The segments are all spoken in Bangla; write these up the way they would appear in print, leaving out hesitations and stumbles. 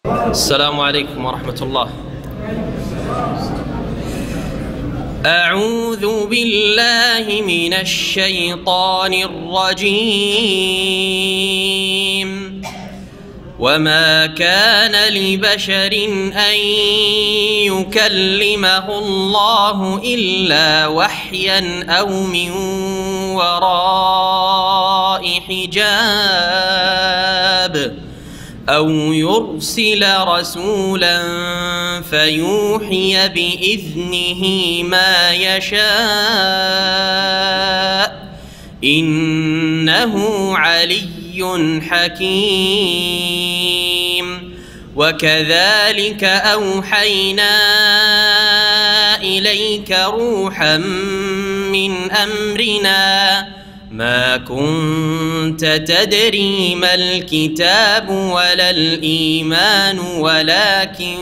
السلام عليكم ورحمة الله. أعوذ بالله من الشيطان الرجيم. وما كان لبشر أن يكلمه الله إلا وحيا أو من وراء حجاب أو يرسل رسولا فيوحي بإذنه ما يشاء إنه علي حكيم. وكذلك أوحينا إليك روحا من أمرنا ما كنت تدري ما الكتاب ولا الإيمان ولكن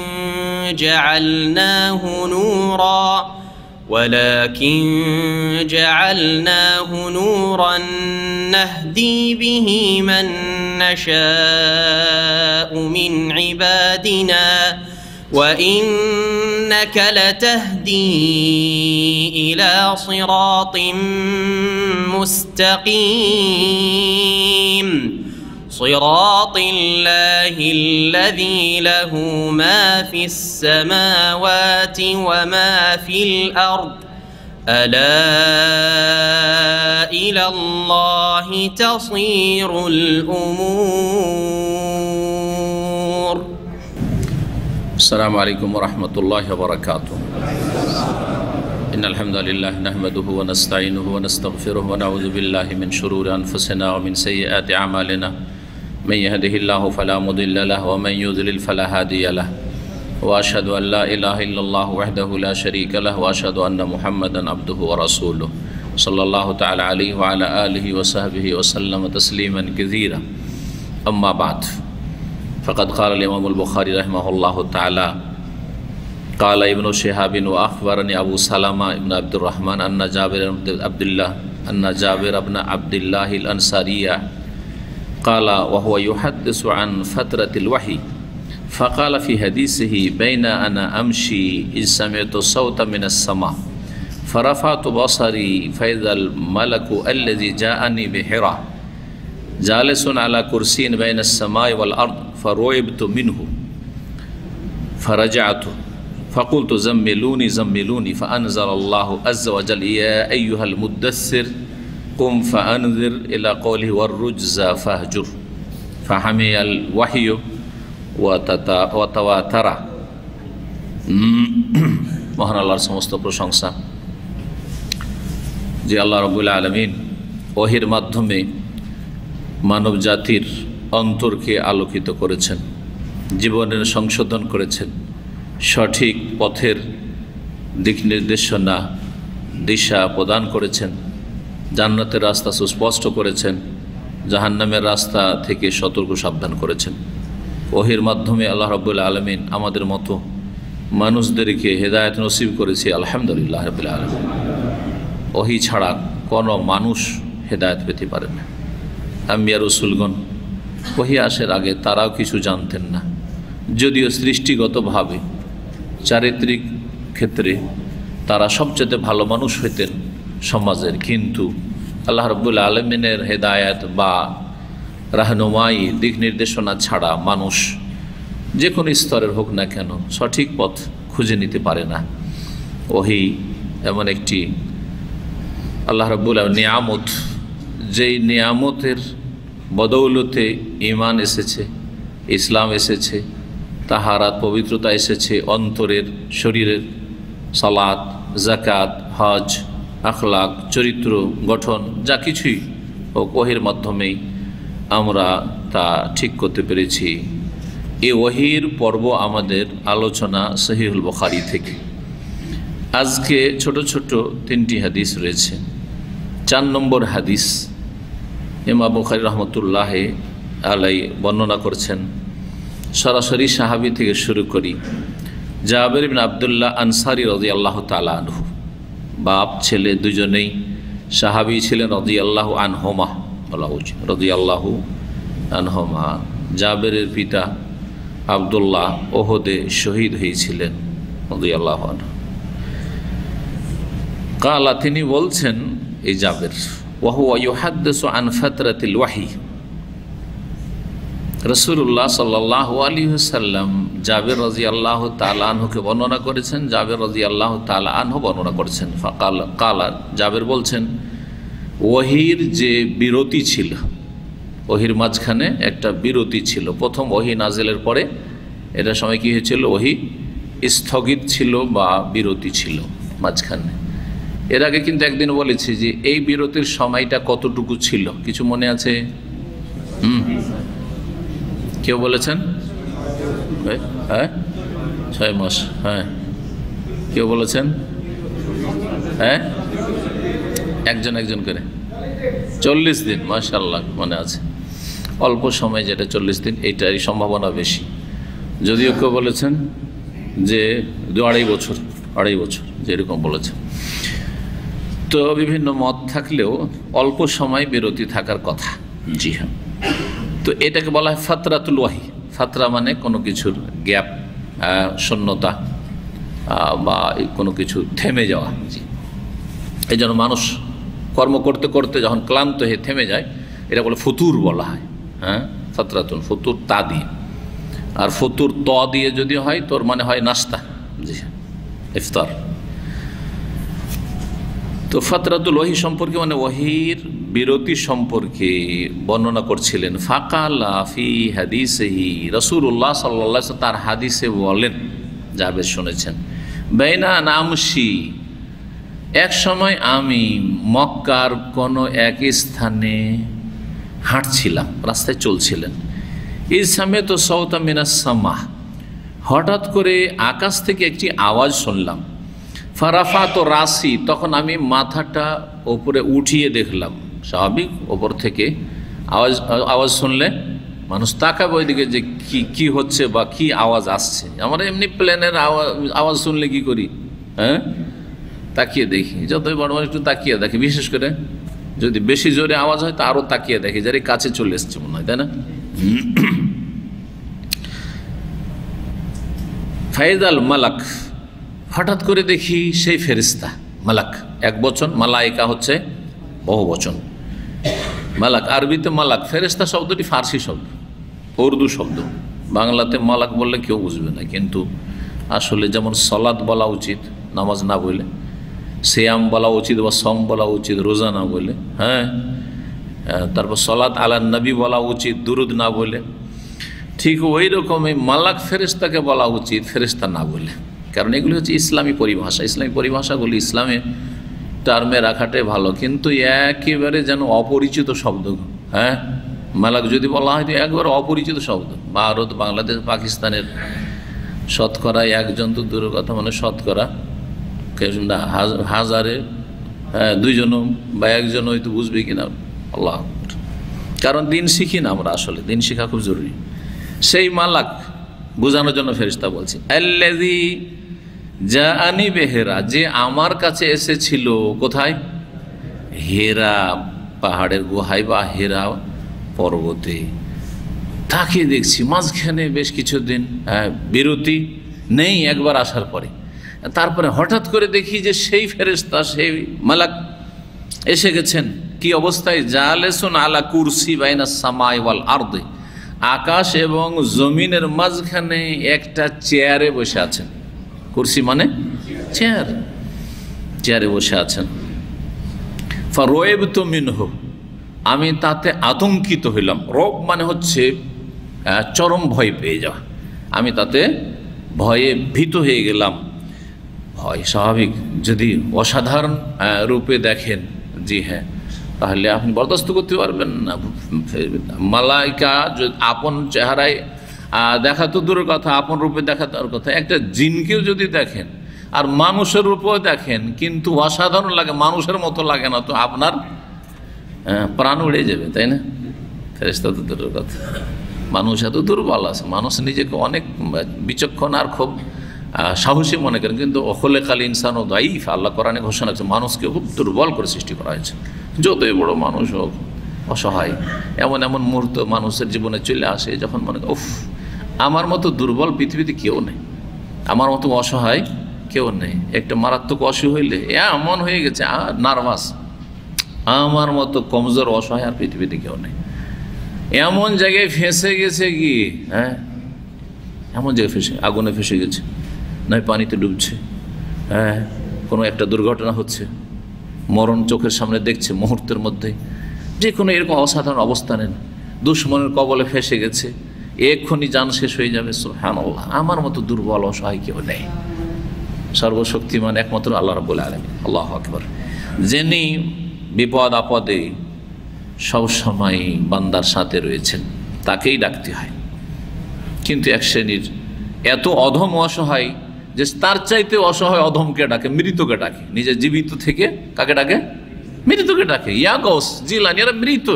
جعلناه نورا نهدي به من نشاء من عبادنا وإنك لتهدي إلى صراط مستقيم صراط الله الذي له ما في السماوات وما في الأرض ألا إلى الله تصير الأمور. السلام عليكم ورحمة الله وبركاته. إن الحمد لله نحمده ونستعينه ونستغفره ونعوذ بالله من شرور أنفسنا ومن سيئات أعمالنا من يهده الله فلا مضل له ومن يضلل فلا هادي له وأشهد أن لا إله إلا الله وحده لا شريك له وأشهد أن محمدا عبده ورسوله صلى الله تعالى عليه وعلى آله وصحبه وسلم تسليما كثيرا. أما بعد فقد قال الإمام البخاري رحمه الله تعالى قال ابن شهاب وأخبرني أبو سلمة ابن عبد الرحمن أن جابر بن عبد الله الأنصاري قال وهو يحدث عن فترة الوحي فقال في حديثه بين أنا أمشي إذ سمعت صوتا من السماء فرفعت بصري فإذا الملك الذي جاءني بحراء جالس على كرسي بين السماء والأرض فرعبت منه فرجعت فقلت زملوني زملوني فأنزل الله عز وجل يا أيها المدثر قم فأنذر إلى قوله والرجز فاهجر فحمي الوحي وتواتر মহান আল্লাহর সমস্ত প্রশংসা যে আল্লাহ রাব্বুল আলামিন ওহীর মাধ্যমে মানব জাতির অন্তরকে আলোকিত করেছেন, জীবনের সংশোধন করেছেন, সঠিক পথের দিক নির্দেশনা দিশা প্রদান করেছেন, জান্নাতের রাস্তা সুস্পষ্ট করেছেন, জাহান্নামের রাস্তা থেকে সতর্ক সাবধান করেছেন। ওহীর মাধ্যমে আল্লাহ রাব্বুল আলামিন আমাদের মতো মানুষদেরকে হেদায়েত নসিব করেছে, আলহামদুলিল্লাহ রাব্বিল আলামিন। ওহী ছাড়া কোনো মানুষ হেদায়েত পেতে পারে না। আম্বিয়া রাসূলগণ ওহী আসার আগে তারাও কিছু জানতেন না, যদিও সৃষ্টিগতভাবে চারিত্রিক ক্ষেত্রে তারা সবচেয়ে ভালো মানুষ হইতেন সমাজের, কিন্তু আল্লাহ রাব্বুল আলামিনের হেদায়েত বা রাহনুমাই দিক নির্দেশনা ছাড়া মানুষ যে কোনো স্তরের হোক না কেন সঠিক পথ খুঁজে নিতে পারে না। ওহী এমন একটি আল্লাহ রাব্বুল আলামিন নিয়ামত, যেই নিয়ামতের বদৌলতে ঈমান এসেছে, ইসলাম এসেছে, তাহারাত পবিত্রতা এসেছে, অন্তরের শরীরের সালাত, যাকাত, হজ, আখলাক, চরিত্র গঠন যা কিছুই হোক ওহীর মাধ্যমেই আমরা তা ঠিক করতে পেরেছি। এই ওহীর পর্ব আমাদের আলোচনা সহিহুল বুখারী থেকে। আজকে ছোট ছোট 3টি হাদিস রয়েছে। 4 নম্বর হাদিস ইমাম বুখারী রহমতুল্লাহ আলাইহি বর্ণনা করছেন, সরাসরি সাহাবী থেকে শুরু করি। জাবের ইবনে আব্দুল্লাহ আনসারী রাদিয়াল্লাহু তাআলা আনহু, বাপ ছেলে দুজনেই সাহাবী ছিলেন রাদিয়াল্লাহু আনহুমা, বলা উচিত রাদিয়াল্লাহু আনহুমা। জাবেরের পিতা আব্দুল্লাহ ওহদে শহীদ হয়েছিলেন রাদিয়াল্লাহু আনহু। কালা, তিনি বলছেন, এই জাবের, ওয়া হুয়া ইউহাদ্দিসু আন ফাতরাতিল ওয়াহি। রাসূলুল্লাহ সাল্লাল্লাহু আলাইহি ওয়াসাল্লাম জাবের রাদিয়াল্লাহু তাআলা আনহুকে বর্ণনা করেছেন, জাবের রাদিয়াল্লাহু তাআলা আনহু বর্ণনা করেছেন। কালা, জাবের বলছেন, ওহির যে বিরতি ছিল, ওহির মাঝখানে একটা বিরতি ছিল। প্রথম ওহি নাজিলের পরে এটা সময় কী হয়েছিল? ওহি স্থগিত ছিল বা বিরতি ছিল মাঝখানে। এর আগে কিন্তু একদিন বলেছি যে এই বিরতির সময়টা কতটুকু ছিল, কিছু মনে আছে? কেউ বলেছেন? হ্যাঁ, 6 মাস। হ্যাঁ, কেউ বলেছেন? হ্যাঁ, একজন করে 40 দিন। মাশাআল্লাহ, মনে আছে। অল্প সময় যেটা 40 দিন, এইটারই সম্ভাবনা বেশি। যদিও কেউ বলেছেন যে 2-2.5 বছর, 2.5 বছর যেরকম বলেছেন। তো বিভিন্ন মত থাকলেও অল্প সময় বিরতি থাকার কথা। জি হ্যাঁ, তো এটাকে বলা হয় ফাতরাতুল ওয়াহি। ফাতরা মানে কোনো কিছুর গ্যাপ, শূন্যতা, বা কোনো কিছু থেমে যাওয়া। জি, এই জন্য মানুষ কর্ম করতে করতে যখন ক্লান্ত হয়ে থেমে যায়, এটা বলে ফুতুর বলা হয়। হ্যাঁ, ফাতরাতুন, ফুতুর তা দিয়ে। আর ফুতুর ত দিয়ে যদি হয়, তোর মানে হয় নাস্তা। জি, ইফতার। তো ফাতরাতুল ওয়াহি সম্পর্কে মানে ওয়াহির বিরতি সম্পর্কে বর্ণনা করছিলেন। ফাকালা ফি হাদিসেহি, রাসূলুল্লাহ সাল্লাল্লাহু আলাইহি ওয়াসাল্লাম তার হাদিসে বলেন, জাবের শুনেছেন, বাইনা নামশি, এক সময় আমি মক্কার কোনো এক স্থানে হাঁটছিলাম, রাস্তায় চলছিলেন। ইসামে তো সৌতা মিনাস সামাহ, হঠাৎ করে আকাশ থেকে একটি আওয়াজ শুনলাম। ফারাফা তো রাসি, তখন আমি মাথাটা ওপরে উঠিয়ে দেখলাম। স্বাভাবিক, ওপর থেকে আওয়াজ শুনলে মানুষ তাকাবে ওইদিকে যে কি হচ্ছে বা কি আওয়াজ আসছে। আমরা এমনি প্লেনের আওয়াজ শুনলে কি করি? হ্যাঁ, তাকিয়ে দেখি। যতই বড় মানুষ একটু তাকিয়ে দেখি, বিশেষ করে যদি বেশি জোরে আওয়াজ হয় তো আরও তাকিয়ে দেখি, যারা কাছে চলে এসছে মনে হয়, তাই না? ফাইজাল মালাক, হঠাৎ করে দেখি সেই ফেরেশতা। মালাক এক বচন, মালাইকা হচ্ছে বহু বচন। মালাক আরবিতে মালাক, ফেরেশতা শব্দটি ফার্সি শব্দ, উর্দু শব্দ। বাংলাতে মালাক বললে কেউ বুঝবে না, কিন্তু আসলে যেমন সলাত বলা উচিত নামাজ না বলে, সিয়াম বলা উচিত বা সম বলা উচিত রোজা না বলে, হ্যাঁ, তারপর সলাত আলা নবী বলা উচিত দুরুদ না বলে, ঠিক ওই রকমই মালাক ফেরেশতাকে বলা উচিত ফেরেশতা না বলে। কারণ এগুলি হচ্ছে ইসলামী পরিভাষা। ইসলামী পরিভাষাগুলি ইসলামে টার্মে রাখাটাই ভালো, কিন্তু একেবারে যেন অপরিচিত শব্দ। হ্যাঁ, মালাক যদি বলা হয় তো একবারে অপরিচিত শব্দ। ভারত, বাংলাদেশ, পাকিস্তানের শতকরা একজন তো দূরের কথা, মানে শতকরা হাজারে 2জনও বা একজন হয়তো বুঝবে কিনা আল্লাহ। কারণ দিন শিখি না আমরা, আসলে দিন শেখা খুব জরুরি। সেই মালাক বোঝানোর জন্য ফেরেশতা বলছি, আল্লাযী জাআনি বিহেরা, যে আমার কাছে এসেছিল কোথায়? হেরা পাহাড়ের গুহায় বা হেরা পর্বতে। তাকে দেখছি মাঝখানে বেশ কিছুদিন বিরতি নেই একবার আসার পরে। তারপরে হঠাৎ করে দেখি যে সেই ফেরেশতা, সেই মালাক এসে গেছেন। কি অবস্থায়? জালেসুন আলা কুরসি বাইনা সামাই ওয়াল আরদে, আকাশ এবং জমিনের মাঝখানে একটা চেয়ারে বসে আছেন। কুরসি মানে চেয়ার, চেয়ারে বসে আছেন। ফারওয়াইবতু মিনহু, আমি তাতে আতঙ্কিত হইলাম। রব মানে হচ্ছে চরম ভয় পেয়ে যাওয়া। আমি তাতে ভয়ে ভীত হয়ে গেলাম। ভয় স্বাভাবিক, যদি অসাধারণ রূপে দেখেন, জি হ্যাঁ, তাহলে আপনি বরদাস্ত করতে পারবেন না। মালাইকা আপন চেহারায় দেখা তো দূরের কথা, আপন রূপে দেখা তার কথা। একটা জিনকেও যদি দেখেন আর মানুষের রূপেও দেখেন, কিন্তু অসাধারণ লাগে, মানুষের মতো লাগে না, তো আপনার প্রাণ উড়ে যাবে, তাই না? ফেরেশতা তো দূরের কথা, মানুষ এত দুর্বল আছে। মানুষ নিজেকে অনেক বিচক্ষণ আর খুব সাহসী মনে করেন, কিন্তু খোলেকাল ইনসান ও দাইফ, আল্লাহ কোরআনে ঘোষণা করেছে মানুষকে খুব দুর্বল করে সৃষ্টি করা হয়েছে। যতই বড় মানুষ হোক অসহায়। এমন এমন মুহূর্ত মানুষের জীবনে চলে আসে যখন মনে উফ, আমার মতো দুর্বল পৃথিবীতে কেউ নেই, আমার মতো অসহায় কেউ নেই। একটা মারাত্মক অসুখ হইলে এমন হয়ে গেছে নার্ভাস, আমার মতো কমজোর অসহায় আর পৃথিবীতে কেউ নেই। এমন জায়গায় ফেঁসে গেছে কি, হ্যাঁ এমন জায়গায় আগুনে ফেঁসে গেছে, নয় পানিতে ডুবছে, হ্যাঁ কোনো একটা দুর্ঘটনা হচ্ছে, মরণ চোখের সামনে দেখছে মুহূর্তের মধ্যে, যে কোনো এরকম অসাধারণ অবস্থা নেন, দুশ্মনের কবলে ফেঁসে গেছে, এক্ষুনি জান শেষ হয়ে যাবে। সুবহানাল্লাহ, আমার মতো দুর্বল অসহায় কেউ নেই। সর্বশক্তিমান একমাত্র আল্লাহ রাব্বুল আলামিন, আল্লাহু আকবার, যিনি বিপদ আপদে সবসময় বান্দার সাথে রয়েছেন, তাকেই ডাকতে হয়। কিন্তু এক শ্রেণীর এত অধম অসহায় যে তার চাইতে অসহায় অধমকে ডাকে, মৃতকে ডাকে, নিজে জীবিত থেকে কাকে ডাকে? মৃতকে ডাকে। ইয়া গৌস, জিলানী এরা মৃত,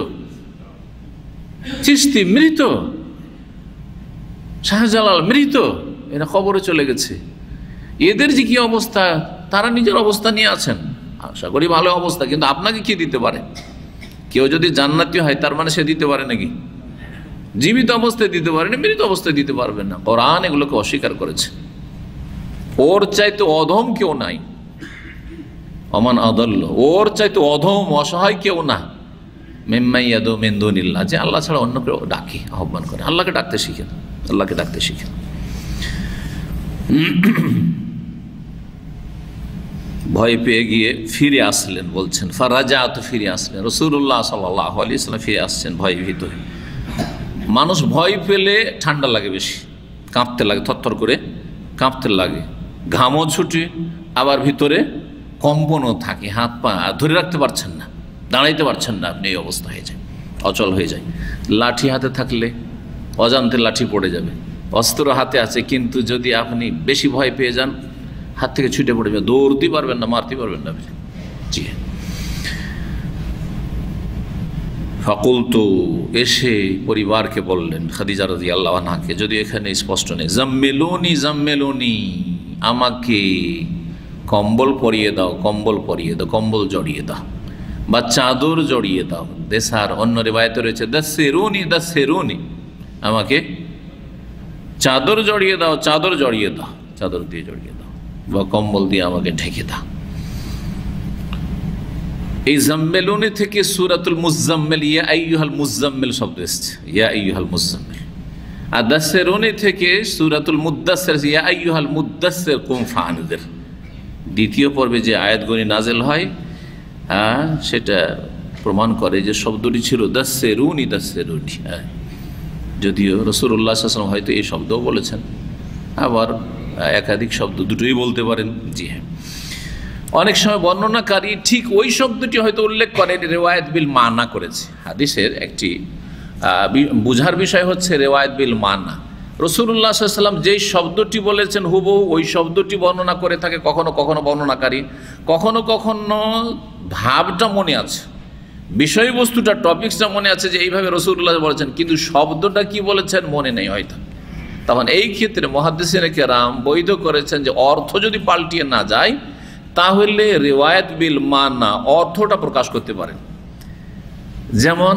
চিশতি মৃত, শাহজালাল মৃত, এরা কবরে চলে গেছে। এদের যে কি অবস্থা, তারা নিজের অবস্থা নিয়ে আছেন, আশা করি ভালো অবস্থা, কিন্তু আপনাকে কি দিতে পারে? কেউ যদি জান্নাতি হয় তার মানে সে দিতে পারে নাকি? জীবিত অবস্থায় দিতে পারে না, মৃত অবস্থায় দিতে পারবেন না। কোরআন এগুলোকে অস্বীকার করেছে। ওর চাইতে অধম কেউ নাই, অমান আদাল্ল, ওর চাইতে অধম অসহায় কেউ না, মিম্মাইয়াদু মিন দুনিল্লাহ, যে আল্লাহ ছাড়া অন্য কেউ ডাকে, আহ্বান করে। আল্লাহকে ডাকতে শিখেন, আল্লাহকে ডাকতে শিখেন। ভয় পেয়ে গিয়ে ফিরে আসলেন, বলছেন ফারাজাত, ফিরে আসলেন রাসূলুল্লাহ সাল্লাল্লাহু আলাইহি ওয়াসাল্লাম, ফিরে আসছেন ভয় ভীত হয়ে। মানুষ ভয় পেলে ঠান্ডা লাগে বেশি, কাঁপতে লাগে, থরথর করে কাঁপতে লাগে, ঘামও ছুটে, আবার ভিতরে কম্পনও থাকে, হাত পা ধরে রাখতে পারছেন না, দাঁড়াইতে পারছেন না, আপনি এই অবস্থা হয়ে যায়, অচল হয়ে যায়। লাঠি হাতে থাকলে অজান্তে লাঠি পড়ে যাবে, অস্ত্র হাতে আছে, কিন্তু যদি আপনি বেশি ভয় পেয়ে যান হাত থেকে ছুটে পড়ে যাবে, দৌড়তে পারবেন না, মারতে পারবেন না। জি, ফাকুলতু, এসে পরিবারকে বললেন, খাদিজা রাদিয়াল্লাহু আনহাকে, যদি এখানে স্পষ্ট নেই, জাম্মিলুনি জাম্মিলুনি, আমাকে কম্বল পরিয়ে দাও, কম্বল পরিয়ে দাও, কম্বল জড়িয়ে দাও, বা চাদর জড়িয়ে দাও। দেশার অন্য রিবায়াতে রয়েছে দাসসিরুনি দাসসিরুনি, আমাকে চাদর জড়িয়ে দাও, চাদর জড়িয়ে দাও, চাদর দিয়ে জড়িয়ে দাও, বা কম্বল দিয়ে আমাকে ঢেকে দাও। এই জাম্মেলুনি থেকে সূরাতুল মুজাম্মিল, ইয়া আইয়ুহাল মুজাম্মিল শব্দ এসেছে, ইয়া আইয়ুহাল মুজাম্মিল। আর দাসসিরুনি থেকে সূরাতুল মুদ্দাসসির, ইয়া আইয়ুহাল মুদ্দাসসির কুম ফাআনজির। দ্বিতীয় পর্বে যে আয়াতগুলি নাজেল হয়, হ্যাঁ, সেটা প্রমাণ করে যে শব্দটি ছিল দাসসিরুনি দাসসিরুনি। হ্যাঁ, যদিও রাসূলুল্লাহ সাল্লাল্লাহু আলাইহি ওয়াসাল্লাম হয়তো এই শব্দও বলেছেন, আবার একাধিক শব্দ দুটোই বলতে পারেন। জি হ্যাঁ, অনেক সময় বর্ণনাকারী ঠিক ওই শব্দটি হয়তো উল্লেখ করেন, রেওয়ায়েত বিল মানা করেছে। হাদিসের একটি বুঝার বিষয় হচ্ছে রেওয়ায়েত বিল মানা। রাসূলুল্লাহ সাল্লাল্লাহু আলাইহি ওয়াসাল্লাম যেই শব্দটি বলেছেন হুবহু ওই শব্দটি বর্ণনা করে থাকে কখনো কখনো বর্ণনাকারী, কখনো কখনো ভাবটা মনে আছে, বিষয়বস্তুটা, টপিকসটা মনে আছে যে এইভাবে রাসূলুল্লাহ বলেছেন, কিন্তু শব্দটা কি বলেছেন মনে নেই হয়তো। তখন এই ক্ষেত্রে মুহাদ্দিসিনে কেরাম বৈধ করেছেন যে অর্থ যদি পাল্টিয়ে না যায় তাহলে রিওয়ায়াত বিল মানা অর্থটা প্রকাশ করতে পারেন। যেমন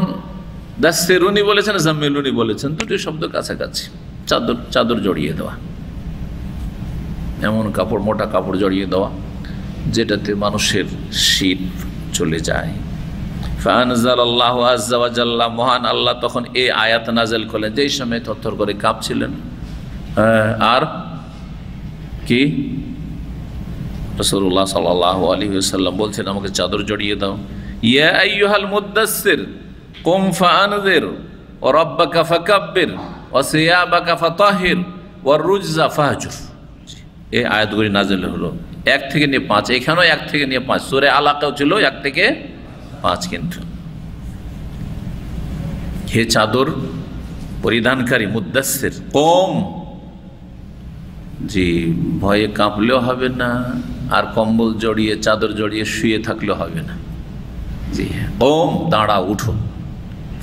দাসসিরুনি বলেছেন, জাম্মিলুনি বলেছেন, দুটি শব্দ কাছাকাছি। চাদর, চাদর জড়িয়ে দেওয়া, এমন কাপড়, মোটা কাপড় জড়িয়ে দেওয়া যেটাতে মানুষের শীত চলে যায়। ফাআনজালাল্লাহু আযজা ওয়া জাল্লা, মহান আল্লাহ তখন এই আয়াত নাযিল করলেন, যেই সময় থরথর করে কাঁপছিলেন। আর কি রাসূলুল্লাহ সাল্লাল্লাহু আলাইহি ওয়াসাল্লাম বলছেন, আমাকে চাদর জড়িয়ে দাও। ইয়া আইয়ুহাল মুদ্দাসসির কুম ফাআনজির ওয়া রাব্বাকা ফাকাব্বির ওয়া সিয়াবাকা ফাতাহির ওয়ার রুজজা ফাহজুর। এই আয়াতগুলি নাযিল হলো 1 থেকে নিয়ে 5, এখানেও 1 থেকে নিয়ে 5, সূরা আলাকাও ছিল 1 থেকে 5। কিন্তু হে চাদর পরিধানকারী মুদ্দাসসির, কম, জি, ভয়ে কাঁপলেও হবে না, আর কম্বল জড়িয়ে চাদর জড়িয়ে শুয়ে থাকলেও হবে না। জি, কম, দাঁড়া, উঠো।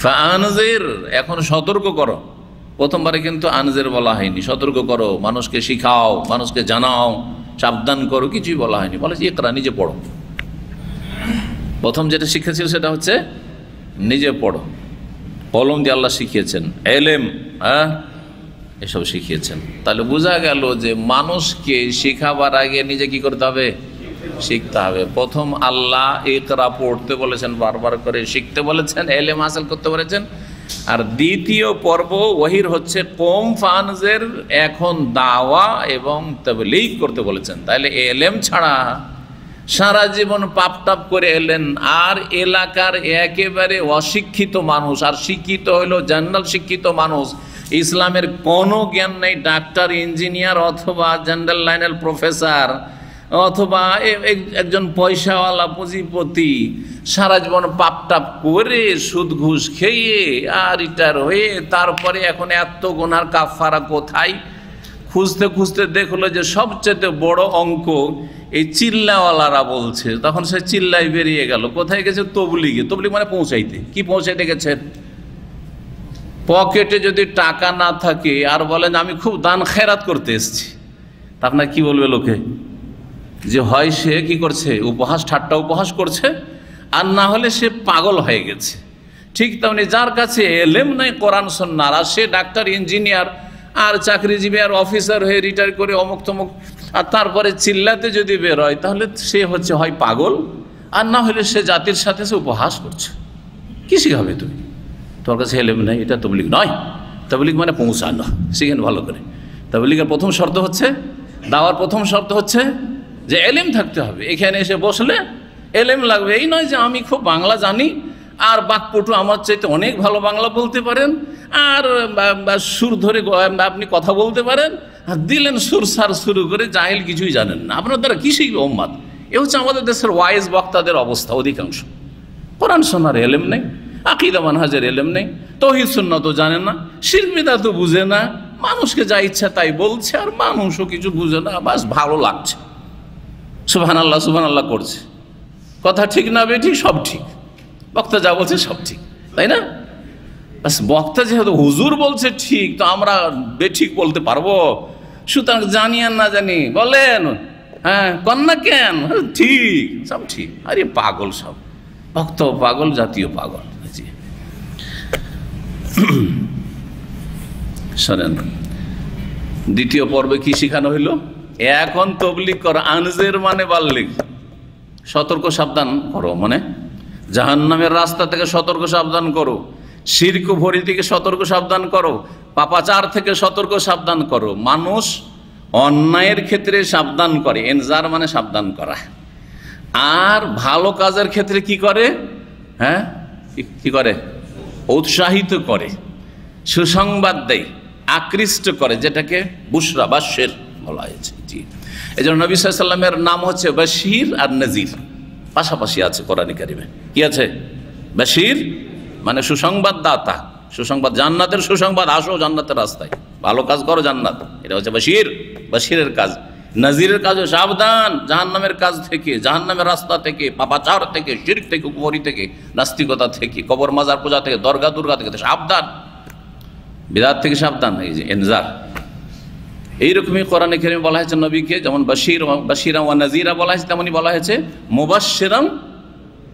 ফাআনজির, এখন সতর্ক করো। প্রথমবারে কিন্তু আনজির বলা হয়নি, সতর্ক করো, মানুষকে শিখাও, মানুষকে জানাও, সাবধান করো, কিছুই বলা হয়নি। বলে ইকরা, নিজে পড়ো। প্রথম যেটা শিখেছিল সেটা হচ্ছে নিজে পড়ো। কলম দিয়ে আল্লাহ শিখিয়েছেন, এলেম, হ্যাঁ, এসব শিখিয়েছেন। তাহলে বোঝা গেল যে মানুষকে শেখাবার আগে নিজে কি করতে হবে? শিখতে হবে। প্রথম আল্লাহ ইকরা পড়তে বলেছেন, বারবার করে শিখতে বলেছেন, এলেম হাসিল করতে বলেছেন। আর দ্বিতীয় পর্ব ওয়াহির হচ্ছে কওম ফানজের, এখন দাওয়া এবং তাবলীগ করতে বলেছেন। তাহলে এলেম ছাড়া সারা জীবন পাপ টাপ করে এলেন, আর এলাকার একেবারে অশিক্ষিত মানুষ, আর শিক্ষিত হইল জেনারেল শিক্ষিত মানুষ, ইসলামের কোনো জ্ঞান নেই, ডাক্তার, ইঞ্জিনিয়ার অথবা জেনারেল লাইনের প্রফেসর অথবা একজন পয়সাওয়ালা পুঁজিপতি, সারা জীবন পাপ টাপ করে সুদ ঘুষ খেয়ে আর রিটায়ার হয়ে তারপরে এখন এত গুনার কাফারা কোথায় খুঁজতে খুঁজতে দেখলো যে সবচেয়ে বড় অঙ্ক এই চিল্লাওয়ালারা বলছে। তখন সে চিল্লাই বেরিয়ে গেল। কোথায় গেছে? তবলিগে। তবলিগ মানে পৌঁছাইতে। কি পৌঁছাইতে গেছেন? পকেটে যদি টাকা না থাকে আর বলেন আমি খুব দান খেরাত করতে এসেছি, তা আপনার কি বলবে লোকে? যে হয় সে কি করছে? উপহাস ঠাট্টা উপহাস করছে, আর না হলে সে পাগল হয়ে গেছে। ঠিক তেমনি যার কাছে এলেম নাই কোরআন সুন্নাহর, আর সে ডাক্তার, ইঞ্জিনিয়ার আর চাকরিজীবী আর অফিসার হয়ে রিটায়ার করে অমুক তমুক, আর তারপরে চিল্লাতে যদি বেরোয় তাহলে সে হচ্ছে হয় পাগল, আর না হলে সে জাতির সাথে সে উপহাস করছে। কি শিখাবে তুমি? তোর কাছে এলেম নেই, এটা তবলিগ নয়। তবলিগ মানে পৌঁছানো। শিখেন ভালো করে। তবলিগের প্রথম শর্ত হচ্ছে, দাওয়ার প্রথম শর্ত হচ্ছে যে এলেম থাকতে হবে। এখানে এসে বসলে এলেম লাগবে। এই নয় যে আমি খুব বাংলা জানি আর বাকপটু আমার চাইতে অনেক ভালো বাংলা বলতে পারেন, আর সুর ধরে আপনি কথা বলতে পারেন, আর দিলেন সুর সার শুরু করে, জাহিল কিছুই জানেন না। আপনার দ্বারা কি শিখবে উম্মাত? এ হচ্ছে আমাদের দেশের ওয়াইজ বক্তাদের অবস্থা। অধিকাংশ কোরআন সুন্নাহর এলেম নেই, আকীদা মানহাজের এলেম নেই, তাওহীদ সুন্নাহ তো জানে না, শিরক বিদআত তো বুঝে না, মানুষকে যা ইচ্ছা তাই বলছে, আর মানুষও কিছু বুঝে না, বাস ভালো লাগছে, সুবহানাল্লাহ সুবহানাল্লাহ করছে। কথা ঠিক না বেঠিক সব ঠিক, বক্তা যা বলছে সব ঠিক, তাই না? বাস বক্তা যেহেতু হুজুর বলছে ঠিক, তো আমরা বেঠিক বলতে পারবো? সুতরাং জানি আর না জানি বলেন, হ্যাঁ কন্যা কেন ঠিক, সব ঠিক। আরে পাগল সব, ভক্তও পাগল, জাতীয় পাগল। শোনেন, দ্বিতীয় পর্বে কি শিখানো হইল? এখন তবলিগ করো, আনজের মানে বাল্লিগ, সতর্ক সাবধান করো, মানে জাহান্নামের রাস্তা থেকে সতর্ক সাবধান করো, শিরক ভরি থেকে সতর্ক সাবধান করো, পাপাচার থেকে সতর্ক সাবধান করো। মানুষ অন্যায়ের ক্ষেত্রে সাবধান করে, এনজার মানে সাবধান করা, আর ভালো কাজের ক্ষেত্রে কি করে? হ্যাঁ, কি করে? উৎসাহিত করে, সুসংবাদ দেয়, আকৃষ্ট করে, যেটাকে বুশরা বা শের বলা হয়েছে। জি, এই জন্য নবী সাল্লাল্লাহু আলাইহি ওয়াসাল্লামের নাম হচ্ছে বাশির আর নাজির, পাশাপাশি আছে কোরআনে কারিমে। কি আছে? বাশির মানে সুসংবাদ দাতা, সুসংবাদ, জান্নাতের সুসংবাদ, আসো জান্নাতের রাস্তায়, ভালো কাজ করো জান্নাত, এটা হচ্ছে বাশির, বাশিরের কাজ। নাজিরের কাজ সাবধান জাহান্নামের কাজ থেকে, জাহান্নামের রাস্তা থেকে, পাপাচার থেকে, শিরক থেকে, কুফরি থেকে, নাস্তিকতা থেকে, কবর মাজার পূজা থেকে, দরগা দুর্গা থেকে সাবধান, বিদআত থেকে সাবধান। এই যে এনজার, এইরকমই কোরআনে কারিমে বলা হয়েছে নবীকে, যেমন বাশিরা ওয়া নাজিরা বলা হয়েছে, তেমনই বলা হয়েছে মুবাশশিরান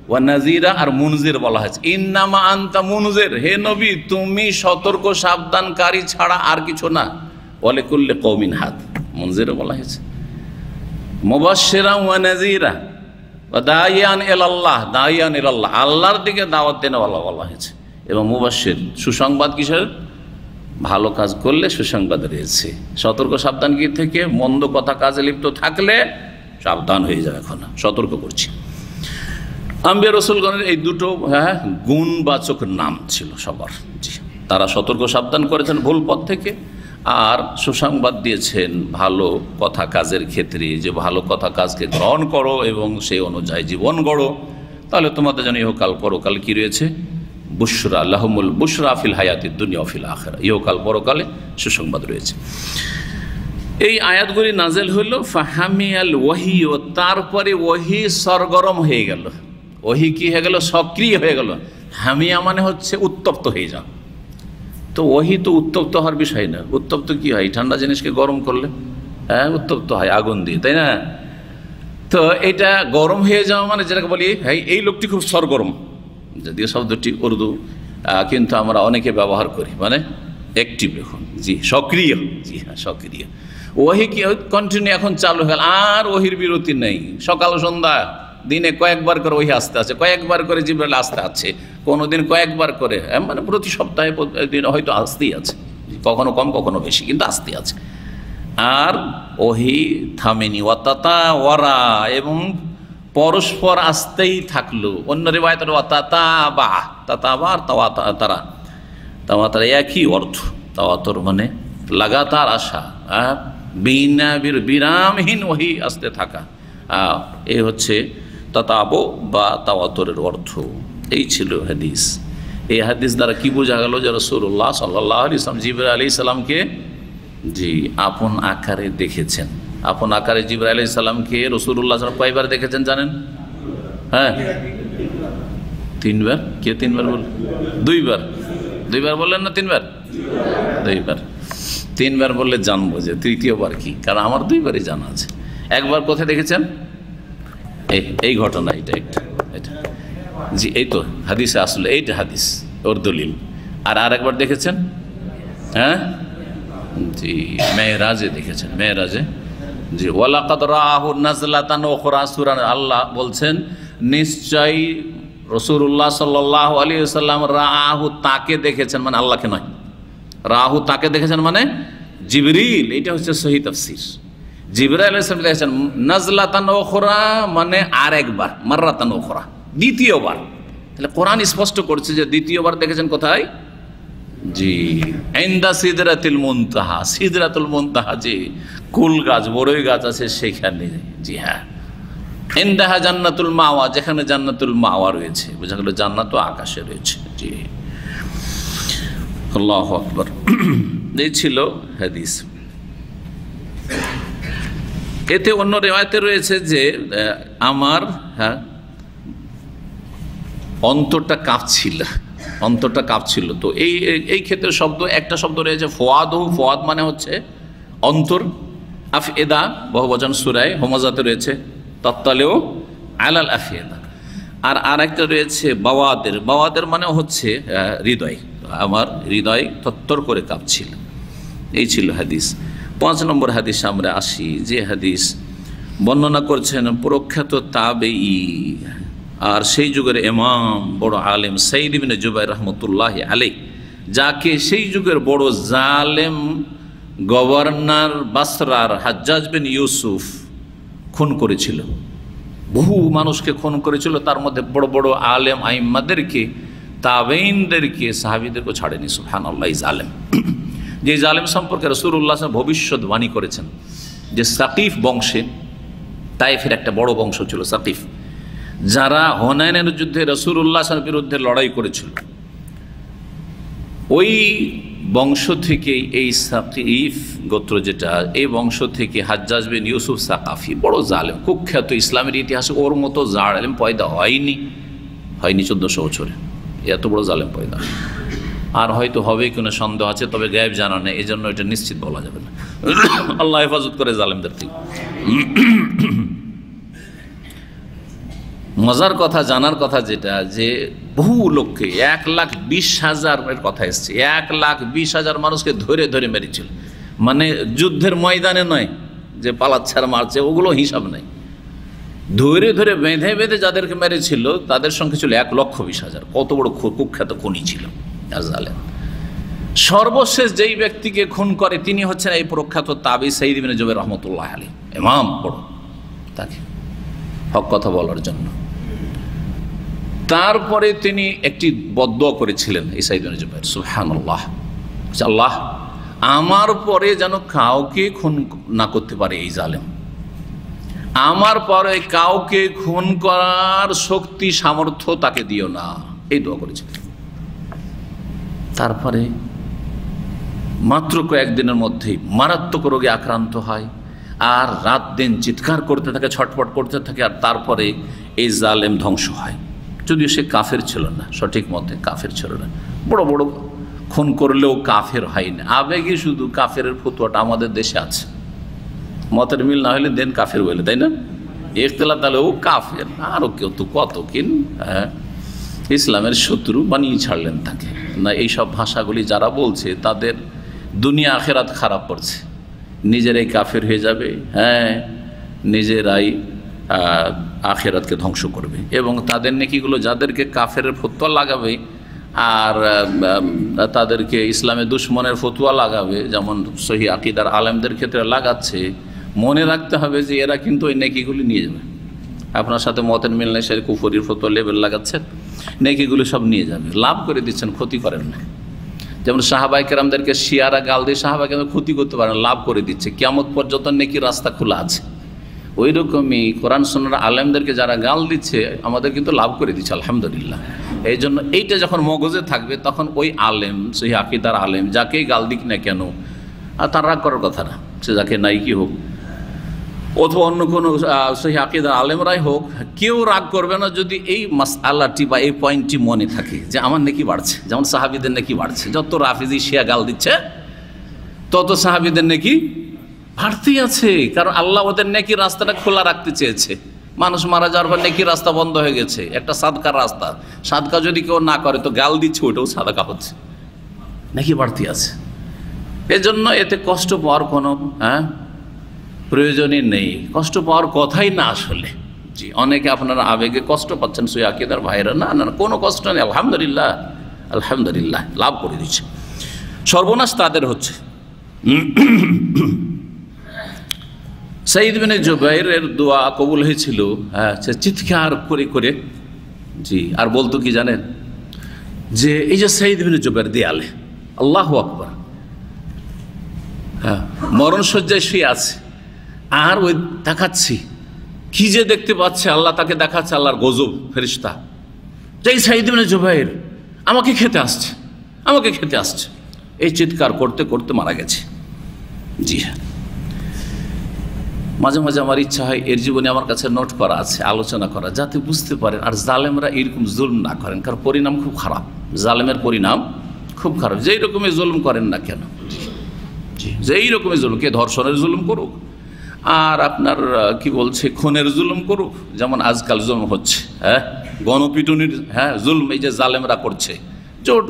ওয়া নাজিরা আর মুনজির বলা হয়েছে। ইন্নামা আনতা মুনজির, হে নবী তুমি সতর্ক সাবধানকারী ছাড়া আর কিছু না। ওয়ালিকুল্লি কওমিন হাদ, মুনজিরও বলা হয়েছে। মুবাশশিরান ওয়া নাজিরা ওয়া দাইয়ান ইলাল্লাহ, দাইয়ান ইলাল্লাহ, আল্লাহর দিকে দাওয়াত দেনেওয়ালা বলা হয়েছে। এবং মুবাশশির, সুসংবাদ কিসের? ভালো কাজ করলে সুসংবাদ রয়েছে। সতর্ক সাবধান কি থেকে? মন্দ কথা কাজে লিপ্ত থাকলে সাবধান হয়ে যাবে। এখন সতর্ক করছি। আম্বিয়া রসুলগণের এই দুটো গুণবাচক নাম ছিল সবার। জি, তারা সতর্ক সাবধান করেছেন ভুল পথ থেকে, আর সুসংবাদ দিয়েছেন ভালো কথা কাজের ক্ষেত্রে, যে ভালো কথা কাজকে গ্রহণ করো এবং সেই অনুযায়ী জীবন গড়ো, তাহলে তোমাদের যেন ইহকাল পরকাল কি রয়েছে? বুশরা, লাহুমুল বুশরা ফিল হায়াতিদ দুনিয়া ফিল আখিরা, ইহকাল পরকালে সুসংবাদ রয়েছে। এই আয়াতগুলি নাজেল হইল ফাহামিয়াল ওয়াহি, ও তারপরে ওয়াহি সরগরম হয়ে গেল। ওয়াহি কি হয়ে গেল? সক্রিয় হয়ে গেল। হামিয়া মানে হচ্ছে উত্তপ্ত হয়ে যাও। তো ওয়াহি তো উত্তপ্ত হওয়ার বিষয় না। উত্তপ্ত কি হয়? ঠান্ডা জিনিসকে গরম করলে হ্যাঁ উত্তপ্ত হয় আগুন দিয়ে, তাই না? তো এটা গরম হয়ে যাওয়া মানে যেটাকে বলি হ্যাঁ এই লোকটি খুব সরগরম, যদিও শব্দটি উর্দু কিন্তু আমরা অনেকে ব্যবহার করি, মানে অ্যাক্টিভ এখন, জি সক্রিয়, জি হ্যাঁ সক্রিয়। ওহি কি কন্টিনিউ এখন চালু হয়ে গেল, আর ওহির বিরতি নেই। সকাল সন্ধ্যা দিনে কয়েকবার করে ওহি আসতে আছে, কয়েকবার করে জিবরাইল আসতে আছে, কোনোদিন কয়েকবার করে, মানে প্রতি সপ্তাহে দিন হয়তো আসতেই আছে, কখনো কম কখনো বেশি, কিন্তু আসতে আছে। আর ওহি থামেনি, ওয়াতাতা ওয়ারা, এবং পরস্পর আসতেই থাকলো। অন্য রিওয়ায়াতে ওয়াতাতা বা, তাতাবা আর তাওয়াতারা, তাওয়াতারা একই অর্থ। তাওয়াতর মানে লাগাতার আসা, বিরামহীন ওহি আসতে থাকা, এই হচ্ছে তাতাবো বা তাওয়াতরের অর্থ। এই ছিল হাদিস। এই হাদিস দ্বারা কি বোঝা গেল যে রাসূলুল্লাহ সাল্লাল্লাহু আলাইহি ওয়াসাল্লাম জিবরাইল আলাইহিস সালামকে জি আপন আকারে দেখেছেন। আপন আকারে জিবরাইল আলাইহিস সালামকে রাসূলুল্লাহ সাল্লাল্লাহু কয়বার দেখেছেন জানেন? হ্যাঁ, 3 বার। কে 3 বার বল? 2 বার। 2 বার বললেন না 3 বার? 2 বার। 3 বার বললে জানবো যে তৃতীয়বার কি, কারণ আমার 2 বারই জানা আছে। একবার কোথায় দেখেছেন? এই ঘটনা, এটা জি, এই তো হাদিসে আসলে এইটা হাদিস ওর দলিল। আর আরেকবার দেখেছেন, হ্যাঁ জি, মেরাজে দেখেছেন, মেরাজে জি। ওয়ালাকাদ রাআহু নাজলাতান উখরা, সূরা আল্লাহ বলছেন নিশ্চয়ই রাসূলুল্লাহ সাল্লাল্লাহু আলাইহি ওয়াসাল্লাম রাআহু, তাকে দেখেছেন, মানে আল্লাহকে নয়। রাআহু তাকে দেখেছেন মানে জিবরিল, এটা হচ্ছে সহিহ তাফসীর। জিবরাইল আলাইহিস সালাম দেখেছেন নাজলাতান উখরা মানে আরেকবার, মাররাতান উখরা, দ্বিতীয়বার। তাহলে কোরআন স্পষ্ট করছে যে দ্বিতীয়বার দেখেছেন কোথায়? জি, ইনদা সিদরাতুল মুনতাহা। সিদরাতুল মুনতাহা যে কুল গাছ, বড়ই গাছ আছে সেখানে, জি হ্যাঁ। ইনদাহা জান্নাতুল মাওয়া, যেখানে জান্নাতুল মাওয়া রয়েছে, বোঝা গেল জান্নাত তো আকাশে রয়েছে। জি, আল্লাহু আকবার। এই ছিল হাদিস। এতে অন্য রিওয়ায়াতে রয়েছে যে আমার অন্তরটা কাঁপছিল, অন্তরটা কাঁপছিল। তো এই ক্ষেত্রে একটা শব্দ রয়েছে ফোয়াদহু, ফোয়াদ মানে হচ্ছে অন্তর। আফএদা বহুবচন সূরায়ে হুমাযাতে রয়েছে, তাত্তালেও আলাল আফএদা। আর একটা রয়েছে বাওয়াদের, বাওয়াদের মানে হচ্ছে হৃদয়। আমার হৃদয় থরথর করে কাঁপছিল। এই ছিল হাদিস। 5 নম্বর হাদিস আমরা আসি, যে হাদিস বর্ণনা করছেন প্রখ্যাত তাবেঈ আর সেই যুগের ইমাম, বড় আলেম সাইদ ইবনে জুবাইর রাহমাতুল্লাহি আলাইহি, যাকে সেই যুগের বড় জালেম গভর্নর বাসরার হাজ্জাজ বিন ইউসুফ খুন করেছিল। বহু মানুষকে খুন করেছিল, তার মধ্যে বড় বড় আলেম আইম্মাদেরকে, তাবেঈনদেরকে, সাহাবীদেরকে ছাড়েনি। সুবহানাল্লাহ। জালেম, যে জালেম সম্পর্কে রাসূলুল্লাহ সাল্লাল্লাহু আলাইহি ওয়াসাল্লাম ভবিষ্যদ্বাণী করেছেন যে সাকিফ বংশে, তায়েফের একটা বড় বংশ ছিল সাকিফ, যারা হুনাইনের যুদ্ধে রাসূলুল্লাহ সাল্লাল্লাহু আলাইহি ওয়াসাল্লামের বিরুদ্ধে লড়াই করেছিল, ওই বংশ থেকে এই সাকিফ গোত্র যেটা, এই বংশ থেকে হাজ্জাজ বিন ইউসুফ সাকাফি, বড় জালেম, কুখ্যাত, ইসলামের ইতিহাসে ওর মতো জালেম পয়দা হয়নি 1400 বছরে। এত বড় জালেম পয়দা, আর হয়তো হবে কোনো সন্দেহ আছে, তবে গায়েব জানা নেই, এই জন্য এটা নিশ্চিত বলা যাবে না। আল্লাহ হেফাজত করে জালেমদের থেকে। মজার কথা, জানার কথা যেটা, যে বহু লোককে 1,20,000 কথা এসছে, 1,20,000 মানুষকে ধরে ধরে মেরেছিল। মানে যুদ্ধের ময়দানে নয় যে পালাচ্ছার মারছে, ওগুলো হিসাব নেই, ধরে ধরে বেঁধে বেঁধে যাদেরকে মেরেছিল তাদের সংখ্যা ছিল 1,20,000। কত বড় কুখ্যাত খুনি ছিল জালেম। সর্বশেষ যেই ব্যক্তিকে খুন করে তিনি হচ্ছেন এই প্রখ্যাত তাবী সাঈদ ইবনে জুবাইর রাহমাতুল্লাহি আলাইহি, ইমাম বড়, তাকে হক কথা বলার জন্য। তারপরে তিনি একটি বদদুয়া করেছিলেন এই সাঈদ ইবনে জুবাইর, সুবহানাল্লাহ, আল্লাহ আমার পরে যেন কাউকে খুন না করতে পারে এই জালেম, আমার পরে কাউকে খুন করার শক্তি সামর্থ্য তাকে দিও না, এই দোয়া করেছিলেন। তারপরে মাত্র কয়েকদিনের মধ্যেই মারাত্মক রোগে আক্রান্ত হয়, আর রাত দিন চিৎকার করতে থাকে, ছটফট করতে থাকে, আর তারপরে এই জালেম ধ্বংস হয়। যদিও সে কাফের ছিল না, সঠিক মতে কাফের ছিল না, বড় বড় খুন করলেও কাফের হয়নি। আবেগে শুধু কাফের ফতোয়াটা আমাদের দেশে আছে, মতের মিল না হলে দেন কাফের বলে, তাই না? ইখতিলাত তাহলে ও কাফের, আরও কেউ তো কত কিন। হ্যাঁ, ইসলামের শত্রু বানিয়ে ছাড়লেন তাকে। না, এইসব ভাষাগুলি যারা বলছে তাদের দুনিয়া আখেরাত খারাপ করছে, নিজেরাই কাফের হয়ে যাবে, হ্যাঁ নিজেরাই আখেরাতকে ধ্বংস করবে, এবং তাদের নেকিগুলো যাদেরকে কাফের ফতোয়া লাগাবে আর তাদেরকে ইসলামের দুশ্মনের ফতোয়া লাগাবে, যেমন সহি আকিদার আলেমদের ক্ষেত্রে লাগাচ্ছে, মনে রাখতে হবে যে এরা কিন্তু ওই নেকিগুলি নিয়ে যাবে। আপনার সাথে মতের মিল নেই, সে কুফরির ফতোয়া লেবেল লাগাচ্ছেন, নেকিগুলি সব নিয়ে যাবে, লাভ করে দিচ্ছেন, ক্ষতি করেন না। যেমন সাহাবায়ে কেরামদেরকে শিয়ারা গাল দিয়ে সাহাবায়ে কেরাম ক্ষতি করতে পারেন, লাভ করে দিচ্ছে, কিয়ামত পর্যন্ত নেকির রাস্তা খোলা আছে। ওই রকমই কোরআন সুন্নাহর আলেমদেরকে যারা গাল দিচ্ছে আমাদের কিন্তু লাভ করে দিচ্ছে, আলহামদুলিল্লাহ। এই জন্য এইটা যখন মগজে থাকবে তখন ওই আলেম, সেই আকিদার আলেম যাকেই গাল দিক না কেন, আর তার রাগ করার কথা না, সে যাকে নাই কি হোক অথবা অন্য কোনো সেই আকিদার আলেমরাই হোক, কেউ রাগ করবে না যদি এই মাসআলাটি বা এই পয়েন্টটি মনে থাকে যে আমার নেকি বাড়ছে। যেমন সাহাবীদের নেকি বাড়ছে, যত রাফিজি শিয়া গাল দিচ্ছে তত সাহাবীদের নেকি বাড়তেই আছে, কারণ আল্লাহ ওদের নেকির রাস্তাটা খোলা রাখতে চেয়েছে। মানুষ মারা যাওয়ার পর নেকির রাস্তা বন্ধ হয়ে গেছে, একটা সাদকার রাস্তা, সাদকা যদি কেউ না করে তো গাল দিচ্ছে, ওটাও সাদকা হচ্ছে, নেকি বাড়তি আছে। এজন্য এতে কষ্ট পাওয়ার কোনো প্রয়োজনই নেই, কষ্ট পাওয়ার কথাই না আসলে। জি, অনেকে আপনারা আবেগে কষ্ট পাচ্ছেন, সই আকিদার ভাইরা, না না কোনো কষ্ট নেই, আলহামদুলিল্লাহ আলহামদুলিল্লাহ, লাভ করে দিচ্ছে। সর্বনাশ তাদের হচ্ছে। সাঈদ বিন জুবাইরের দোয়া কবুল হয়েছিল, হ্যাঁ, সে চিৎকার করে করে, জি, আর বলতো কি জানেন, যে এই যে সাঈদ বিন জুবাইর দেয়ালে, আল্লাহু আকবার, হ্যাঁ, মরণশয্যায় শুয়ে আছে, আর ওই দেখাচ্ছি কি যে দেখতে পাচ্ছে, আল্লাহ তাকে দেখাচ্ছে, আল্লাহর গজব ফেরেশতা, যে এই সাঈদ বিন জুবাইর আমাকে খেতে আসছে, আমাকে খেতে আসছে, এই চিৎকার করতে করতে মারা গেছে। জি হ্যাঁ, মাঝে মাঝে আমার ইচ্ছা হয় এর জীবনে আমার কাছে নোট করা আছে, আলোচনা করা, যাতে বুঝতে পারেন আর জালেমরা এরকম জুলম না করেন, কারণ পরিণাম খুব খারাপ, জালেমের পরিণাম খুব খারাপ, যেই রকমের জুলুম করেন না কেন, যেই রকমের জুলুম, কে ধর্ষণের জুলুম করুক আর আপনার কি বলছে খুনের জুলুম করুক, যেমন আজকাল জুলুম হচ্ছে, হ্যাঁ, গণপিটুনির, হ্যাঁ, জুলুম এই যে জালেমরা করছে,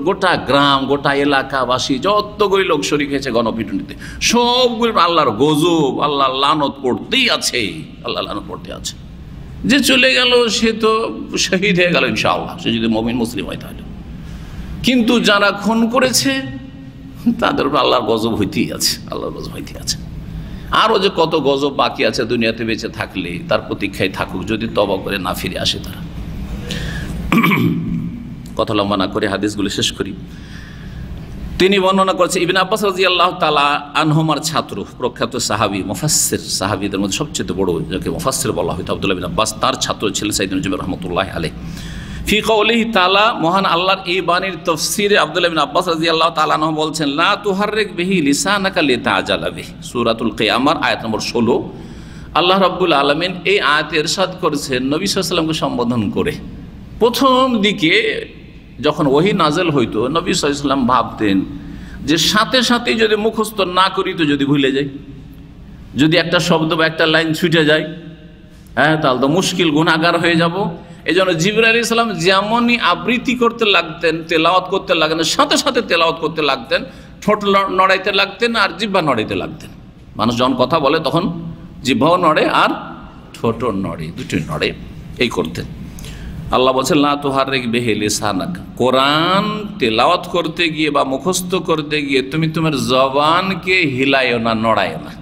গোটা গ্রাম গোটা এলাকাবাসী যতগুলি লোক শরীক হয়েছে গণপিটুনিতে, সবগুলি আল্লাহর গজব, আল্লাহ লানত পড়তেই আছে, আল্লাহ লানত পড়তে আছে। যে চলে গেল সে তো শহীদ হয়ে গেল ইনশাআল্লাহ, সে যদি মুমিন মুসলিম হয় তাহলে। কিন্তু যারা খুন করেছে তাদের উপর আল্লাহর গজব হইতেই আছে, আল্লাহর গজব হইতেই আছে। আরও যে কত গজব বাকি আছে দুনিয়াতে বেঁচে থাকলে, তার প্রতীক্ষায় থাকুক, যদি তওবা করে না ফিরে আসে তারা। কথা লম্বা না করে হাদিসগুলো শেষ করি। তিনি বর্ণনা করছে, ইবনে আব্বাস রাদিয়াল্লাহু তাআলা আনহুমার ছাত্র, প্রখ্যাত সাহাবী, মুফাসসির, সাহাবীদের মধ্যে সবচেয়ে বড় যাকে মুফাসসির বলা হয় আব্দুল্লাহ বিন আব্বাস, তার ছাত্র ছিলেন সাইয়্যিদ ইবনে জুবাইর রাহমাতুল্লাহি আলাইহি। ফি কওলিহি তাআলা, মহান আল্লাহর এই বাণীর তাফসীরে আব্দুল্লাহ বিন আব্বাস রাদিয়াল্লাহু তাআলা আনহু বলছেন, লা তুহাররিক বিহি লিসানাকা লিতাআজালা বিহি, সূরাতুল কিয়ামার আয়াত নম্বর 16। আল্লাহ রাব্বুল আলামিন এই আয়াতে ইরশাদ করেছেন নবী সাল্লাল্লাহু আলাইহি ওয়াসাল্লামকে সম্বোধন করে। প্রথম দিকে যখন ওহী নাযিল হইতো, নবী সাল্লাল্লাহু আলাইহি ওয়াসাল্লাম ভাবতেন যে সাথে সাথেই যদি মুখস্থ না করি তো যদি ভুলে যাই, যদি একটা শব্দ বা একটা লাইন ছুটে যায়, হ্যাঁ, তাহলে তো মুশকিল, গুনাহগার হয়ে যাব। এই জন্য জিবরাইল আলাইহিস সালাম যেমনই আবৃত্তি করতে লাগতেন, তেলাওয়াত করতে লাগতেন, সাথে সাথে তেলাওয়াত করতে লাগতেন, ঠোঁট নড়াইতে লাগতেন আর জিহ্বা নড়াইতে লাগতেন। মানুষ যখন কথা বলে তখন জিহ্বাও নড়ে আর ঠোঁটও নড়ে, দুটোই নড়ে, এই করতেন। আল্লাহ বলছেন, লা তুহাররিক বিহি লিসানাকা, কোরআন তেলাওয়াত করতে গিয়ে বা মুখস্থ করতে গিয়ে তুমি তোমার জবানকে হিলাইও না, নড়াইও না।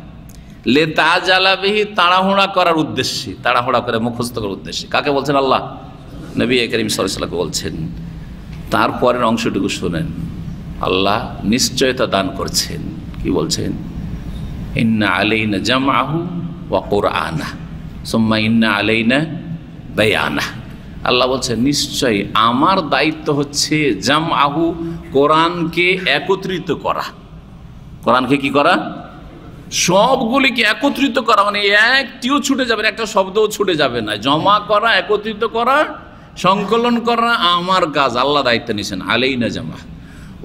লিতাআজালা বিহি, তাড়াহুড়া করার উদ্দেশ্যে, তাড়াহুড়া করে মুখস্থ করার উদ্দেশ্যে। কাকে বলছেন? আল্লাহ নবী করিম সাল্লাল্লাহু আলাইহি ওয়াসাল্লামকে বলছেন। তারপরের অংশটুকু শুনেন, আল্লাহ নিশ্চয়তা দান করছেন, কি বলছেন? ইন্না আলাইনা জামআহু ওয়া কুরআনা সুম্মা ইন্না আলাইনা বায়ানা। আল্লাহ বলছেন নিশ্চয়ই আমার দায়িত্ব হচ্ছে জামআহু, কোরআনকে একত্রিত করা। কোরআনকে কি করা? সবগুলিকে একত্রিত করা, মানে একটিও ছুটে যাবে না, একটা শব্দও ছুটে যাবে না। জমা করা, একত্রিত করা, সংকলন করা আমার কাজ, আল্লাহ দায়িত্ব নিয়েছেন। আলাইনা জামা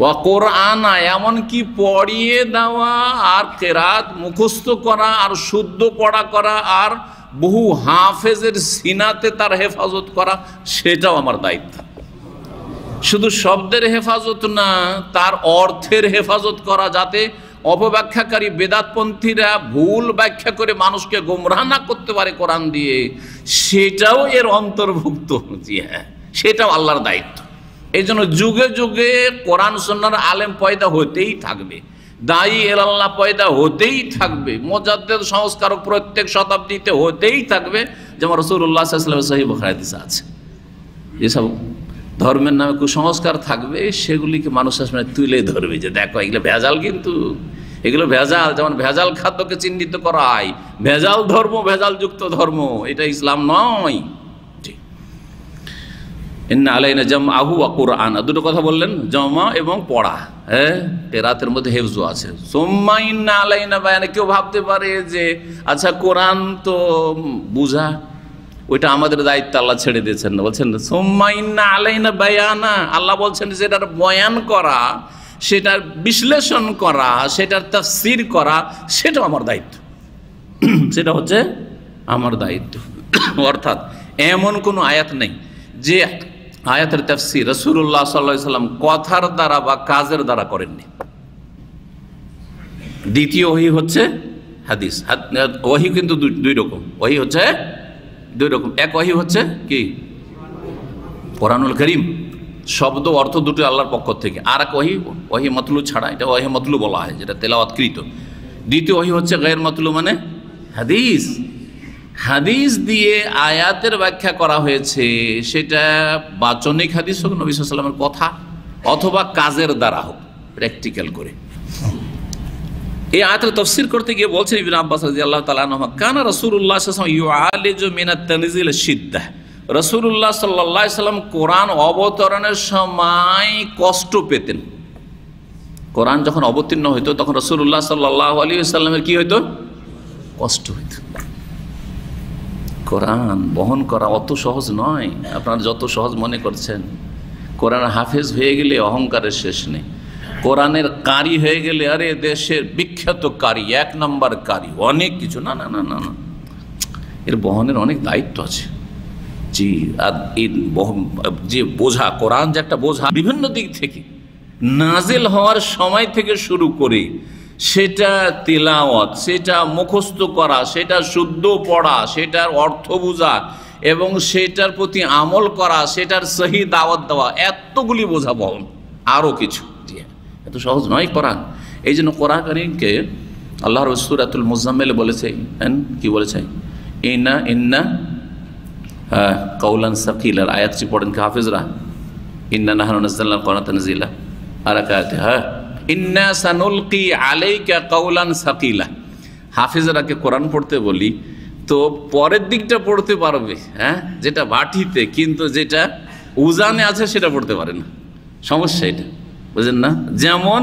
ওয়া কোরআনা, এমনকি পড়িয়ে দেওয়া আর কেরাত মুখস্থ করা আর শুদ্ধ পড়া করা আর বহু হাফেজের সিনাতে তার হেফাজত করা, সেটাও আমার দায়িত্ব। শুধু শব্দের হেফাজত না, তার অর্থের হেফাজত করা, যাতে অপব্যাখ্যাকারী বেদাতপন্থীরা ভুল ব্যাখ্যা করে মানুষকে গোমরাহ না করতে পারে কোরআন দিয়ে, সেটাও এর অন্তর্ভুক্ত। জি হ্যাঁ, সেটাও আল্লাহর দায়িত্ব। এই জন্য যুগে যুগে কোরআন সুন্নাহর আলেম পয়দা হতেই থাকবে, দায়ী এলাল্লাহ পয়দা হতেই থাকবে, মুজাদ্দিদ সংস্কারক প্রত্যেক শতাব্দীতে হতেই থাকবে। যেমন রাসূলুল্লাহ সাল্লাল্লাহু আলাইহি ওয়াসাল্লাম সহিহ বুখারী হাদিসে আছে, যেসব ধর্মের নামে কুসংস্কার থাকবে সেগুলিকে মানুষের সামনে তুলে ধরবে, যে দেখো এগুলো ভেজাল, কিন্তু এগুলো ভেজাল। যেমন ভেজাল খাদ্যকে চিহ্নিত করা হয়, ভেজাল ধর্ম, ভেজাল যুক্ত ধর্ম, এটা ইসলাম নয়। ইন্না আলাইনা জামআহু ওয়া কুরআন, দুটো কথা বললেন, জমা এবং পড়া। হ্যাঁ, কেরাতের মধ্যে হেফজও আছে। সুম্মা ইন্না আলাইনা বায়ানা, কেউ ভাবতে পারে যে আচ্ছা কোরআন তো বুঝা, ওইটা আমাদের দায়িত্ব, আল্লাহ ছেড়ে দিয়েছেন না। বলছেন সুম্মা ইন্না আলাইনা বায়ানা, আল্লাহ বলছেন সেটার বয়ান করা, সেটার বিশ্লেষণ করা, সেটার তাফসীর করা, সেটাও আমার দায়িত্ব, সেটা হচ্ছে আমার দায়িত্ব। অর্থাৎ এমন কোনো আয়াত নেই যে আয়াতের তাফসীর রাসূলুল্লাহ সাল্লাল্লাহু আলাইহি ওয়াসাল্লাম কথার দ্বারা বা কাজের দ্বারা করেননি। দ্বিতীয় ওহী হচ্ছে হাদিস। ওহী কিন্তু দুই রকম, ওহী হচ্ছে দুই রকম। এক ওহী হচ্ছে কি কোরআনুল কারীম, শব্দ অর্থ দুটো আল্লাহর পক্ষ থেকে। আর এক ওহী, ওহী মতলু ছাড়া, এটা ওহী মতলু বলা হয়, যেটা তেলাওয়াতকৃত। দ্বিতীয় ওহী হচ্ছে গায়র মতলু, মানে হাদিস। হাদিস দিয়ে আয়াতের ব্যাখ্যা করা হয়েছে, সেটা বাচনিক হাদিস হোক, নবী সাল্লাল্লাহু আলাইহি ওয়াসাল্লামের কথা, অথবা কাজের দ্বারা হোক, প্র্যাকটিক্যাল করে। এই আয়াতের তাফসীর করতে গিয়ে বলছেন ইবনে আব্বাস রাদিয়াল্লাহু তাআলা আনহু, কানা রাসূলুল্লাহ সাল্লাল্লাহু আলাইহি ওয়াসাল্লাম ইউআলিজু মিনাত তানজিল শিদ্দাহ, রাসূলুল্লাহ সাল্লাল্লাহু আলাইহি ওয়াসাল্লাম কোরআন অবতরণের সময় কষ্ট পেতেন। কোরআন যখন অবতীর্ণ হইতো তখন রাসূলুল্লাহ সাল্লাল্লাহু আলাইহি ওয়াসাল্লামের কি হইতো? কষ্ট হইতো। কোরআন বহন করা অত সহজ নয়, আপনারা যত সহজ মনে করছেন। কোরআন হাফেজ হয়ে গেলে অহংকারের শেষ নেই, কোরআনের কারি হয়ে গেলে আরে দেশের বিখ্যাত কারি, এক নম্বর কারি, অনেক কিছু। না না না না না, এর বহনের অনেক দায়িত্ব আছে। জি, আর এই যে বোঝা, কোরআন যে একটা বোঝা, বিভিন্ন দিক থেকে নাজিল হওয়ার সময় থেকে শুরু করে সেটা তিলাওয়াত, সেটা মুখস্থ করা, সেটা শুদ্ধ পড়া, সেটার অর্থ বোঝা এবং সেটার প্রতি আমল করা, সেটার সহি দাওয়াত দেওয়া, এতগুলি বোঝা বহন, আরও কিছু। জি, এত সহজ নয় কোরআন। এই জন্য কোরআন কারীমকে আল্লাহর সূরাতুল মুজাম্মিল বলেছে, কি বলেছে? ইন্না ইন্না কাওলান সাকিলা, আয়াতটি পড়েন কি হাফেজরা? ইন্না নাহনু নাযালনাল কোরআনা তানজিলা। আর আয়াতে ইন্না সানুলকি আলাইকা কাওলান সাকিলা। হাফেজরাকে কোরআন পড়তে বলি তো পরের দিকটা পড়তে পারবে, হ্যাঁ, যেটা বাটিতে, কিন্তু যেটা উজানে আছে সেটা পড়তে পারে না। সমস্যা এটা, বুঝেন না? যেমন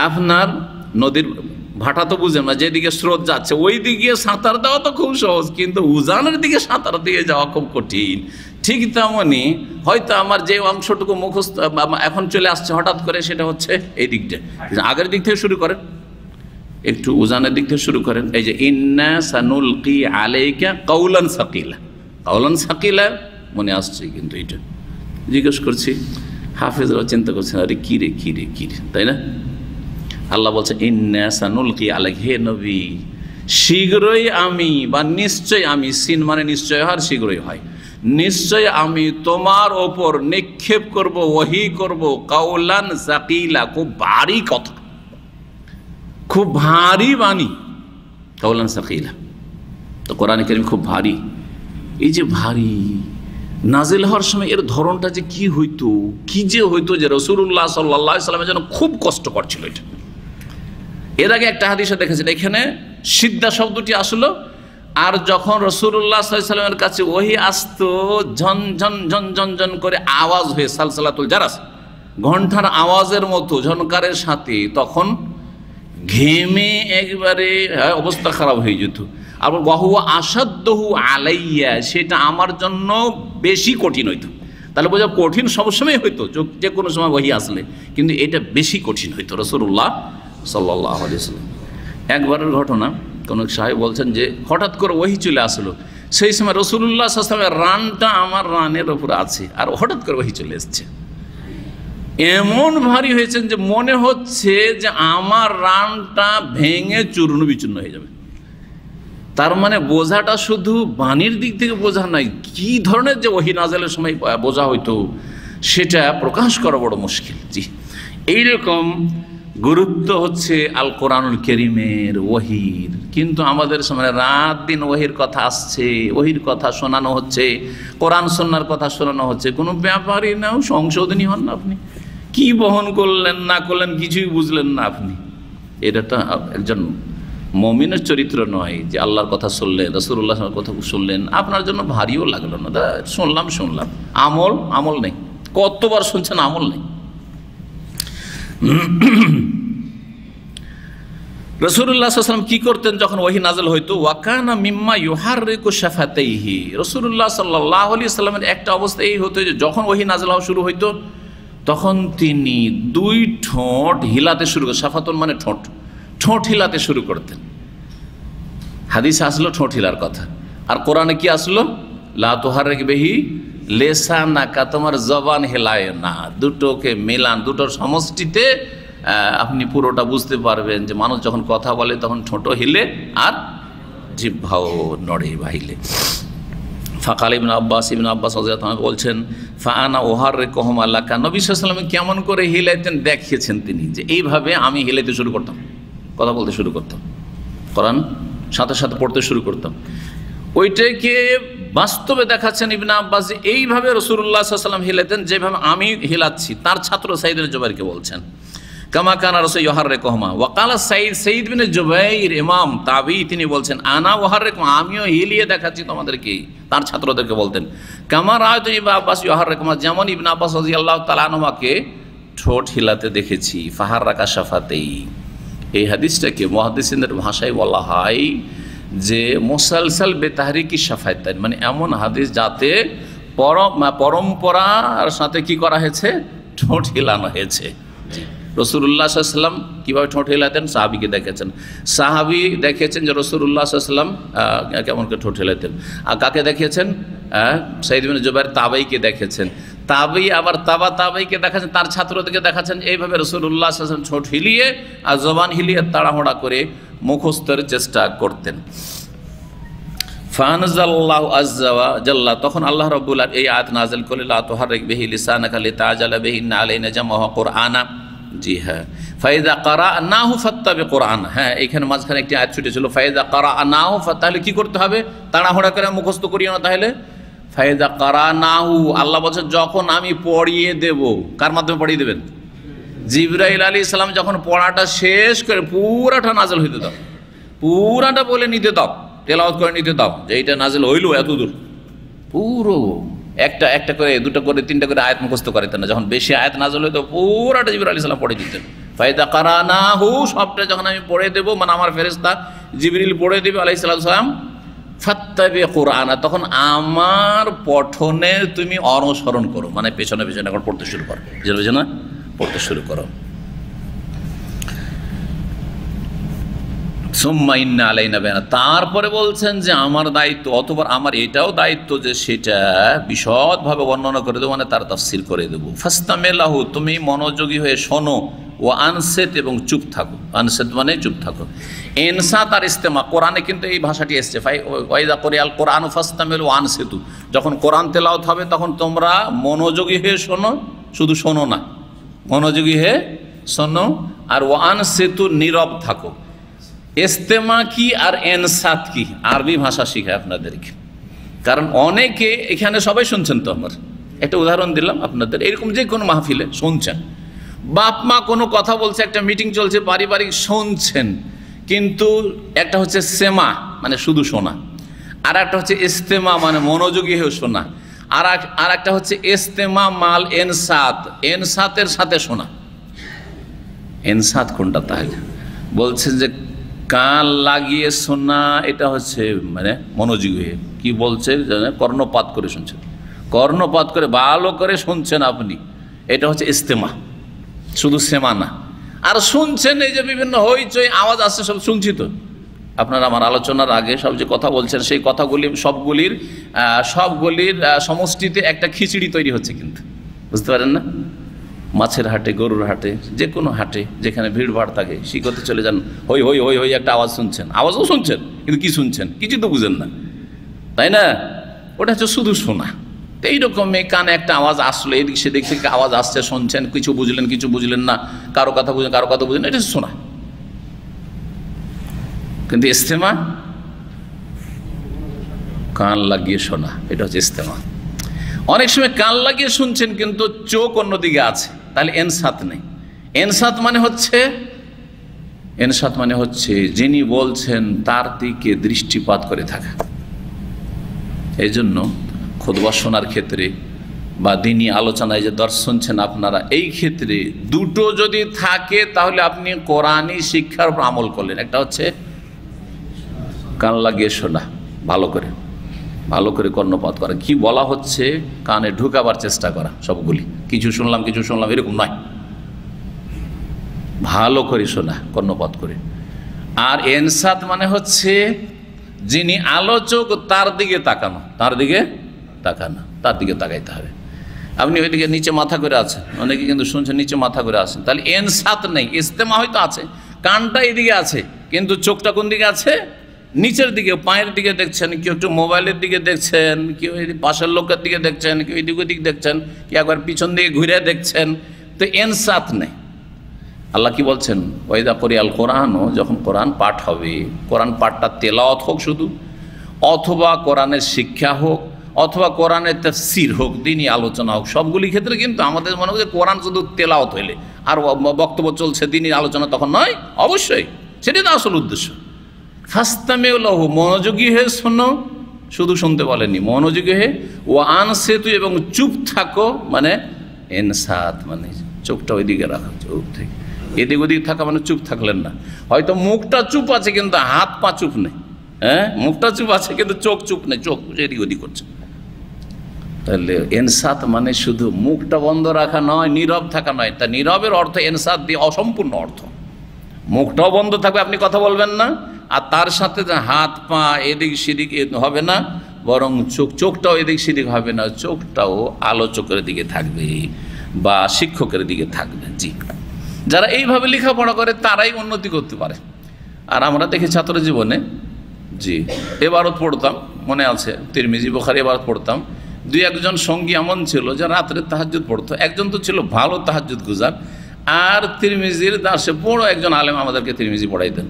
আপনার নদীর ভাটা তো বুঝেন না, যেদিকে স্রোত যাচ্ছে ওই দিকে সাঁতার দেওয়া তো খুব সহজ, কিন্তু উজানের দিকে সাঁতার দিয়ে যাওয়া খুব কঠিন। ঠিক তেমনই হয়তো আমার যে অংশটুকু মুখস্থ এখন চলে আসছে হঠাৎ করে, সেটা হচ্ছে এই দিকটা। আগের দিক থেকে শুরু করেন, একটু উজানের দিক থেকে শুরু করেন। এই যে ইন্না সানুলকি আলাইকা কাওলান সাকিলা, কাওলান সাকিলা মনে আসছে, কিন্তু এটা জিজ্ঞেস করছি, হাফেজরা চিন্তা করছেন আরে কী রে কী রে কী রে, তাই না? আল্লাহ বলছে ইন্না সানুলকি আলাইকা, হে নবী শীঘ্রই আমি, বা নিশ্চয় আমি, সিন মানে নিশ্চয় হয়, শীঘ্রই হয়, নিশ্চয় আমি তোমার ওপর নিক্ষেপ করব, ওহী করব, কাওলান সাকিলা, খুব ভারী কথা, খুব ভারী বাণী, কাওলান সাকিলা। তো কোরআন কারীম খুব ভারী। এই যে ভারী নাজিল হওয়ার সময় এর ধরনটা যে কি হইতো, কি যে হইতো, যে রাসূলুল্লাহ সাল্লাল্লাহু আলাইহি ওয়াসাল্লামের জন্য খুব কষ্টকর ছিল এটা। এর আগে একটা হাদিসে দেখেছেন, এখানে সিদ্ধা শব্দটি আসলো, আর যখন রাসূলুল্লাহ সাল্লাল্লাহু আলাইহি ওয়াসাল্লামের কাছে ওহী আসতো, ঝন ঝন ঝন ঝন ঝন করে আওয়াজ হয়ে, সালসালাতুল জারাস, ঘণ্টার আওয়াজের মতো ঝনকারের সাথে, তখন ঘেমে একবারে অবস্থা খারাপ হয়ে যেত। আর ওয়াহু আসাদ্দহু আলাইয়া, সেটা আমার জন্য বেশি কঠিন হইতো। তাহলে বোঝা, কঠিন সবসময় হইতো যে কোনো সময় ওহী আসলে, কিন্তু এটা বেশি কঠিন হইতো রাসূলুল্লাহ সাল্লাল্লাহু আলাইহি ওয়াসাল্লাম। একবারের ঘটনা, কোন সাহেব বলছেন যে হঠাৎ করে ওহী চলে আসলো, সেই সময় রাসূলুল্লাহ সাল্লাল্লাহু আলাইহি ওয়াসাল্লামের রানটা আমার রানের উপর আছে, আর হঠাৎ করে ওহী চলে এসছে। এমন ভারী হয়েছেন যে মনে হচ্ছে যে আমার রানটা ভেঙে চূর্ণ বিচূর্ণ হয়ে যাবে। তার মানে বোঝাটা শুধু বাণীর দিক থেকে বোঝা নাই, কি ধরনের যে ওহী নাযিলের সময় বোঝা হইতো সেটা প্রকাশ করা বড় মুশকিল। জি, এইরকম গুরুত্ব হচ্ছে আল কোরআনুল কারীমের ওহীর। কিন্তু আমাদের সামনে রাত দিন ওহীর কথা আসছে, ওহীর কথা শোনানো হচ্ছে, কোরআন সুন্নাহর কথা শোনানো হচ্ছে, কোনো ব্যাপারই না, সংশোধনী হন না আপনি, কি বহন করলেন না করলেন কিছুই বুঝলেন না আপনি। এটা তো একজন মুমিনের চরিত্র নয় যে আল্লাহর কথা শুনলেন, রাসূলুল্লাহর কথা শুনলেন, আপনার জন্য ভারীও লাগলো না, শুনলাম আমল নেই। কতবার শুনছেন, আমল নেই। রাসূলুল্লাহ সাল্লাল্লাহু আলাইহি ওয়াসাল্লাম কি করতেন যখন ওহী নাযিল হইতো? ওয়াকানা মিম্মা ইউহাররিকু শাফাতাইহি। রাসূলুল্লাহ সাল্লাল্লাহু আলাইহি ওয়াসাল্লামের একটা অবস্থা এই হতো যে যখন ওহী নাযিল হওয়া শুরু হইতো তখন তিনি দুই ঠোঁট হিলাতে শুরু করতেন। শাফাতুন মানে ঠোঁট হিলাতে শুরু করতেন। হাদিসে আসলো ঠোঁট হিলার কথা, আর কোরআনে কি আসলো? লা তুহাররিক বিহি লিসানাকা, তোমার জবান হেলায় না। দুটোকে মেলান, দুটোর সমষ্টিতে আপনি পুরোটা বুঝতে পারবেন যে মানুষ যখন কথা বলে তখন ঠোঁটও হিলে আর জিহ্বাও নড়ে বাহিলে। ফাকাল ইবনে আব্বাস রাদিয়াল্লাহু আনহু বলছেন, ফাআনা উহাররিকুহুম আলাকা, নবী সাল্লাল্লাহু আলাইহি ওয়াসাল্লাম কেমন করে হিলাইতেন দেখিয়েছেন তিনি, যে এইভাবে আমি হিলাইতে শুরু করতাম, কথা বলতে শুরু করতাম, কোরআন সাথে সাথে পড়তে শুরু করতাম। ওইটাকে বাস্তবে দেখাচ্ছেন ইবনে আব্বাস যে এইভাবে রাসূলুল্লাহ সাল্লাল্লাহু আলাইহি ওয়াসাল্লাম হিলাতেন যেভাবে আমি হিলাচ্ছি। তার ছাত্র সাঈদ ইবনে জুবাইরকে বলছেন, কামা কানা রাসূল ইউহাররিকুহুমা। ওয়া ক্বালা সাঈদ ইবনে জুবাইর ইমাম তাবী, তিনি বলছেন আনা উহাররিকুম, আমিও হিলিয়ে দেখাচ্ছি তোমাদেরকে। তার ছাত্রদেরকে বলতেন কামা রাআইতু ইবনে আব্বাস ইউহাররিকুমা, যেমন ইবনে আব্বাস রাদিয়াল্লাহু তাআলা আনহুকে ঠোঁট হিলাতে দেখেছি। ফাহাররাকা শাফাতাই, এই হাদিসটাকে মুহাদ্দিসিনদের ভাষায় বলা হয় যে মুসালসাল বেতাহরিকি শাফাতাইন, মানে এমন হাদিস যাতে পরম্পরার সাথে কি করা হয়েছে, ঠোঁট হিলানো হয়েছে। রাসূলুল্লাহ সাল্লাল্লাহু আলাইহি ওয়াসাল্লাম কীভাবে ঠোঁট হিলাতেন সাহাবীকে দেখেছেন, সাহাবী দেখেছেন যে রাসূলুল্লাহ সাল্লাল্লাহু আলাইহি ওয়াসাল্লাম কেমন করে ঠোঁট হিলাতেন। আর কাকে দেখেছেন? সাঈদ ইবনে জুবাইর তাবেঈকে দেখেছেন। তাবেঈ আবার তাবেঈকে দেখাচ্ছেন, তার ছাত্রদেরকে দেখাচ্ছেন এইভাবে রাসূলুল্লাহ সাল্লাল্লাহু আলাইহি ওয়াসাল্লাম ঠোঁট হিলিয়ে আর জবান হিলিয়ে তাড়াহুড়া করে মুখস্থের চেষ্টা করতেন। ফানজাল্লাহু আযজা ওয়া জাল্লা, তখন আল্লাহ রাব্বুল আলামিন এই আয়াত নাযিল করলেন, লা তুহাররিক বিহি লিসানাকা লিতাজালা বিহি ইন্না আলাইনা জামাহু কুরআনা। জি হ্যাঁ, ফাইদা কারানাহু ফাত্তাবি কুরআন। হ্যাঁ, এখানে মাঝখানে একটি আয়াত ছুটেছিল, ফাইদা কারানাহু, তাহলে কি করতে হবে? তাড়াহুড়া করে মুখস্থ করিও না। তাহলে ফাইদা কারানাহু, আল্লাহ বলছেন যখন আমি পড়িয়ে দেব। কার মাধ্যমে পড়িয়ে দেবেন? জিবরাইল আলাইহিস সালাম যখন পড়াটা শেষ করে পুরাটা নাযিল হইতে দাও, পুরাটা বলে নিতে দাও, তেলাওয়াত করে নিতে দাও যে এইটা নাযিল হইল এত দূর, পুরো একটা একটা করে, দুটো করে, তিনটা করে আয়াত মুখস্থ করাতেন না। যখন বেশি আয়াত নাযিল হইতো পুরাটা জিবরাইল আলাইহিস সালাম পড়ে দিতেন। ফাইদা কারানাহু, সবটা যখন আমি পড়ে দেবো, মানে আমার ফেরেশতা জিবরিল পড়ে দেবে আলাইহিস সালাম, ফাত্তাবি কুরআনা, তখন আমার পঠনে তুমি অনুসরণ করো, মানে পেছনে পেছনে এখন পড়তে শুরু করো, বুঝলে না, পড়তে শুরু করো। সুম্মা ইন্না আলাইনা বায়ানা, তারপরে বলছেন যে আমার দায়িত্ব, অথবা আমার এটাও দায়িত্ব যে সেটা বিশদভাবে বর্ণনা করে দেবো, মানে তার তাফসীর করে দেবো। ফাস্তামিলাহু, তুমি মনোযোগী হয়ে শোনো, ও আনসেত, এবং চুপ থাকো। আনসেত মানে চুপ থাকো। ইনসাত আর ইস্তেমা, কোরআনে কিন্তু এই ভাষাটি এসছে, ওয়াইদা কোরিয়াল কোরআন ফাস্তামিলু ওয়া আনসিতু, যখন কোরআন তেলাওয়াত হবে তখন তোমরা মনোযোগী হয়ে শোনো, শুধু শোনো না, মনোযোগী হয়ে শোনো, আর ওয়া আনসিতু, নীরব থাকো। ইস্তেমা কি আর এনসাত কি, আরবি ভাষা শিখায় আপনাদেরকে, কারণ অনেকে এখানে সবাই শুনছেন। তো আমার একটা উদাহরণ দিলাম আপনাদের, এরকম যে কোনো মাহফিলে শুনছেন, বাপ মা কোনো কথা বলছে, একটা মিটিং চলছে পারিবারিক, শুনছেন, কিন্তু একটা হচ্ছে সেমা মানে শুধু শোনা, আর একটা হচ্ছে ইস্তেমা মানে মনোযোগী হয়ে শোনা, আর একটা হচ্ছে ইস্তেমা মাল এনসাত, এনসাতের সাথে শোনা। এনসাত কোনটা? তাহলে বলছেন যে কান লাগিয়ে শোনা, এটা হচ্ছে মানে মনোযোগী হয়ে, কি বলছে কর্ণপাত করে শুনছেন, কর্ণপাত করে ভালো করে শুনছেন আপনি, এটা হচ্ছে ইস্তেমা, শুধু সেমা না। আর শুনছেন এই যে বিভিন্ন হইচই আওয়াজ আসছে, সব শুনছি তো, আপনারা আমার আলোচনার আগে সব যে কথা বলছেন সেই কথাগুলি সবগুলির সমষ্টিতে একটা খিচুড়ি তৈরি হচ্ছে, কিন্তু বুঝতে পারেন না, মাছের হাটে, গরুর হাটে, যে কোনো হাটে যেখানে ভিড়ভাড় থাকে শিখতে চলে যান, হই হই হই হই একটা আওয়াজ শুনছেন, আওয়াজও শুনছেন কিন্তু কি শুনছেন কিছু তো বুঝেন না, তাই না? ওটা হচ্ছে শুধু শোনা। তো এইরকমই কানে একটা আওয়াজ আসলো, এদিক সেদিক থেকে আওয়াজ আসছে, শুনছেন, কিছু বুঝলেন না, কারো কথা বুঝলেন কারো কথা বুঝলেন, এটা শোনা। কিন্তু ইস্তেমা কান লাগিয়ে শোনা, এটা হচ্ছে ইস্তেমা। অনেক সময় কান লাগিয়ে শুনছেন কিন্তু চোখ অন্যদিকে আছে, তাহলে এনসাত নেই। এনসাত মানে হচ্ছে যিনি বলছেন তার দিকে দৃষ্টিপাত করে থাকা। এই জন্য খুতবা শোনার ক্ষেত্রে বা দিনী আলোচনায় যে দর্শ শুনছেন আপনারা, এই ক্ষেত্রে দুটো যদি থাকে তাহলে আপনি কোরআনী শিক্ষার উপর আমল করলেন। একটা হচ্ছে কান লাগিয়ে শোনা, ভালো করে কর্ণপাত করা, কি বলা হচ্ছে কানে ঢুকাবার চেষ্টা করা, সবগুলি কিছু শুনলাম এরকম নয়, ভালো করে শোনা, কর্ণপাত করে। আর এনসাত মানে হচ্ছে যিনি আলোচক তার দিকে তাকানো, তার দিকে তাকাইতে হবে। আপনি ওইদিকে নিচে মাথা করে আছেন, অনেকে কিন্তু শুনছেন নিচে মাথা করে আছেন, তাহলে এনসাত নেই। ইস্তেমা হয়তো আছে, কানটা এদিকে আছে কিন্তু চোখটা কোন দিকে আছে? নিচের দিকে, পায়ের দিকে দেখছেন, কেউ একটু মোবাইলের দিকে দেখছেন, কেউ পাশের লোকের দিকে দেখছেন, কেউ এদিক ওদিক দেখছেন, কেউ একবার পিছন দিকে ঘুরে দেখছেন, তো এনসাত নেই। আল্লাহ কি বলছেন? ওয়াইদা করিয়াল কোরআনও, যখন কোরআন পাঠ হবে, কোরআন পাঠটা তেলাওয়াত হোক শুধু, অথবা কোরআনের শিক্ষা হোক, অথবা কোরআনের তাফসীর হোক, দিনই আলোচনা হোক, সবগুলি ক্ষেত্রে কিন্তু আমাদের মনে হয় কোরআন শুধু তেলাওয়াত হইলে আর বক্তব্য চলছে দিনই আলোচনা, তখন নয়। অবশ্যই সেটাই তো আসল উদ্দেশ্য। ফাস্তামিউলাহু, মনোযোগী হয়ে শোনো, শুধু শুনতে বলেনি, মনোযোগী হয়ে। ও আনসিতু, এবং চুপ থাকো, মানে এনসাত মানে চোখটা ওইদিকে রাখা, চোখ থেকে এদিক ওদিক থাকা মানে চুপ থাকলেন না। হয়তো মুখটা চুপ আছে কিন্তু হাত পা চুপ নেই, মুখটা চুপ আছে কিন্তু চোখ চুপ নেই, চোখ এদিক ওদিক করছে। তাহলে এনসাত মানে শুধু মুখটা বন্ধ রাখা নয়, নীরব থাকা নয়। তা নীরবের অর্থ এনসাত দিয়ে অসম্পূর্ণ অর্থ। মুখটাও বন্ধ থাকবে, আপনি কথা বলবেন না, আর তার সাথে হাত পা এদিক সেদিক হবে না, বরং চোখটাও এদিক সেদিক হবে না, চোখটাও আলোচকের দিকে থাকবে বা শিক্ষকের দিকে থাকবে। জি, যারা এইভাবে লেখাপড়া করে তারাই উন্নতি করতে পারে। আর আমরা দেখি ছাত্র জীবনে, জি এবারও পড়তাম, মনে আছে তিরমিজি বুখারী এবারও পড়তাম, দুই একজন সঙ্গী এমন ছিল যে রাত্রে তাহাজ্জুদ পড়তো। একজন তো ছিল ভালো তাহাজ্জুদ গুজার, আর তিরমিজির দাসে বড় একজন আলেম আমাদেরকে তিরমিজি পড়াইতেন,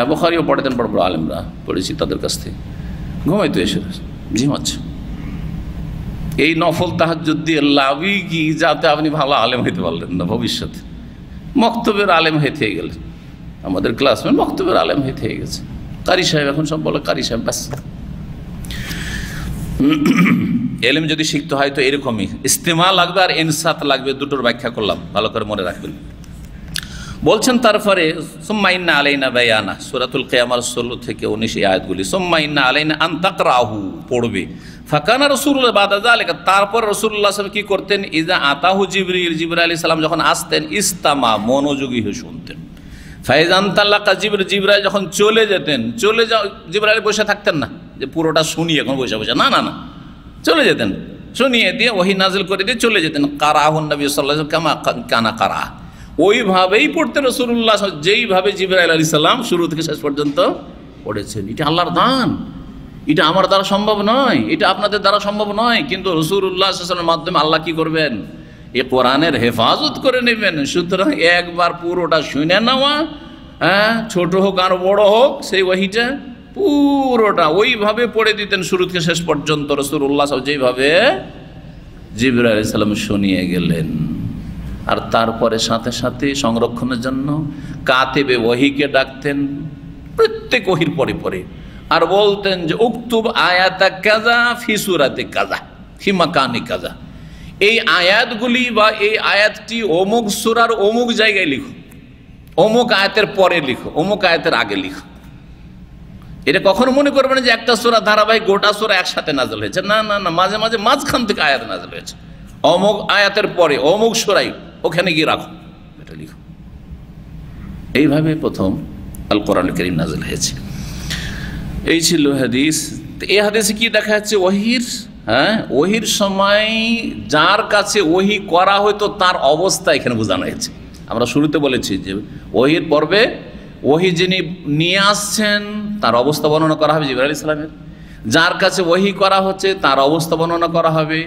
বুখারীও পড়াতেন, বড় বড় আলেমরা পড়েছি তাদের কাছ থেকে। ঘুমাইতো এসে, ঝিমাচ্ছে। এই নফল তাহাজ্জুদ দিয়ে লাভই কি? যাতে আপনি ভালো আলেম হইতে পারলেন না, ভবিষ্যতে মক্তবের আলেম হয়ে থেকে গেলেন। আমাদের ক্লাসমেট মক্তবের আলেম হয়ে থেকে গেছে, কারি সাহেব, এখন সব বলে কারি সাহেব, ব্যাস। এলেম যদি শিখতে হয় তো এরকমই ইস্তেমা লাগবে আর ইনসাত লাগবে, দুটোর ব্যাখ্যা করলাম, ভালো করে মনে রাখবেন। বলছেন তারপরে সুম্মা ইন্না আলাইনা বায়ানা, সূরাতুল কিয়ামার 16 থেকে 19 এই আয়াতগুলি। সুম্মা ইন্না আলাইনা আন তাকরাহু, পড়বে। ফাকানা রাসূলুল্লাহ বাদা যালিকা, তারপর রাসূলুল্লাহ সাল্লাল্লাহু আলাইহি ওয়াসাল্লাম কি করতেন? ইজা আতাহু জিবরিল, জিবরাইল আলাইহিস সালাম যখন আসতেন, ইস্তামা, মনোযোগী হয়ে শুনতেন। ফাইজান তাল্লাকা জিবরিল, জিবরাইল যখন চলে যেতেন, জিবরাইল বসে থাকতেন না যে পুরোটা শুনি এখন বসে বসে, না না না, চলে যেতেন, শুনিয়ে দিয়ে ওহী নাজিল করে দিয়ে চলে যেতেন। কারাহুন নবী সাল্লাল্লাহু আলাইহি ওয়াসাল্লাম কামা কানা কারা, ওইভাবেই পড়তেন রাসূলুল্লাহ, যেইভাবে জিবরাইল আলাইহিস সালাম শুরু থেকে শেষ পর্যন্ত পড়েছেন। এটা আল্লাহর দান, এটা আমার দ্বারা সম্ভব নয়, এটা আপনাদের দ্বারা সম্ভব নয়, কিন্তু রাসূলুল্লাহ সাল্লাল্লাহু আলাইহি ওয়াসাল্লামের মাধ্যমে আল্লাহ কি করবেন? এই কোরআনের হেফাজত করে নেবেন। সুতরাং একবার পুরোটা শুনে নেওয়া, ছোট হোক আর বড় হোক, সেই ওহীটা পুরোটা ওইভাবে পড়ে দিতেন শুরু থেকে শেষ পর্যন্ত রাসূলুল্লাহ যেইভাবে জিবরাইল আলাইহিস সালাম শুনিয়ে গেলেন। আর তারপরে সাথে সাথে সংরক্ষণের জন্য কাতেবে ওহীকে ডাকতেন প্রত্যেক ওহীর পরে পরে, আর বলতেন যে উকতুব আয়াতা কাযা ফি সূরাতি কাযা ফি মাকানি কাযা, এই আয়াতগুলি বা এই আয়াতটি অমুক সূরার অমুক জায়গায় লিখো, অমুক আয়াতের পরে লিখো, অমুক আয়াতের আগে লিখো। এটা কখনো মনে করবেন যে একটা সূরা ধারাবাহিক গোটা সূরা একসাথে নাযিল হয়েছে, না না না, মাঝে মাঝে মাঝখান থেকে আয়াত নাযিল হয়েছে, অমুক আয়াতের পরে অমুক সূরায় ওখানে গিয়ে রাখো, এটা লিখো। এইভাবে প্রথম আল কোরআনুল কারীম নাযিল হয়েছে। এই ছিল হাদিস। এই হাদিসে কি দেখা যাচ্ছে? ওহীর হ্যাঁ, ওহির সময় যার কাছে ওহি করা হয়তো তার অবস্থা এখানে বোঝানো হয়েছে। আমরা শুরুতে বলেছি যে ওহির পর্বে ওহি যিনি নিয়ে আসছেন তার অবস্থা বর্ণনা করা হবে জিবরাইল আলাইহিস সালামের, যার কাছে ওহি করা হচ্ছে তার অবস্থা বর্ণনা করা হবে,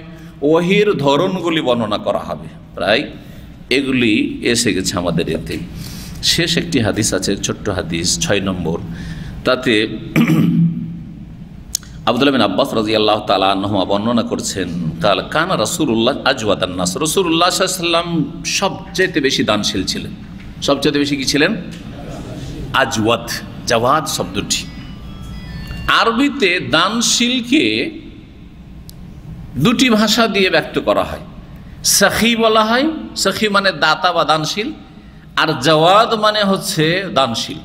ওহির ধরনগুলি বর্ণনা করা হবে। প্রায় এগুলি এসে গেছে আমাদের এতে। শেষ একটি হাদিস আছে, ছোট্ট হাদিস 6 নম্বর, তাতে আব্দুল্লাহ বিন আব্বাস রাদিয়াল্লাহু তাআলা আনহুমা বর্ণনা করছেন, কালা কানা রাসূলুল্লাহ আজওয়াদান নাস, রাসূলুল্লাহ সাল্লাল্লাহু আলাইহি ওয়াসাল্লাম সবচেয়ে বেশি দানশীল ছিলেন। সবচেয়ে বেশি কি ছিলেন? আজওয়াদ, জাওয়াদ শব্দটি আরবিতে দানশীলকে দুটি ভাষা দিয়ে ব্যক্ত করা হয়। সাখী বলা হয়, সাখী মানে দাতা বা দানশীল, আর জাওয়াদ মানে হচ্ছে দানশীল।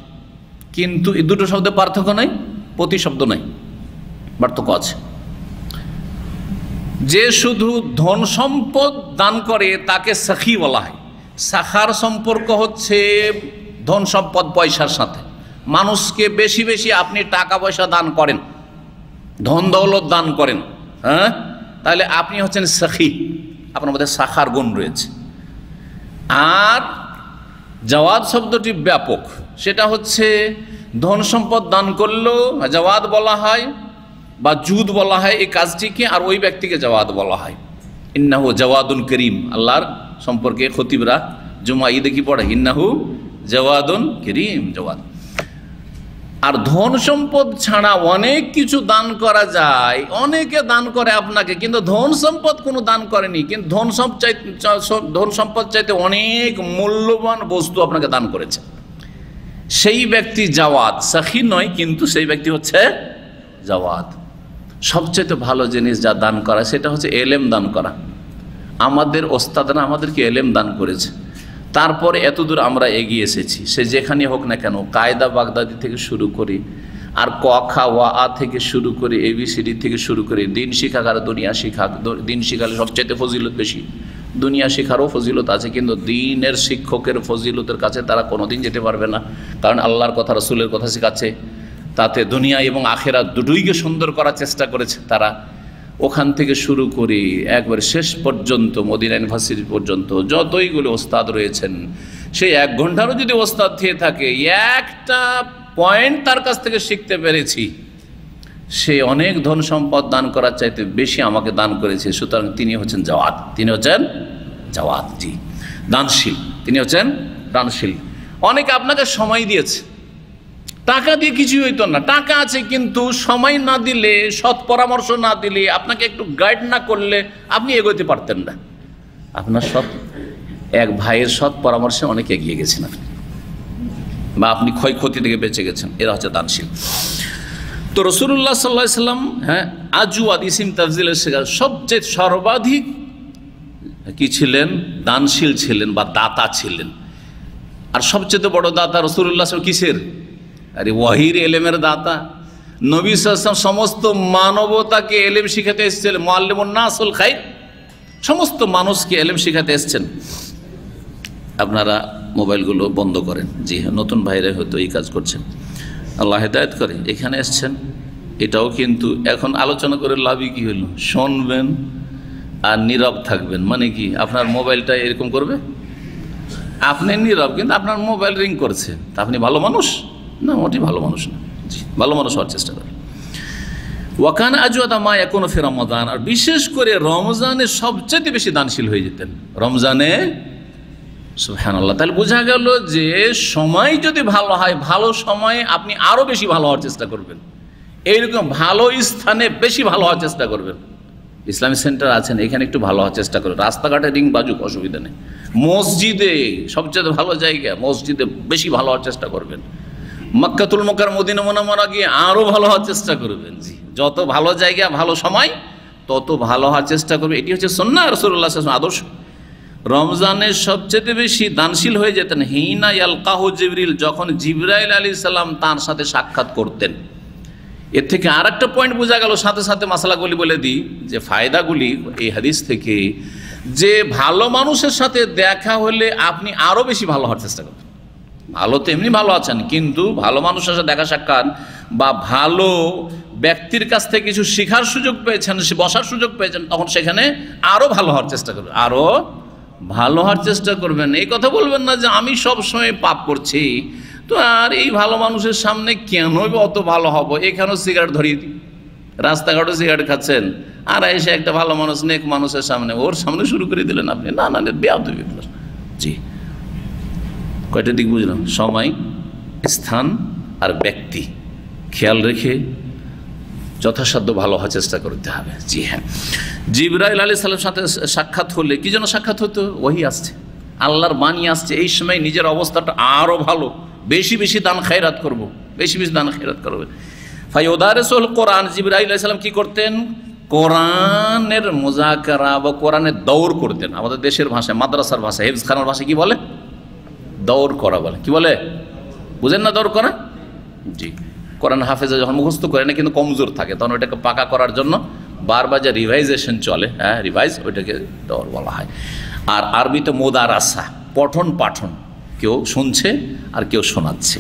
কিন্তু এই দুটো শব্দে পার্থক্য নাই, প্রতিশব্দ নাই, পার্থক্য আছে। যে শুধু ধন সম্পদ দান করে তাকে সাখী বলা হয়। সাখার সম্পর্ক হচ্ছে ধন সম্পদ পয়সার সাথে। মানুষকে বেশি বেশি আপনি টাকা পয়সা দান করেন, ধন দৌলত দান করেন, হ্যাঁ, তাহলে আপনি হচ্ছেন সাখী, আপনার মধ্যে সাখার গুণ রয়েছে। আর জাওয়াদ শব্দটি ব্যাপক, সেটা হচ্ছে ধন সম্পদ দান করলেও জাওয়াদ বলা হয় বা জুদ বলা হয় এই কাজটিকে, আর ওই ব্যক্তিকে জাওয়াদ বলা হয়। ইন্নাহু জাওয়াদুন করিম, আল্লাহর সম্পর্কে খতিবরা জুমা ঈদে কি পড়ে? ইন্নাহু জাওয়াদুন করিম, জাওয়াদ। আর ধন সম্পদ ছাড়া অনেক কিছু দান করা যায়, অনেকে দান করে আপনাকে, কিন্তু ধন সম্পদ কোনো দান করেনি, কিন্তু ধন সম্পদ চাইতে অনেক মূল্যবান বস্তু আপনাকে দান করেছে, সেই ব্যক্তি জাওয়াদ, সাখী নয়, কিন্তু সেই ব্যক্তি হচ্ছে জাওয়াদ। সবচেয়ে ভালো জিনিস যা দান করা সেটা হচ্ছে এলেম দান করা। আমাদের ওস্তাদরা আমাদেরকে এলেম দান করেছে, তারপরে এতদূর আমরা এগিয়ে এসেছি। সে যেখানে হোক না কেন, কায়দা বাগদাদি থেকে শুরু করি, আর ক খা ওয়া আ থেকে শুরু করে ABCD থেকে শুরু করে দিন শিখাক আর দুনিয়া শিখাক। দিন শিখালে সবচাইতে ফজিলত বেশি, দুনিয়া শিখারও ফজিলত আছে, কিন্তু দিনের শিক্ষকের ফজিলতের কাছে তারা কোনোদিন যেতে পারবে না, কারণ আল্লাহর কথা রাসূলের কথা শেখাচ্ছে, তাতে দুনিয়া এবং আখেরাত দুটোইকে সুন্দর করার চেষ্টা করেছে তারা। ওখান থেকে শুরু করে একবার শেষ পর্যন্ত মদিনা ইউনিভার্সিটি পর্যন্ত যতইগুলো ওস্তাদ রয়েছেন, সেই 1 ঘন্টারও যদি ওস্তাদ থেকে থাকে, একটা পয়েন্ট তার কাছ থেকে শিখতে পেরেছি, সে অনেক ধন সম্পদ দান করার চাইতে বেশি আমাকে দান করেছে। সুতরাং তিনি হচ্ছেন জাওয়াদ, তিনি হচ্ছেন জাওয়াদ, জি, দানশীল, তিনি হচ্ছেন দানশীল। অনেকে আপনাকে সময় দিয়েছে, টাকা দিয়ে কিছুই হইতো না, টাকা আছে কিন্তু সময় না দিলে, সৎ পরামর্শ না দিলে, আপনাকে একটু গাইড না করলে আপনি এগোতে পারতেন না। আপনার সৎ এক ভাইয়ের সৎ পরামর্শে অনেক এগিয়ে গেছেন আপনি, বা আপনি ক্ষয়ক্ষতি থেকে বেঁচে গেছেন, এরা হচ্ছে দানশীল। তো রাসূলুল্লাহ সাল্লাল্লাহু আলাইহি ওয়াসাল্লাম, হ্যাঁ, আজওয়াদ ইসিম তাফজিলের শেখা, সবচেয়ে সর্বাধিক কি ছিলেন? দানশীল ছিলেন বা দাতা ছিলেন। আর সবচেয়ে বড় দাতা রাসূলুল্লাহ সাল্লাল্লাহু কিসের? আরে ওয়াহির, এলেমের দাতা। নবী সাল্লাল্লাহু আলাইহি ওয়াসাল্লাম সমস্ত মানবতাকে এলেম শিখাতে এসেছিলেন, মুআল্লিমুন নাসুল খায়র, সমস্ত মানুষকে এলেম শিখাতে এসেছেন। আপনারা মোবাইলগুলো বন্ধ করেন, জি হ্যাঁ, নতুন ভাইরা হয়তো এই কাজ করছেন, আল্লাহ হেদায়েত করে। এখানে এসছেন, এটাও কিন্তু এখন আলোচনা করে লাভই কি হলো? শুনবেন আর নীরব থাকবেন, মানে কি আপনার মোবাইলটা এরকম করবে, আপনি নীরব, কিন্তু আপনার মোবাইল রিং করছে, তা আপনি ভালো মানুষ না? মোটেই ভালো মানুষ না, জি, ভালো মানুষ হওয়ার চেষ্টা করেন। ওয়াকান আজওয়াদা মা ইয়াকুনু ফি রমাদান, আর বিশেষ করে রমজানে সবচেয়ে বেশি দানশীল হয়ে যেতেন রমজানে, সুবহানাল্লাহ। তাহলে বোঝা গেল যে সময় যদি ভালো হয়, ভালো সময়ে আপনি আরও বেশি ভালো হওয়ার চেষ্টা করবেন, এইরকম ভালো স্থানে বেশি ভালো হওয়ার চেষ্টা করবেন। ইসলামিক সেন্টার আছেন, এখানে একটু ভালো হওয়ার চেষ্টা করবেন, রাস্তাঘাটে রিং বাজুক, অসুবিধা নেই। মসজিদে সবচেয়ে ভালো জায়গা, মসজিদে বেশি ভালো হওয়ার চেষ্টা করবেন। মক্কাতুল মুকাররম, মদিনা মুনাওয়ারা গিয়ে আরও ভালো হওয়ার চেষ্টা করবেন, জি, যত ভালো জায়গা, ভালো সময়, তত ভালো হওয়ার চেষ্টা করবে। এটি হচ্ছে সুন্নাহ রাসূলুল্লাহ সাল্লাল্লাহু আলাইহি ওয়াসাল্লাম আদর্শ। রমজানের সবচেয়ে বেশি দানশীল হয়ে যেতেন হিনা ইয়ালকাহু জিবরিল, যখন জিবরাইল আলাইহিস সালাম তার সাথে সাক্ষাৎ করতেন। এর থেকে আর একটা পয়েন্ট বোঝা গেল, সাথে সাথে মাসালাগুলি বলে দিই, যে ফায়দাগুলি এই হাদিস থেকে, যে ভালো মানুষের সাথে দেখা হলে আপনি আরও বেশি ভালো হওয়ার চেষ্টা করবেন। ভালো তো এমনি ভালো আছেন, কিন্তু ভালো মানুষের সাথে দেখা সাক্ষাৎ বা ভালো ব্যক্তির কাছ থেকে কিছু শেখার সুযোগ পেয়েছেন, বসার সুযোগ পেয়েছেন, তখন সেখানে আরও ভালো হওয়ার চেষ্টা করবেন, আরও ভালো হওয়ার চেষ্টা করবেন। এই কথা বলবেন না যে আমি সব সময় পাপ করছি, তো আর এই ভালো মানুষের সামনে কেন অত ভালো হব, এখানেও সিগারেট ধরিয়ে দিই, রাস্তাঘাটও সিগারেট খাচ্ছেন, আর এসে একটা ভালো মানুষ নেক মানুষের সামনে ওর সামনে শুরু করে দিলেন আপনি, না না বেয়াদবি। জি, কয়টা দিক বুঝলাম? সময়, স্থান আর ব্যক্তি খেয়াল রেখে যথাসাধ্য ভালো হওয়ার চেষ্টা করতে হবে। জি হ্যাঁ, জিবরাইল আলাইহিস সালামের সাথে সাক্ষাৎ হলে কি জন্য সাক্ষাৎ হতো? ওহী আসছে, আল্লাহর বাণী আসছে, এই সময় নিজের অবস্থাটা আরও ভালো, বেশি বেশি দান খায়রাত করব, বেশি বেশি দান খায়রাত করবে। ফায়ুদারিসুল কোরআন, জিবরাইল আলাইহিস সালাম কি করতেন? কোরআনের মুযাকারা বা কোরআনের দৌড় করতেন। আমাদের দেশের ভাষায়, মাদ্রাসার ভাষায়, হেফজখানার ভাষায় কি বলে? দৌড় করা বলে। কি বলে? বুঝেন না দৌড় করা? জি, কোরআন হাফেজা যখন মুখস্থ করে না কিন্তু কমজোর থাকে, তখন ওইটাকে পাকা করার জন্য বারবার যে রিভাইজেশন চলে, হ্যাঁ রিভাইজ, ওইটাকে দৌড় বলা হয়। আর আরবিতে মুদারাসা, পঠন পাঠন, কেউ শুনছে আর কেউ শোনাচ্ছে।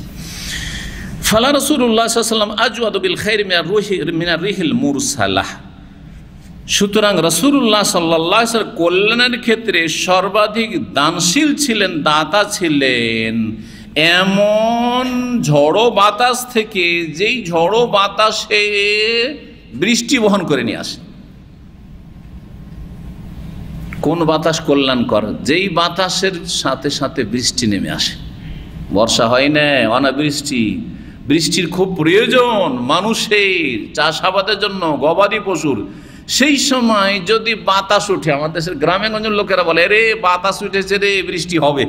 ফালা রাসূলুল্লাহ সাল্লাল্লাহু আলাইহি ওয়াসাল্লাম আজওয়াদু বিল খাইরি মিনার রিহিল মুরসালাহ। সুতরাং রাসূলুল্লাহ সাল্লাল্লাহু আলাইহি ওয়াসাল্লাম কল্যাণের ক্ষেত্রে সর্বাধিক দানশীল ছিলেন, দাতা ছিলেন এমন ঝড়ো বাতাস থেকে, যেই ঝড়ো বাতাসে বৃষ্টি বহন করে নিয়ে আসে। কোন বাতাস কল্যাণকর? যেই বাতাসের সাথে সাথে বৃষ্টি নেমে আসে। বর্ষা হয় না, অনাবৃষ্টি, বৃষ্টির খুব প্রয়োজন মানুষের, চাষাবাদের জন্য, গবাদি পশুর। সেই সময় যদি বাতাস উঠে, আমাদের দেশের গ্রামে গঞ্জের লোকেরা বলে রে বাতাস উঠেছে রে, বৃষ্টি হবে,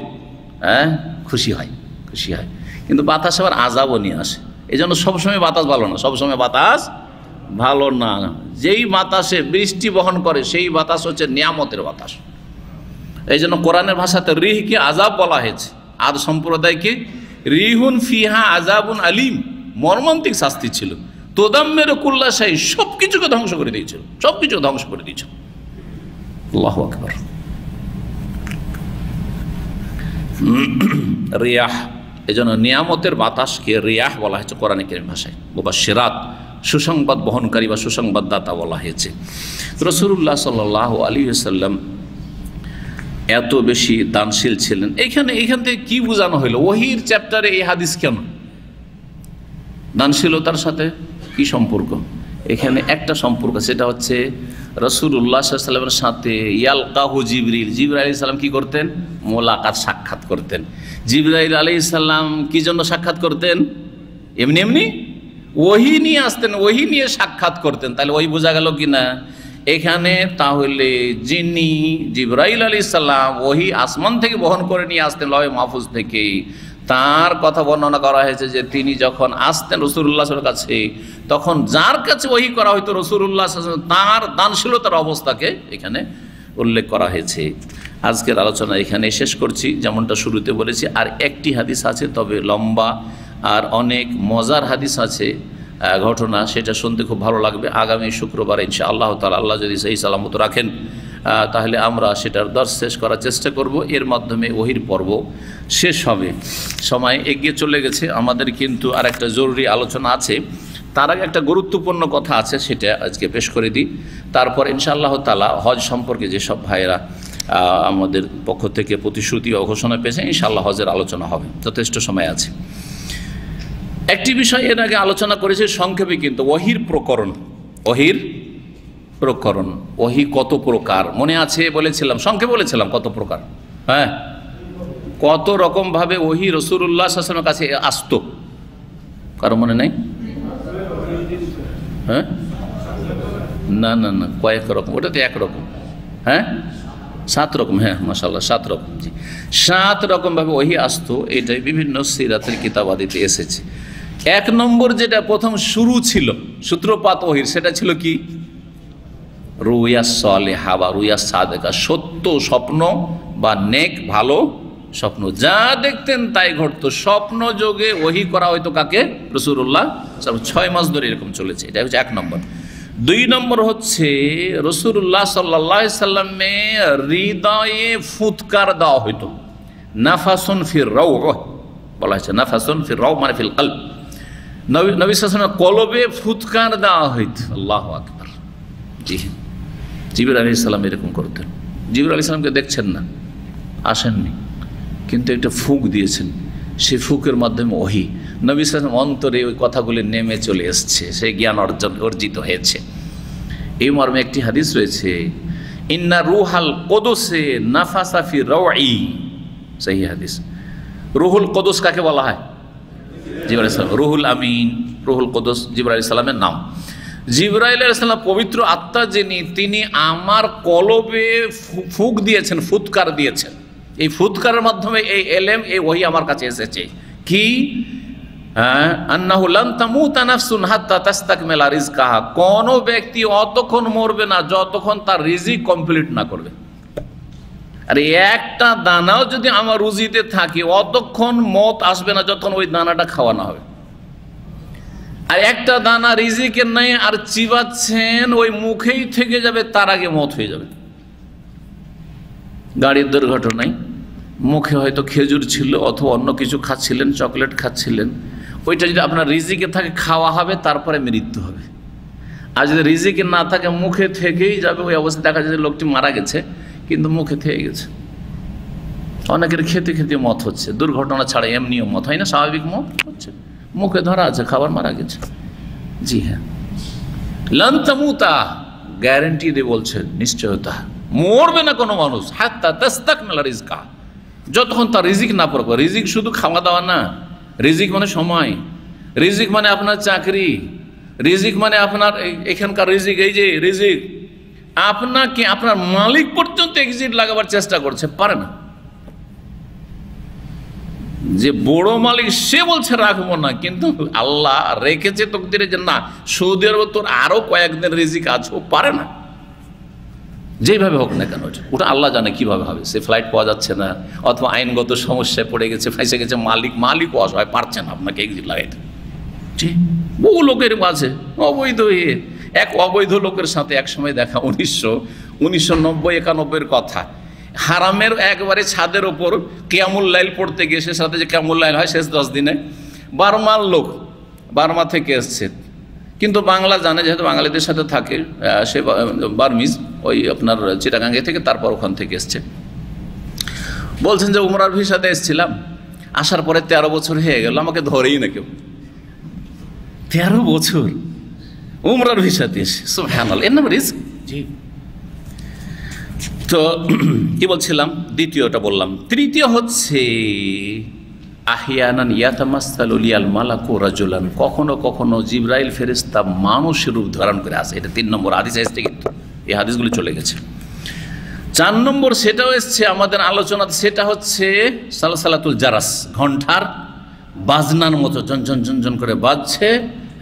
হ্যাঁ খুশি হয়, খুশি হয়। কিন্তু বাতাস আবার আযাবও নিয়ে আসে। এই জন্য সবসময় বাতাস ভালো না, সবসময় বাতাস ভালো না। যেই বাতাসে বৃষ্টি বহন করে সেই বাতাস হচ্ছে নিয়ামতের বাতাস। এই জন্য কোরআনের ভাষাতে রিহকে আযাব বলা হয়েছে, আদ সম্প্রদায়কে রিহুন ফিহা আযাবুন আলিম, মর্মান্তিক শাস্তি ছিল। তোদাম্মের কুল্লা শাই, সব কিছুকে ধ্বংস করে দিয়েছিল, সব কিছু ধ্বংস করে দিয়েছিল। আল্লাহু আকবার। রিয়াহ, এই জন্য নিয়ামতের বাতাসকে রিয়াহ বলা হয়েছে কোরআনে কারীম ভাষায়। মুবাশশিরাত, সুসংবাদ বহনকারী বা সুসংবাদদাতা বলা হয়েছে। রাসূলুল্লাহ সাল্লাল্লাহু আলাইহি ওয়াসাল্লাম এত বেশি দানশীল ছিলেন। এইখান থেকে কি বোঝানো হইল? ওহীর চ্যাপ্টারে এই হাদিস কেন? দানশীলতার সাথে কি সম্পর্ক? এখানে একটা সম্পর্ক, সেটা হচ্ছে রাসূলুল্লাহ সাল্লাল্লাহু আলাইহি ওয়াসাল্লামের সাথে ইয়ালকাহু জিবরিল, জিবরাইল আলাইহিস সালাম কি করতেন? মোলাকাত, সাক্ষাৎ করতেন। জিবরাইল আলাইহিস সালাম কি জন্য সাক্ষাৎ করতেন? এমনি এমনি ওহী নিয়ে আসতেন, ওহী নিয়ে সাক্ষাৎ করতেন। তাহলে ওই বোঝা গেল কি না এখানে? তাহলে যিনি জিবরাইল আলাইহিস সালাম ওহী আসমান থেকে বহন করে নিয়ে আসতেন, লওহে মাহফুজ থেকে, তার কথা বর্ণনা করা হয়েছে যে তিনি যখন আসতেন রাসূলুল্লাহর কাছে, তখন যার কাছে ওহী করা হয়তো রাসূলুল্লাহ তার দানশীলতার অবস্থাকে এখানে উল্লেখ করা হয়েছে। আজকের আলোচনা এখানে শেষ করছি, যেমনটা শুরুতে বলেছি। আর একটি হাদিস আছে, তবে লম্বা আর অনেক মজার হাদিস আছে, ঘটনা, সেটা শুনতে খুব ভালো লাগবে। আগামী শুক্রবার ইনশাআল্লাহ তাআলা, আল্লাহ যদি সেই সালামত রাখেন, তাহলে আমরা সেটার দর্শ শেষ করার চেষ্টা করব। এর মাধ্যমে ওহীর পর্ব শেষ হবে। সময় এগিয়ে চলে গেছে আমাদের, কিন্তু আর একটা জরুরি আলোচনা আছে। তার আগে একটা গুরুত্বপূর্ণ কথা আছে, সেটা আজকে পেশ করে দিই। তারপর ইনশাআল্লাহ তাআলা হজ সম্পর্কে যেসব ভাইয়েরা আমাদের পক্ষ থেকে প্রতিশ্রুতি ও ঘোষণা পেয়েছে, ইনশাআল্লাহ হজের আলোচনা হবে, যথেষ্ট সময় আছে। একটি বিষয় এর আগে আলোচনা করেছে সংক্ষেপে, কিন্তু ওহীর প্রকরণ, ওহীর প্রকরণ, ওহী কত প্রকার মনে আছে? বলেছিলাম, সংক্ষেপে বলেছিলাম কত প্রকার, হ্যাঁ কত রকমভাবে ওহী রাসূলুল্লাহ সাল্লাল্লাহু আলাইহি ওয়াসাল্লামের কাছে আসতো, কারো মনে নাই? হ্যাঁ না না না, কয়েক রকম, ওটা তো একরকম, হ্যাঁ 7 রকম, হ্যাঁ মাশাআল্লাহ 7 রকম। জি, 7 রকমভাবে ওহী আসতো, এটাই বিভিন্ন সিরাতের কিতাবাদিতে এসেছে। 1 নম্বর যেটা প্রথম শুরু ছিল, সূত্রপাত ওহীর, সেটা ছিল কি? রুয়া সালেহা বা রুয়া সাদেকা, সত্য স্বপ্ন বা নেক ভালো স্বপ্ন, যা দেখতেন তাই ঘটতো। স্বপ্ন যোগে ওহী করা হয়তো কাকে? রাসূলুল্লাহ 6 মাস ধরে এরকম চলেছে। এটা হচ্ছে 1 নম্বর। 2 নম্বর হচ্ছে রাসূলুল্লাহ সাল্লাল্লাহু আলাইহি সাল্লামের হৃদয়ে ফুৎকার দেওয়া হইতো, নাফাসুন ফির রাউহ বলা হয়েছে। নাফাসুন ফির রাউহ মানে ফিল কলব, নবী সাল্লাল্লাহু আলাইহি ওয়াসাল্লামের কলবে ফুৎকার দেওয়া হইত। আল্লাহু আকবার। জি, জিবরাইল আলাইহিস সালাম এরকম করতেন। জিবরাইল আলাইহিস সালামকে দেখছেন না, আসেননি, কিন্তু একটা ফুঁক দিয়েছেন, সেই ফুঁকের মাধ্যমে ওহী নবী সাল্লাল্লাহু আলাইহি ওয়াসাল্লাম অন্তরে ওই কথাগুলি নেমে চলে এসছে, সেই জ্ঞান অর্জিত হয়েছে। এই মর্মে একটি হাদিস রয়েছে, ইন্না রুহাল কুদুসে নাফাসা ফি রাউই, সহিহ হাদিস। রুহুল কুদুস কাকে বলা হয়? জিবরাইল আলাইহিস সালাম। রুহুল আমিন, রুহুল কুদুস জিবরাইল আলাইহিস সালামের নাম। জিবরাইল আলাইহিস সালাম পবিত্র আত্মা যিনি, তিনি আমার কলবে ফুঁক দিয়েছেন, ফুৎকার দিয়েছেন। এই ফুৎকারের মাধ্যমে এই এলেম, এই ওহী আমার কাছে এসেছে। কি? আন্নাহু লান তামুতা নাফসুন হাত্তা তাস্তাকমিলা রিজকাহা, কোন ব্যক্তি অতক্ষণ মরবে না যতক্ষণ তার রিজিক কমপ্লিট না করবে। আর একটা দানাও যদি আমার রুজিতে থাকে, অতক্ষণ মত আসবে না যতক্ষণ ওই দানাটা খাওয়া না হবে। আর একটা দানা রিজিকের নাই, আর চিবাচ্ছেন, ওই মুখেই থেকে যাবে, তার আগে মত হয়ে যাবে। গাড়ির দুর্ঘটনায় মুখে হয়তো খেজুর ছিল অথবা অন্য কিছু খাচ্ছিলেন, চকলেট খাচ্ছিলেন, ওইটা যদি আপনার রিজিকে থাকে খাওয়া হবে, তারপরে মৃত্যু হবে। আর যদি রিজিকে না থাকে মুখে থেকেই যাবে, ওই অবস্থায় দেখা যায় লোকটি মারা গেছে কিন্তু মুখে থেকে গেছে। অনেকের খেতে খেতে মত হচ্ছে, দুর্ঘটনা ছাড়া এমনিও মত হয় না, স্বাভাবিক মত হচ্ছে, মুখে ধরা আছে, খাবার মারা গেছে। জি হ্যাঁ, লান তামুতা, গ্যারেন্টি দিয়ে বলছেন, নিশ্চয়তা, মরবে না কোনো মানুষ হাত্তা তাস্তাকমিলা রিজকা, যতক্ষণ তার রিজিক না পড়বে। রিজিক শুধু খাওয়া দাওয়া না, রিজিক মানে সময়, রিজিক মানে আপনার চাকরি, রিজিক মানে আপনার এখানকার রিজিক, এই যে রিজিক আপনাকে আপনার মালিক পর্যন্ত এক্সিট লাগাবার চেষ্টা করছে, পারে না। যে বড় মালিক সে বলছে রাখবো না, কিন্তু আল্লাহ রেখেছে তকদিরে যে না, সৌদি আরবে তোর আরো কয়েকদিন রিজিক আছে, ও পারে না। যেইভাবে হোক না কেন, ওটা আল্লাহ জানে কিভাবে হবে। সে ফ্লাইট পাওয়া যাচ্ছে না, অথবা আইনগত সমস্যায় পড়ে গেছে, ফাঁসে গেছে, মালিক অসহায়, পারছে না আপনাকে এক্সিট লাগাইতে। জি, বহু লোকের আছে অবৈধ। এক অবৈধ লোকের সাথে একসময় দেখা, 1990-91 কথা, হারামের একবারে ছাদের ওপর কিয়ামুল লাইল পড়তে গিয়ে, সে সাথে যে কিয়ামুল লাইল হয় শেষ 10 দিনে, বার্মার লোক, বার্মা থেকে এসছে, কিন্তু বাংলা জানে, যেহেতু বাঙালিদের সাথে থাকে, সে বার্মিজ, ওই আপনার চিটাগাঙ্গে থেকে, তারপর ওখান থেকে এসছে। বলছেন যে উমরার ভিসাতে এসেছিলাম, আসার পরে 13 বছর হয়ে গেল, আমাকে ধরেই না কেউ। 13 বছর উমরার ভিসাতে এসে, সুবহানাল্লাহ, এর নাম রিস্ক। জি, তো কি বলছিলাম? দ্বিতীয়টা বললাম। তৃতীয় হচ্ছে আহিয়ানান ইয়াতামাসসালু লিয়াল মালাকু রাজুলান, কখনো কখনো জিবরাইল ফেরেশতা মানুষের রূপ ধারণ করে আসে। এটা 3 নম্বর হাদিস এসেছে, কিন্তু এই হাদিসগুলি চলে গেছে। 4 নম্বর সেটাও এসছে আমাদের আলোচনা, সেটা হচ্ছে সালসালাতুল জারাস, ঘণ্টার বাজনার মতো ঝনঝন ঝনঝন করে বাজছে,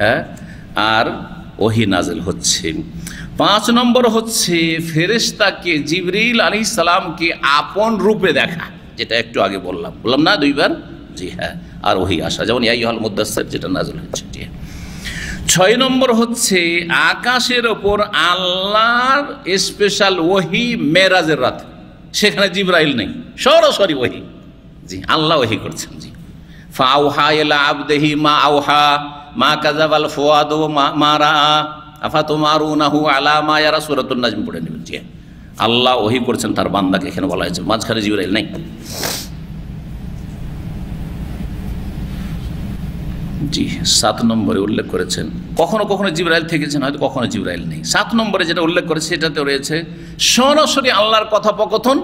হ্যাঁ, আর ওহী নাজিল হচ্ছে। 5 নম্বর হচ্ছে ফেরেশতাকে, জিবরিল আলাইহিস সালামকে আপন রূপে দেখা, যেটা একটু আগে বললাম না 2 বার। জি হ্যাঁ, আর ওহী আসা, যেমন ইয়া আইয়ুহাল মুদ্দাসসির, যেটা নাজিল হচ্ছে। জি, 6 নম্বর হচ্ছে আকাশের ওপর আল্লাহর স্পেশাল ওহী মেরাজের রাত, সেখানে জিবরাইল নেই, সরাসরি ওহী। জি, আল্লাহ ওহী করছেন। জি, ফাআউহা ইলা আবদিহি মা আওহা মা কাযাবাল ফুয়াদু মা রাআ আফাতুমারুনাহু আলা মা ইয়ারা, সূরাতুন নাজম পড়ে নেবেন। জি, আল্লাহ ওহী করছেন তার বান্দাকে, এখানে বলা হয়েছে, মাঝখানে জিবরাইল নেই। জি, 7 নম্বরে উল্লেখ করেছেন, কখনো কখনো জিবরাইল থেকেছেন, হয়তো কখনো জিবরাইল নেই। 7 নম্বরে যেটা উল্লেখ করেছে সেটাতে রয়েছে সরাসরি আল্লাহর কথোপকথন,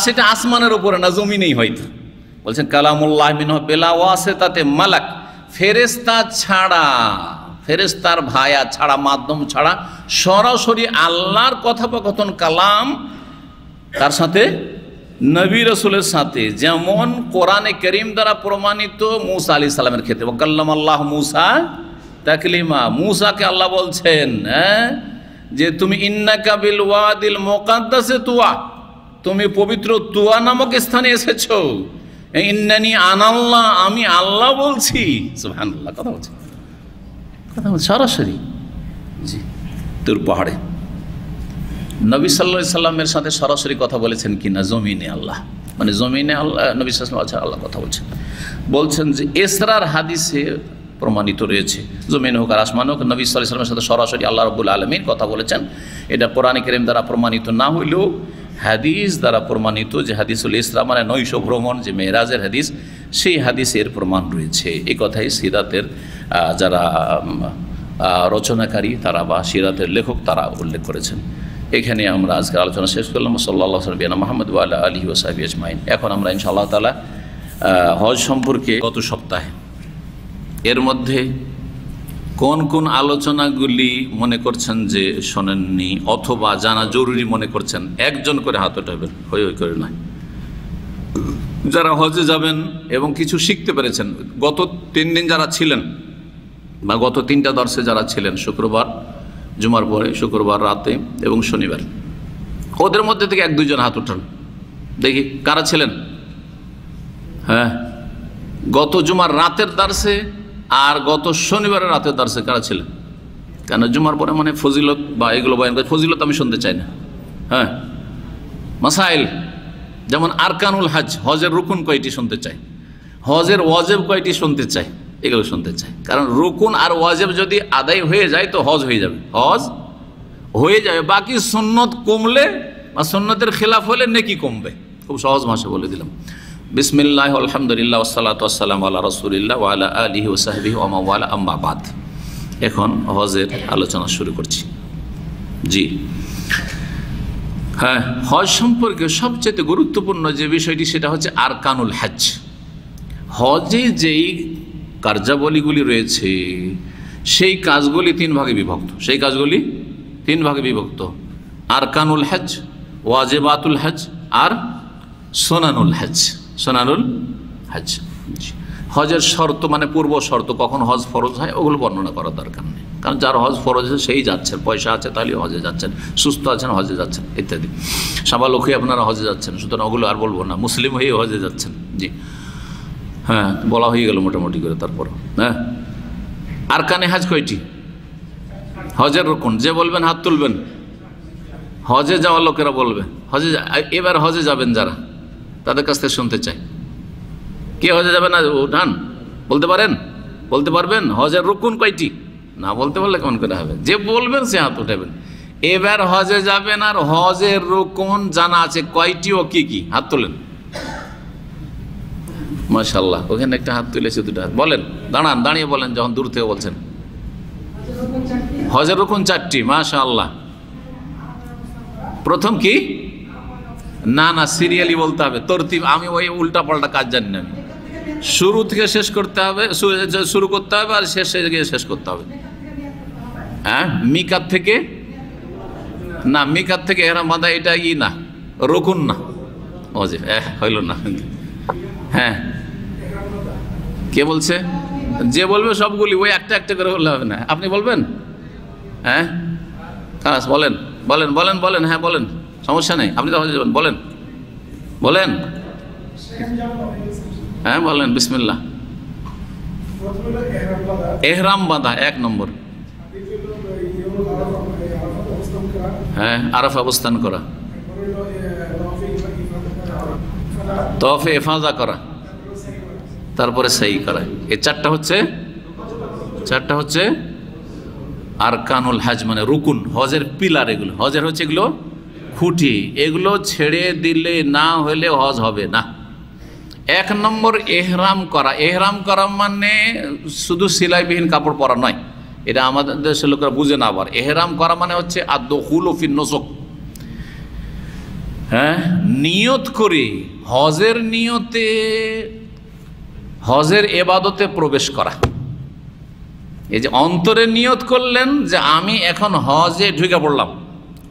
সেটা আসমানের উপরে না, জমিনেই হয়তো। বলছেন কালামুল্লাহ মিনহু বিলা ওয়াসিতাতে মালাক, ফেরেশতা ছাড়া, ফেরেশতার ভায়া ছাড়া, মাধ্যম ছাড়া সরাসরি আল্লাহর কথোপকথন, কালাম তার সাথে, নবী রাসূলের সাথে, যেমন কোরআনে কারীম দ্বারা প্রমাণিত মুসা আলাইহিস সালামের ক্ষেত্রে, ওয়াকাল্লামাল্লাহু মুসা তাকলিমা, মুসাকে আল্লাহ বলছেন, যে তুমি ইন্নাকা বিল ওয়াদিল মুকাদ্দাসে তুয়া, তুমি পবিত্র তুয়া নামক স্থানে এসেছো, ইন্নানি আনাল্লাহ, আমি আল্লাহ বলছি। সুবহানাল্লাহ, কথা বলছে সরাসরি। জি, তুর পাহাড়ে নবী সাল্লাল্লাহু আলাইহি সাল্লামের সাথে সরাসরি কথা বলেছেন কিনা? জমিনে আল্লাহ, মানে জমিনে আল্লাহ, নবী সাল্লাল্লাহু আলাইহি সাল্লাম আল্লাহ কথা বলছেন যে ইসরার হাদিসে প্রমাণিত রয়েছে। জমিন হোক আর আসমান হোক, নবী সাল্লাল্লাহু আলাইহি ওয়াসাল্লামের সাথে সরাসরি আল্লাহ রাব্বুল আলামিন কথা বলেছেন। এটা কোরআন কারীম দ্বারা প্রমাণিত না হইলেও হাদিস দ্বারা প্রমাণিত, যে হাদিসুল ইসরা মানে নৈশ ভ্রমণ, যে মেরাজের হাদিস, সেই হাদিসের প্রমাণ রয়েছে। এই কথাই সিরাতের যারা রচনাকারী তারা বা সিরাতের লেখক তারা উল্লেখ করেছেন। এখানে আমরা আজকের আলোচনা শেষ করলাম। সাল্লাল্লাহু আলাইহি ওয়া সাল্লাম মুহাম্মদ ওয়া আলা আলিহি ওয়া সাহবিহি আজমাইন। এখন আমরা ইনশাআল্লাহ তাআলা হজ সম্পর্কে গত সপ্তাহে এর মধ্যে কোন কোন আলোচনাগুলি মনে করছেন যে শোনেননি অথবা জানা জরুরি মনে করছেন, একজন করে হাত উঠাবেন, হই হই করে নয়। যারা হজে যাবেন এবং কিছু শিখতে পেরেছেন, গত 3 দিন যারা ছিলেন বা গত 3টা দর্শে যারা ছিলেন, শুক্রবার জুমার পরে, শুক্রবার রাতে এবং শনিবার, ওদের মধ্যে থেকে 1-2 জন হাত উঠান দেখি কারা ছিলেন। হ্যাঁ, গত জুমার রাতের দর্শে আর গত শনিবারের রাতের দর্শে কারা ছিলেন? কেন জুমার পরে মানে ফজিলত বা এগুলো বয়ান করে, ফজিলত আমি শুনতে চাই না। হ্যাঁ, মাসাইল যেমন আরকানুল হজ, হজের রুকুন কয়টি শুনতে চাই, হজের ওয়াজিব কয়টি শুনতে চাই, এগুলো শুনতে চাই। কারণ রুকুন আর ওয়াজিব যদি আদায় হয়ে যায় তো হজ হয়ে যাবে, হজ হয়ে যাবে। বাকি সুন্নত কমলে বা সুন্নতের খেলাফ হলে নেকি কমবে। খুব সহজ ভাষা বলে দিলাম। বিসমিল্লাহ আলহামদুলিল্লাহ ওয়াসসালাতু ওয়াসসালামু আলা রাসূলিল্লাহ ওয়া আলা আলিহি ওয়া সাহবিহি ওয়া মান ওয়ালা, আম্মা বাদ। এখন হজের আলোচনা শুরু করছি। জি হ্যাঁ, হজ সম্পর্কে সবচেয়ে গুরুত্বপূর্ণ যে বিষয়টি সেটা হচ্ছে আরকানুল হজ। হজে যেই কার্যাবলীগুলি রয়েছে সেই কাজগুলি 3 ভাগে বিভক্ত। সেই কাজগুলি 3 ভাগে বিভক্ত: আরকানুল হজ, ওয়াজিবাতুল হজ আর সুনানুল হজ। সুনানুল হজ, হজের শর্ত মানে পূর্ব শর্ত, কখন হজ ফরজ হয় ওগুলো বর্ণনা করার দরকার নেই। কারণ যার হজ ফরজ আছে সেই যাচ্ছেন, পয়সা আছে তাহলে হজে যাচ্ছেন, সুস্থ আছেন হজে যাচ্ছেন ইত্যাদি। সাবালক হয়ে আপনারা হজে যাচ্ছেন, সুতরাং ওগুলো আর বলবো না, মুসলিম হয়ে হজে যাচ্ছেন। জি হ্যাঁ, বলা হয়ে গেল মোটামুটি করে। তারপর হ্যাঁ, আরকানে হজ কয়টি? হজের রুকুন যে বলবেন হাত তুলবেন, হজে যাওয়ার লোকেরা বলবে। হজে এবার হজে যাবেন যারা, তাদের কাছ থেকে শুনতে চাই, কে হজে যাবেন না উঠান, বলতে পারেন, বলতে পারবেন হজের রুকুন কয়টি? না বলতে পারলে কেমন করে হবে? যে বলবেন সে হাত উঠাবেন। এবার হজে যাবেন আর হজের রুকুন জানা আছে কয়টি ও কি কি, হাত তোলেন। মাশাআল্লাহ, ওখানে একটা হাত তুলেছে, 2টা হাত। বলেন, দাঁড়ান, দাঁড়িয়ে বলেন যখন দূর থেকে বলছেন। হজের রুকুন 4টি, মাশাআল্লাহ। প্রথম কি? না না, সিরিয়ালি বলতে হবে, তরতিব। আমি ওই উল্টা পাল্টা কাজ জানি না। আমি শুরু থেকে শেষ করতে হবে, শুরু করতে হবে আর শেষে গিয়ে শেষ করতে হবে। হ্যাঁ, মিকাত থেকে না, মিকাত থেকে এহরাম বাঁধা এটা না, রুকুন না, ওয়াজিব। হইল না। হ্যাঁ, কে বলছে? যে বলবে সবগুলি, ওই একটা একটা করে বললে হবে না। আপনি বলবেন? হ্যাঁ, বলেন বলেন বলেন বলেন। হ্যাঁ বলেন, সমস্যা নেই, আপনি তো হজে যাবেন, বলেন বলেন। হ্যাঁ বলেন, বিসমিল্লাহ। এহরাম বাঁধা 1 নম্বর। হ্যাঁ, আরাফা অবস্থান করা, তওয়াফে ইফাদা করা, তারপরে সাই করা। এই 4টা হচ্ছে আরকানুল হজ মানে রুকুন, হজের পিলার। এগুলো হজের হচ্ছে এগুলো খুঁটি, এগুলো ছেড়ে দিলে না হলে হজ হবে না। 1 নম্বর এহরাম করা। এহরাম করা মানে শুধু সেলাইবিহীন কাপড় পরা নয়, এটা আমাদের দেশের লোকেরা বুঝে না। আবার এহরাম করা মানে হচ্ছে আদ-দুখুলু ফিন নুসুক। হ্যাঁ, নিয়ত করে হজের নিয়তে হজের ইবাদতে প্রবেশ করা। এই যে অন্তরে নিয়ত করলেন যে আমি এখন হজে ঢুকে পড়লাম,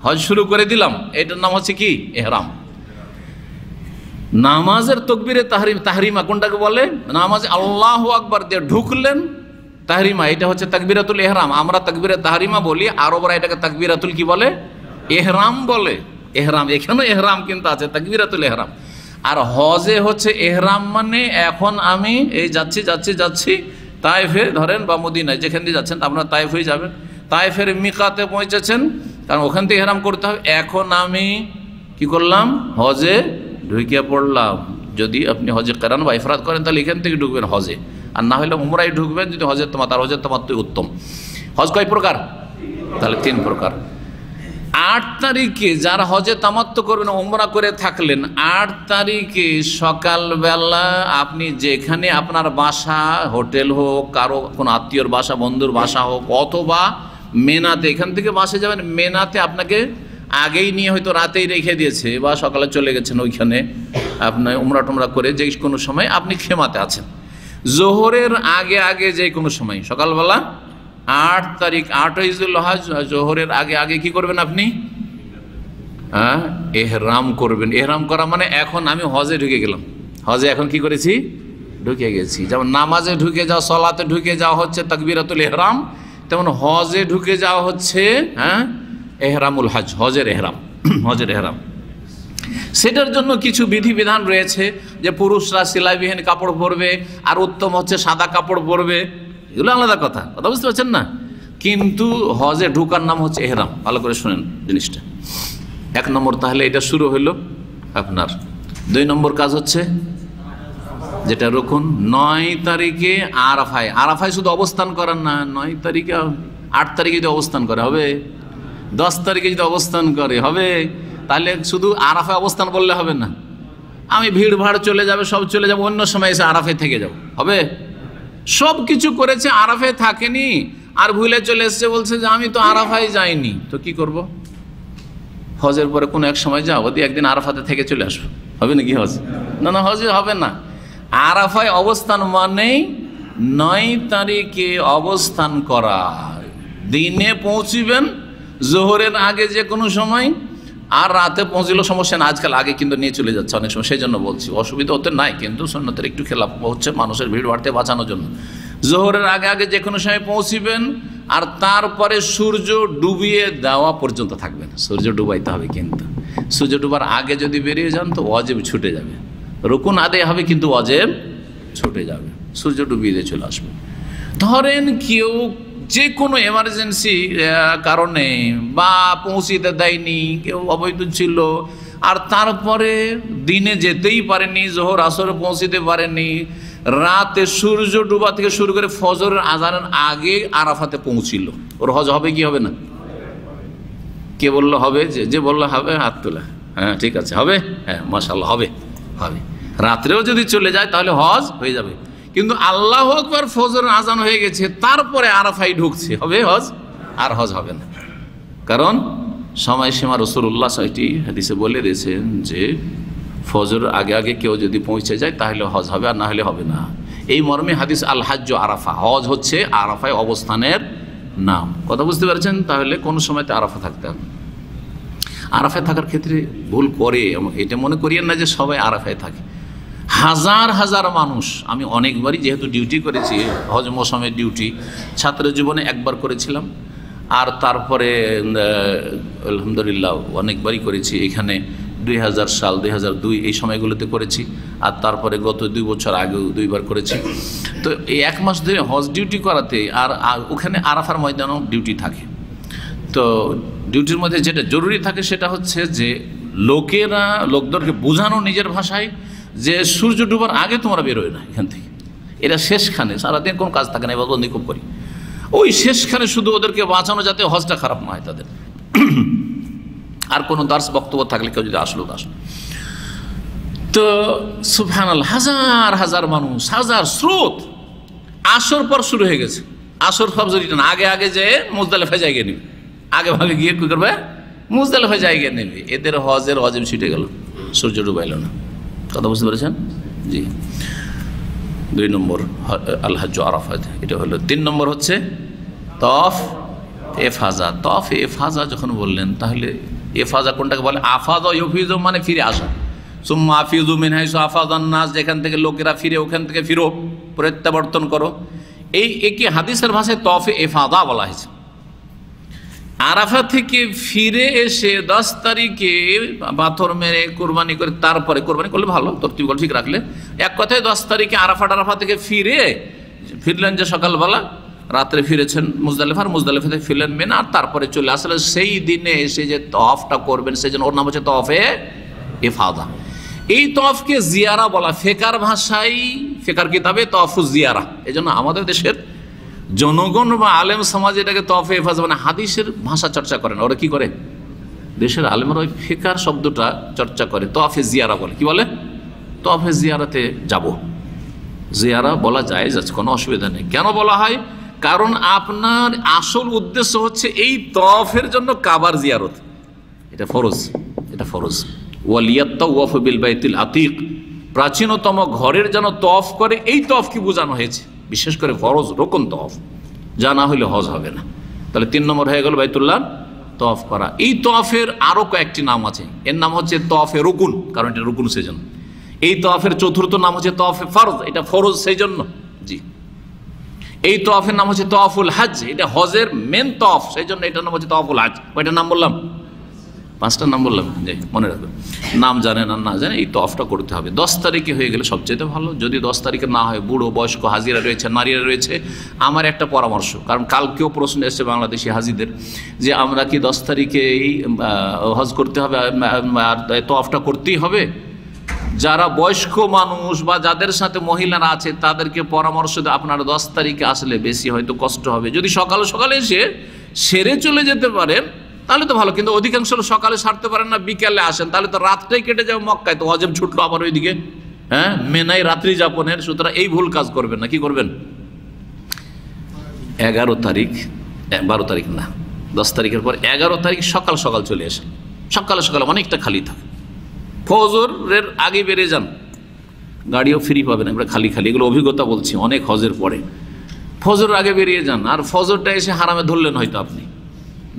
হজ শুরু করে দিলাম, এটার নাম হচ্ছে কি? এহরাম। নামাজের তকবীরে তাহরিমা কোনটাকে বলে? নামাজে আল্লাহু আকবার দিয়ে ঢুকলেন, তাহরিমা, এটা হচ্ছে তাকবীরাতুল ইহরাম। আমরা তাকবীরে তাহরিমা বলি, আরবরা এটাকে তাকবীরাতুল কি বলে? ইহরাম বলে। এহরাম, এখানেও এহরাম কিন্তু আছে, তাকবীরাতুল ইহরাম। আর হজে হচ্ছে এহরাম মানে এখন আমি এই যাচ্ছি তায়েফে ধরেন বা মদিনায়, যেখান দিয়ে যাচ্ছেন আপনারা তায়েফ হয়ে যাবেন, তায়েফের মিকাতে পৌঁছেছেন, কারণ ওখান থেকে এহরাম করতে হবে। এখন আমি কি করলাম? হজে ঢুকে পড়লাম। যদি আপনি হজে কেরান বা ইফরাদ করেন তাহলে এখান থেকে ঢুকবেন হজে, আর না হলে উমরায় ঢুকবেন যদি হজের তামাত্তু, আর হজের তামাত্তুই উত্তম। হজ কয় প্রকার? তাহলে 3 প্রকার। 8 তারিখে যারা হজে তামাত্তু করবেন, উমরা করে থাকলেন, 8 তারিখে সকালবেলা আপনি যেখানে আপনার বাসা, হোটেল হোক, কারো কোনো আত্মীয়র বাসা, বন্ধুর বাসা হোক, অথবা মেনাতে, এখান থেকে বাসে যাবেন, মেনাতে আপনাকে আগেই নিয়ে হয়তো রাতেই রেখে দিয়েছে বা সকালে চলে গেছেন ওইখানে আপনার উমরা টুমরা করে, যে কোনো সময় আপনি খেমাতে আছেন, জোহরের আগে আগে যে কোনো সময় সকালবেলা 8 তারিখ 8ই জিলহজ, জোহরের আগে আগে কি করবেন আপনি? এহরাম করবেন। এহরাম করা মানে এখন আমি হজে ঢুকে গেলাম, হজে এখন কি করেছি? ঢুকে গেছি। যেমন নামাজে ঢুকে যাওয়া, সলাতে ঢুকে যাওয়া হচ্ছে তাকবীরাতুল ইহরাম, তেমন হজে ঢুকে যাওয়া হচ্ছে এহরামুল হজ, হজের এহরাম। হজের এহরাম সেটার জন্য কিছু বিধিবিধান রয়েছে, যে পুরুষরা সেলাইবিহীন কাপড় পরবে, আর উত্তম হচ্ছে সাদা কাপড় পরবে, এগুলো আলাদা কথা, কথা বুঝতে পারছেন না? কিন্তু হজে ঢুকার নাম হচ্ছে এহরাম। ভালো করে শুনেন জিনিসটা। 1 নম্বর তাহলে এটা শুরু হইল আপনার। 2 নম্বর কাজ হচ্ছে যেটা রুকুন, 9 তারিখে আরাফায়। আরাফায় শুধু অবস্থান করার না, 9 তারিখে 8 তারিখে যদি অবস্থান করে হবে, 10 তারিখে যদি অবস্থান করে হবে। তাহলে শুধু আরাফায় অবস্থান বললে হবে না, আমি ভিড় ভাড় চলে যাবে, সব চলে যাবে, অন্য সময় এসে আরাফায় থেকে যাব, হবে? সব কিছু করেছে, আরাফায় থাকেনি, আর ভুলে চলে এসছে, বলছে যে আমি তো আরাফায় যাইনি, তো কি করব? হজের পরে কোনো এক সময় যাও, ওদি একদিন আরাফাতে থেকে চলে আসবো, হবে নাকি হজ? না না, হজে হবে না। আরাফায় অবস্থান মানেই 9 তারিখে অবস্থান করা, দিনে পৌঁছিবেন জোহরের আগে যে কোনো সময়, আর রাতে পৌঁছলেও সমস্যা না। আজকাল আগে কিন্তু নিয়ে চলে যাচ্ছে অনেক সময়, সেই জন্য বলছি, অসুবিধা হতে নাই, কিন্তু সুন্নতের একটু খেলাফ হচ্ছে, মানুষের ভিড় বাড়তে বাঁচানোর জন্য। জোহরের আগে আগে যে কোনো সময় পৌঁছিবেন, আর তারপরে সূর্য ডুবিয়ে দেওয়া পর্যন্ত থাকবেন। সূর্য ডুবাইতে হবে, কিন্তু সূর্য ডুবার আগে যদি বেরিয়ে যান তো ওয়াজিব ছুটে যাবে, রুকুন আদায় হবে কিন্তু ওয়াজিব ছুটে যাবে, সূর্য ডুবিয়ে দিয়ে চলে আসবে। ধরেন কেউ যে কোনো এমার্জেন্সি কারণে বা পৌঁছিতে দেয়নি, কেউ অবৈধ ছিল, আর তারপরে দিনে যেতেই পারেনি, জোহর আসরে পৌঁছিতে পারেনি, রাতে সূর্য ডুবা থেকে শুরু করে ফজরের আজানের আগে আরাফাতে পৌঁছিল, ওর হজ হবে কি হবে না? কে বললো হবে? যে বললো হবে হাত তোলা। হ্যাঁ ঠিক আছে, হবে, হ্যাঁ মাশাআল্লাহ, হবে, হবে। রাত্রেও যদি চলে যায় তাহলে হজ হয়ে যাবে। কিন্তু আল্লাহু আকবার ফজরের আজান হয়ে গেছে, তারপরে আরাফায় ঢুকছে, হবে হজ? আর হজ হবে না, কারণ সময়সীমা রাসূলুল্লাহ সাল্লাল্লাহু আলাইহি হাদিসে বলে দিয়েছেন যে ফজরের আগে আগে কেউ যদি পৌঁছে যায় তাহলে হজ হবে, আর না হলে হবে না। এই মর্মে হাদিস আল হাজ্জ আরাফা, হজ হচ্ছে আরাফায় অবস্থানের নাম। কথা বুঝতে পারছেন? তাহলে কোন সময়তে আরাফা থাকতে হবে। আরাফায় থাকার ক্ষেত্রে ভুল করে, এটা মনে করিয়েন না যে সবাই আরাফায় থাকে। হাজার হাজার মানুষ, আমি অনেকবারই যেহেতু ডিউটি করেছি, হজ মৌসুমের ডিউটি ছাত্র জীবনে একবার করেছিলাম, আর তারপরে আলহামদুলিল্লাহ অনেকবারই করেছি। এখানে 2000 সাল 2002 এই সময়গুলোতে করেছি, আর তারপরে গত 2 বছর আগেও 2বার করেছি। তো এই 1 মাস ধরে হজ ডিউটি করাতে, আর ওখানে আরাফার ময়দানেও ডিউটি থাকে। তো ডিউটির মধ্যে যেটা জরুরি থাকে সেটা হচ্ছে যে লোকদেরকে বোঝানো নিজের ভাষায় যে সূর্য ডুবার আগে তোমরা বেরোয় না এখান থেকে, এরা শেষখানে, সারাদিন কোনো কাজ থাকে না, এবার বন্দি খুব করি, ওই শেষখানে শুধু ওদেরকে বাঁচানো যাতে হজটা খারাপ না হয় তাদের। আর কোনো দার্স বক্তব্য থাকলে কেউ যদি আসলো আসলো। তো সুবহানাল্লাহ, হাজার হাজার মানুষ, হাজার স্রোত। আসর পর শুরু হয়ে গেছে, আসর ফজর আগে আগে যে মুজদালিফায় জায়গা নেবে, আগে ভাগে গিয়ে কী করবে? মুজদালিফায় জায়গা নেবে। এদের হজের ওয়াজিব ছুটে গেল, সূর্য ডুবাইল না। কথা বুঝতে পেরেছেন? জি। 2 নম্বর আল হাজ্জ আরাফাত, এটা হলো। 3 নম্বর হচ্ছে তফ এফাজা। তফ এফাজা যখন বললেন, তাহলে এফাজা কোনটাকে বলে? আফাজা ইউফিজু মানে ফিরে আসা। সুম্মা আফিজু মিন হাইসু আফাজান নাস, যেখান থেকে লোকেরা ফিরে ওখান থেকে ফিরো, প্রত্যাবর্তন করো। এই একই হাদিসের ভাষায় তফ এফাজা বলা হয়েছে। আরাফা থেকে ফিরে এসে 10 তারিখে পাথর মেরে কোরবানি করে, তারপরে কোরবানি করলে ভালো, তরতিবগুলো ঠিক রাখলে। এক কথায় 10 তারিখে আরাফা থেকে ফিরলেন যে সকালবেলা, রাত্রে ফিরেছেন মুজদালিফার, মুজদালিফা থেকে ফিরলেন মিনা, আর তারপরে চলে আসলে সেই দিনে এসে যে তওয়াফটা করবেন, সেই জন্য ওর নাম হচ্ছে তওয়াফে ইফাদা। এই তওয়াফকে জিয়ারা বলা, ফেকার ভাষায় ফিকার কিতাবে তওয়াফুজ জিয়ারা। এই জন্য আমাদের দেশের জনগণ বা আলেম সমাজ এটাকে তওয়াফে হেফাজত মানে হাদিসের ভাষা চর্চা করেন। ওরা কি করে, দেশের আলেমরা ওই ফিকার শব্দটা চর্চা করে, তওয়াফে জিয়ারা বলে। কি বলে? তওয়াফে জিয়ারাতে যাব। জিয়ারা বলা যায়, যাচ্ছে কোনো অসুবিধা নেই। কেন বলা হয়? কারণ আপনার আসল উদ্দেশ্য হচ্ছে এই তওয়াফের জন্য কাবার জিয়ারত, এটা ফরজ, এটা ফরজ। ওয়ালিয়াত্তাওয়াফু বিল বাইতুল আতিক, প্রাচীনতম ঘরের যেন তওয়াফ করে, এই তওয়াফ কি বোঝানো হয়েছে, বিশেষ করে ফরজ রোকন তওয়াফ, যা না হলে হজ হবে না। তাহলে 3 নম্বর হয়ে গেল বাইতুল্লাহ তওয়াফ করা। এই তওয়াফের আরও কয়েকটি নাম আছে। এর নাম হচ্ছে তওয়াফে রুকুন, কারণ এটা রুকুন সেই জন্য। এই তওয়াফের চতুর্থ নাম হচ্ছে তওয়াফে ফরজ, এটা ফরজ সেই জন্য। জি, এই তওয়াফের নাম হচ্ছে তওয়াফুল হজ, এটা হজের মেন তওয়াফ, সেই জন্য এটার নাম হচ্ছে তওয়াফুল হজ। কয়টা নাম বললাম? 5টা নাম বললাম। যে মনে রাখবেন, নাম জানেন আর না জানেন, এই তওয়াফটা করতে হবে। 10 তারিখে হয়ে গেলে সবচেয়ে ভালো। যদি 10 তারিখে না হয়, বুড়ো বয়স্ক হাজিরা রয়েছে, নারীরা রয়েছে, আমার একটা পরামর্শ, কারণ কালকেও প্রশ্ন এসেছে বাংলাদেশি হাজিদের যে আমরা কি 10 তারিখেই হজ করতে হবে আর তওয়াফটা করতেই হবে? যারা বয়স্ক মানুষ বা যাদের সাথে মহিলারা আছে তাদেরকে পরামর্শ দেয় আপনারা 10 তারিখে আসলে বেশি হয়তো কষ্ট হবে। যদি সকালে সকালে এসে সেরে চলে যেতে পারেন তাহলে তো ভালো, কিন্তু অধিকাংশ সকালে সারতে পারেন না, বিকালে আসেন, তাহলে তো রাতটাই কেটে যাবে মক্কায়, তো হজম ছুটলো আবার ওইদিকে, হ্যাঁ, মেনাই রাত্রি যাপনের। সুতরাং এই ভুল কাজ করবেন না। কি করবেন? 11 তারিখ, 12 তারিখ না, 10 তারিখের পর 11 তারিখ সকাল সকাল চলে আসেন। সকালে সকালে অনেকটা খালি থাকে, ফজরের আগে বেরিয়ে যান, গাড়িও ফ্রি পাবেন, আমরা খালি খালি, এগুলো অভিজ্ঞতা বলছি, অনেক হজের পরে। ফজরের আগে বেরিয়ে যান, আর ফজরটা এসে হারামে ধরলেন হয়তো আপনি,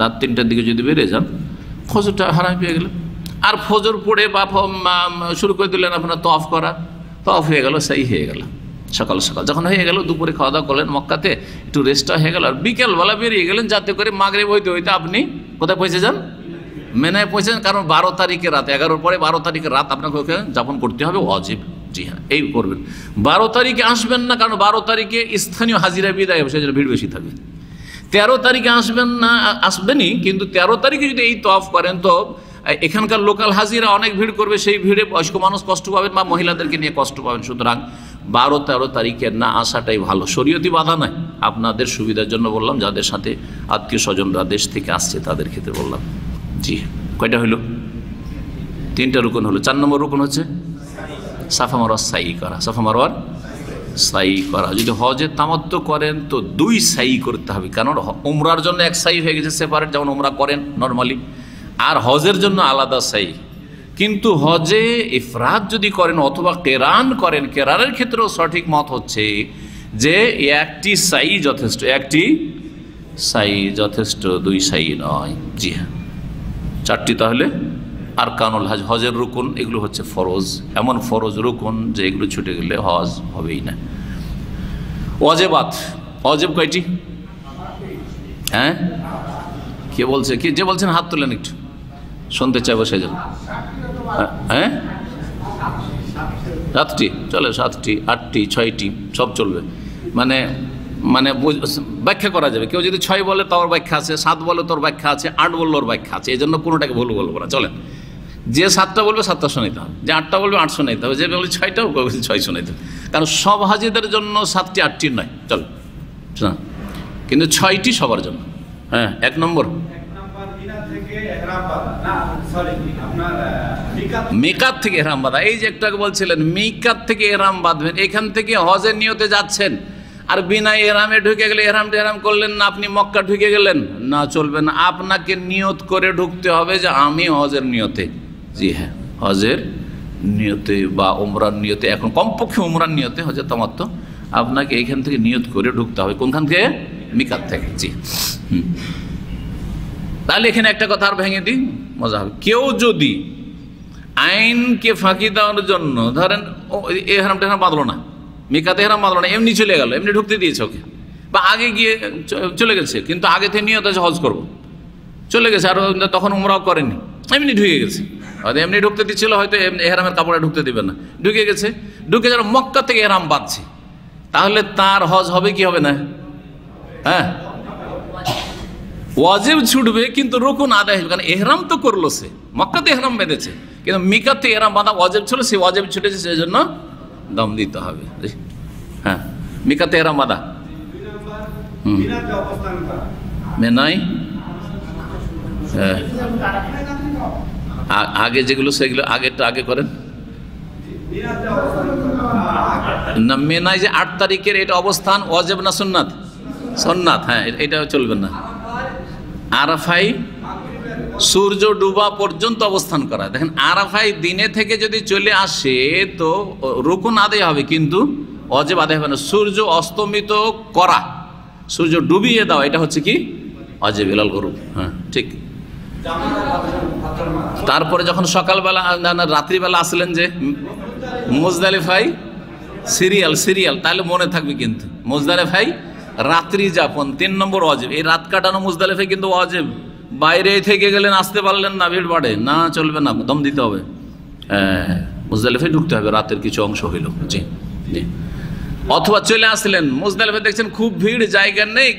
রাত 3টার দিকে যদি বেরিয়ে যান, ফজরটা হারামে পেয়ে গেলেন। আর ফজর পড়ে বা শুরু করে দিলেন আপনার তওয়াফ করা, তওয়াফ হয়ে গেল, সেই হয়ে গেল। সকাল সকাল যখন হয়ে গেল, দুপুরে খাওয়া দাওয়া করলেন মক্কাতে, একটু রেস্টটা হয়ে গেল, আর বিকেলবেলা বেরিয়ে গেলেন, যাতে করে মাগরিব হইতে হইতে আপনি কোথায় পৌঁছে যান? মেনায় পৌঁছে যান। কারণ 12 তারিখের রাত, 11 পরে 12 তারিখের রাত আপনাকে ওখানে যাপন করতে হবে, ওয়াজিব। জি হ্যাঁ, এই করবেন। 12 তারিখে আসবেন না, কারণ 12 তারিখে স্থানীয় হাজিরা বিদায় হবে, সেই জন্য ভিড় বেশি থাকবে। 13 তারিখে আসবেন না, আসবেনই, কিন্তু 13 তারিখে যদি এই তওয়াফ করেন তো এখানকার লোকাল হাজিরা অনেক ভিড় করবে, সেই ভিড়ে বয়স্ক মানুষ কষ্ট পাবেন বা মহিলাদেরকে নিয়ে কষ্ট পাবেন। সুতরাং 12-13 তারিখে না আসাটাই ভালো, শরীয়তি বাধা নয়, আপনাদের সুবিধার জন্য বললাম, যাদের সাথে আত্মীয় স্বজনরা দেশ থেকে আসছে তাদের ক্ষেত্রে বললাম। জি, কয়টা হইল? 3টা রুকন হলো। 4 নম্বর রুকন হচ্ছে সাফা মারওয়া সাই করা। সাফা মারওয়ার সাই করা। যদি হজে তামাত্তু করেন তো 2 সাই করতে হবে, কারণ উমরার জন্য 1 সাই হয়ে গেছে সেপারেট, যেমন উমরা করেন নর্মালি, আর হজের জন্য আলাদা সাই। কিন্তু হজে ইফরাদ যদি করেন অথবা কেরান করেন, কেরানের ক্ষেত্রেও সঠিক মত হচ্ছে যে 1টি সাই যথেষ্ট, 1টি সাই যথেষ্ট, 2 সাই নয়। জি হ্যাঁ, 4টি তাহলে আর কানুল হজ, হজের রুকুন, এগুলো হচ্ছে ফরজ, এমন ফরজ রুকুন যে এগুলো ছুটে গেলে হজ হবেই না। ওয়াজেবাত, ওয়াজেব কয়টি? হ্যাঁ, কে বলছে? কি যে বলছেন হাত তোলেন, একটু শুনতে চাইবো সেই জন্য। হ্যাঁ, 7টি চলে, 7টি 8টি 6টি সব চলবে, মানে মানে ব্যাখ্যা করা যাবে। কেউ যদি 6 বলে তোর ব্যাখ্যা আছে, 7 বলে তোর ব্যাখ্যা আছে, 8 বললে ওর ব্যাখ্যা আছে, এই জন্য কোনোটাকে ভুল বলবো না। চলেন, যে 7টা বলবে 7টা শোনাইতে হবে, যে 8টা বলবে 8 শোনাইতে হবে, যে বলবে 6টাও 6 শোনাইতে হবে, কারণ সব হাজিদের জন্য 7টি 8টি নয়। চল, কিন্তু 6টি সবার জন্য। হ্যাঁ, 1 নম্বর মিকাত থেকে এহরাম বাঁধা। এই যে একটু আগে বলছিলেন মিকাত থেকে এহরাম বাঁধবেন, এখান থেকে হজের নিয়তে যাচ্ছেন, আর বিনা এহরামে ঢুকে গেলে, এহরাম করলেন না, আপনি মক্কা ঢুকে গেলেন না, চলবে না। আপনাকে নিয়ত করে ঢুকতে হবে যে আমি হজের নিয়তে। জি হ্যাঁ, হজের নিয়তে বা উমরার নিয়তে, এখন কমপক্ষে উমরার নিয়তে, হজের তামাত্তু আপনাকে এইখান থেকে নিয়ত করে ঢুকতে হবে। কোনখান থেকে? মিকাত থেকে। জি, তাহলে এখানে একটা কথা আর ভেঙে দিই, মজা হবে। কেউ যদি আইনকে ফাঁকি দেওয়ার জন্য, ধরেন এহরাম টেহরাম বাঁধলো না, মিকাতে এহরাম বাঁধলো না, এমনি চলে গেল, এমনি ঢুকতে দিয়েছে ওকে, বা আগে গিয়ে চলে গেছে, কিন্তু আগে থেকে নিয়ত আছে হজ করবো, চলে গেছে, আর তখন উমরাও করেনি, এমনি ঢুকে গেছে, হয়তো এমনি ঢুকতে দিচ্ছিল, হয়তো এহরামের কাপড়ে ঢুকতে দিবে না, ঢুকে গেছে, ঢুকে যারা মক্কা থেকে এহরাম বাঁধছে, তাহলে তার হজ হবে কি হবে না? হ্যাঁ, ওয়াজিব ছুটবে, কিন্তু রুকুন আদায় হবে, কারণ এহরাম তো করলো সে, মক্কাতে এহরাম বেঁধেছে, কিন্তু মিকাতে এহরাম বাঁধা ওয়াজিব ছিল, সে ওয়াজিব ছুটেছে, সেই জন্য দম দিতে হবে। হ্যাঁ, মিকাতে রামাদা মেনাই আগে যেগুলো সেগুলো আগেরটা আগে করেন না। মেনাই যে 8 তারিখের এটা অবস্থান ওয়াজিব না সুন্নাত? সুন্নাত, হ্যাঁ, এটা চলবে না। আরাফাই সূর্য ডুবা পর্যন্ত অবস্থান করা। দেখেন, আরাফাই দিনে থেকে যদি চলে আসে তো রুকুন আদায় হবে, কিন্তু ওয়াজিব আদায় হবে না। সূর্য অস্তমিত করা, সূর্য ডুবিয়ে দেওয়া, এটা হচ্ছে কি ওয়াজিব ইলাল গুরুব। হ্যাঁ, ঠিক। তারপরে যখন সকালবেলা রাত্রিবেলা আসলেন যে মুজদালিফাই সিরিয়াল, তাহলে মনে থাকবে কিন্তু মুজদালিফাই রাত্রি যাপন 3 নম্বর ওয়াজিব। এই রাত কাটানো মুজদালিফাই কিন্তু ওয়াজিব। বাইরে থেকে গেলেন, আসতে পারলেন না, ভিড় বাড়ে না, চলবে না, দম দিতে হবে। মুজদালিফায় ঢুকতে হবে, রাতের কিছু অংশ হইল। জি জি। অথবা চলে আসলেন মুজদালিফায়, দেখছেন খুব ভিড়, জায়গা নেই,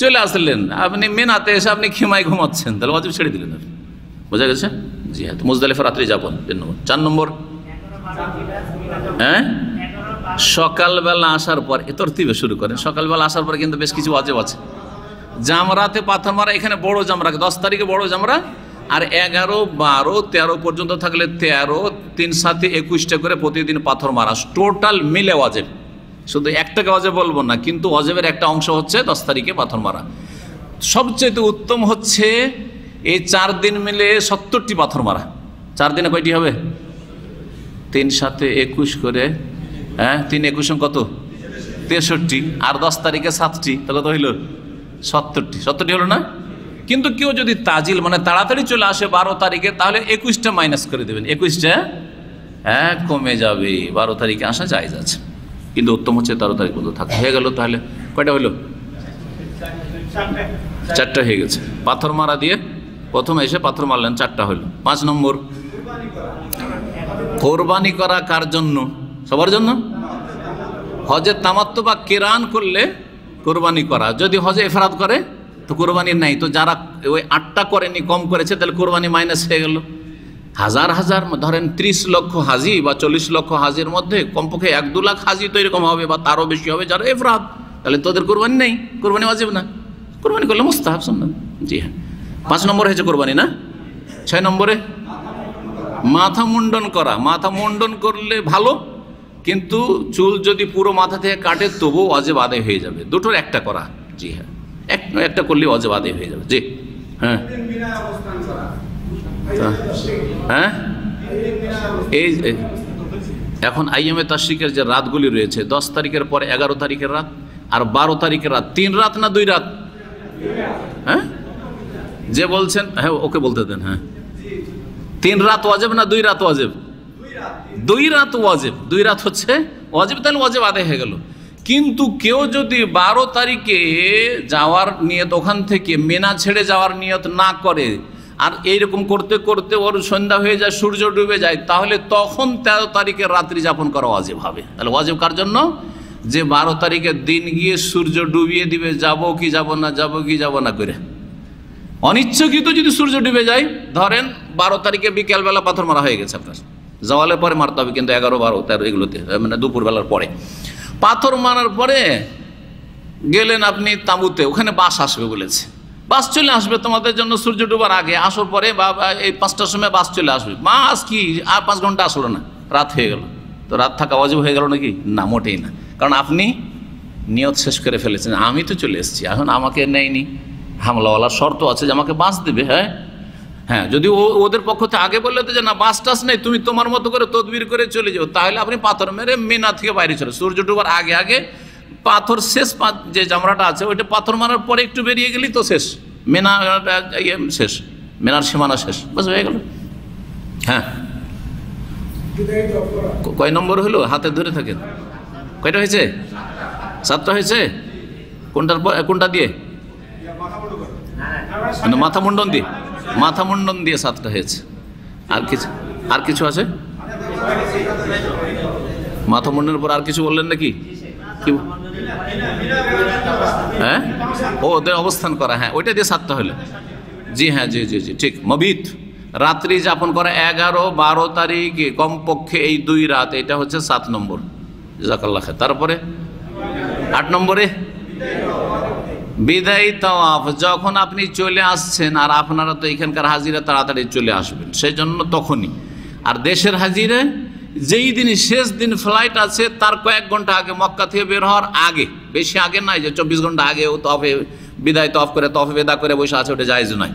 চলে আসলেন আপনি মিনাতে এসে আপনি খিমায় ঘুমাচ্ছেন, তাহলে ওয়াজিব ছেড়ে দিলেন। বোঝা গেছে? জি হ্যাঁ। মুজদালিফা রাত্রি যাপন 3 নম্বর। 4 নম্বর, হ্যাঁ, সকালবেলা আসার পর তরতিবে শুরু করেন। সকালবেলা আসার পর কিন্তু বেশ কিছু ওয়াজিব আছে। জামরাতে পাথর মারা, এখানে বড় জামরা 10 তারিখে বড় জামরা, আর 11, 12, 13 পর্যন্ত থাকলে 13, 3 7 21টা করে প্রতিদিন পাথর মারা, টোটাল মিলে ওয়াজিব। শুধু একটাকে ওয়াজিব বলবো না, কিন্তু ওয়াজিবের একটা অংশ হচ্ছে 10 তারিখে পাথর মারা। সবচেয়ে উত্তম হচ্ছে এই 4 দিন মিলে 70টি পাথর মারা। 4 দিনে কয়টি হবে? 3 7 21 করে, হ্যাঁ, 3 21 কত? 63। আর 10 তারিখে 7টি, তাহলে তো হইল 70টি হলো না? কিন্তু কেউ যদি তাজিল মানে তাড়াতাড়ি চলে আসে 12 তারিখে, তাহলে 21টা মাইনাস করে দেবেন, 21টা কমে যাবে। 12 তারিখে আসা জায়েজ আছে, কিন্তু উত্তম হচ্ছে 13 তারিখ পর্যন্ত থাকা। হয়ে গেল, তাহলে কয়টা হইল? 4টা হয়ে গেছে। পাথর মারা দিয়ে প্রথমে এসে পাথর মারলেন, 4টা হইল। 5 নম্বর, কোরবানি করা কার জন্য? সবার জন্য। হজে তামাত্তু বা কিরান করলে কোরবানি করা, যদি হজে ইফরাদ করে তো কোরবানি নাই। তো যারা ওই 8টা করেনি, কম করেছে, তাহলে কোরবানি মাইনাস হয়ে গেল। হাজার ধরেন 30 লক্ষ হাজি বা 40 লক্ষ হাজির মধ্যে কমপক্ষে 1-2 লাখ হাজি তো এরকম হবে, বা তারও বেশি হবে যারা ইফরাদ, তাহলে তোদের কোরবানি নেই, কোরবানি ওয়াজিব না, কোরবানি করলে মুস্তাহাব সুন্নাত। জি হ্যাঁ। 5 নম্বর হয়েছে কোরবানি না। 6 নম্বরে মাথা মুন্ডন করা। মাথা মুন্ডন করলে ভালো, কিন্তু চুল যদি পুরো মাথা থেকে কাটে তবু ওয়াজিব আদায় হয়ে যাবে। দুটোর একটা করা। জি হ্যাঁ, একটা করলে ওয়াজিব আদায় হয়ে যাবে। জি হ্যাঁ। হ্যাঁ, এই এখন আইএমএ তাশরিকের যে রাতগুলি রয়েছে, 10 তারিখের পরে 11 তারিখের রাত আর 12 তারিখের রাত, 3 রাত না 2 রাত? হ্যাঁ, যে বলছেন, হ্যাঁ ওকে বলতে দেন। হ্যাঁ, 3 রাত ওয়াজিব না 2 রাত ওয়াজিব? 2 রাত ওয়াজিব। 2 রাত হচ্ছে ওয়াজিব, তাহলে ওয়াজিব আদায় হয়ে গেল। কিন্তু কেউ যদি 12 তারিখে যাওয়ার নিয়ত, ওখান থেকে মিনা ছেড়ে যাওয়ার নিয়ত না করে, আর এইরকম করতে করতে ওর সন্ধ্যা হয়ে যায়, সূর্য ডুবে যায়, তাহলে তখন 13 তারিখের রাত্রি যাপন করা ওয়াজিব হবে। তাহলে ওয়াজিব কার জন্য? যে 12 তারিখের দিন গিয়ে সূর্য ডুবিয়ে দিবে, যাবো কি যাব না করে। অনিচ্ছাকৃত যদি সূর্য ডুবে যায়, ধরেন 12 তারিখে বিকেলবেলা পাথর মারা হয়ে গেছে, আপনার জওয়ালের পরে মারতে হবে, কিন্তু 11, 12, 13 এগুলোতে, মানে দুপুরবেলার পরে পাথর মারার পরে গেলেন আপনি তাঁবুতে, ওখানে বাস আসবে বলেছে, বাস চলে আসবে তোমাদের জন্য সূর্য ডুবার আগে, আসার পরে বা এই 5টার সময় বাস চলে আসবে, বাস কি আর 5 ঘন্টা আসলো না, রাত হয়ে গেল, তো রাত থাকা ওয়াজিব হয়ে গেল নাকি? না, মোটেই না, কারণ আপনি নিয়ত শেষ করে ফেলেছেন, আমি তো চলে এসেছি, এখন আমাকে নেয়নি, হামলাওয়ালার শর্ত আছে যে আমাকে বাস দেবে। হ্যাঁ, যদি ওদের পক্ষ থেকে আগে বললে তো যে না বাস টাস নেই, তুমি তোমার মতো করে তদবির করে চলে যাও, তাহলে আপনি পাথর মেরে মিনা থেকে বাইরে চলে, সূর্য ডুবার আগে আগে পাথর শেষ, যে জামরাটা আছে ওইটা পাথর মারার পরে একটু বেরিয়ে গেলি তো শেষ, মেনা শেষ, মেনার সীমানা শেষ, বাস হয়ে গেল। হ্যাঁ, কয় নম্বর হলো? হাতে ধরে থাকেন। কয়টা হয়েছে? 7টা হয়েছে। কোনটা দিয়ে? মানে মাথা মুন্ডন দিয়ে 7টা হয়েছে। আর কিছু আছে? মাথা মুন্ডনের পর আর কিছু বললেন নাকি? কি? হ্যাঁ, ওদের অবস্থান করা, হ্যাঁ ওইটা দিয়ে 7টা হলো। জি হ্যাঁ, জি জি জি ঠিক। মবিত, রাত্রি যাপন করা 11, 12 তারিখে কমপক্ষে এই 2 রাত, এটা হচ্ছে 7 নম্বর। জাযাকাল্লাহ খায়র। তারপরে 8 নম্বরে বিদায়ী তাওয়াফ, যখন আপনি চলে আসছেন, আর আপনারা তো এখানকার হাজিরা তাড়াতাড়ি চলে আসবেন, সেই জন্য তখনই। আর দেশের হাজিরা যেই দিন শেষ দিন ফ্লাইট আছে তার কয়েক ঘন্টা আগে, মক্কা থেকে বের হওয়ার আগে, বেশি আগে নয় যে 24 ঘন্টা আগে তফে বিদায় তফ করে তফে বেদা করে বসে আছে, ওটা জায়েজ নয়।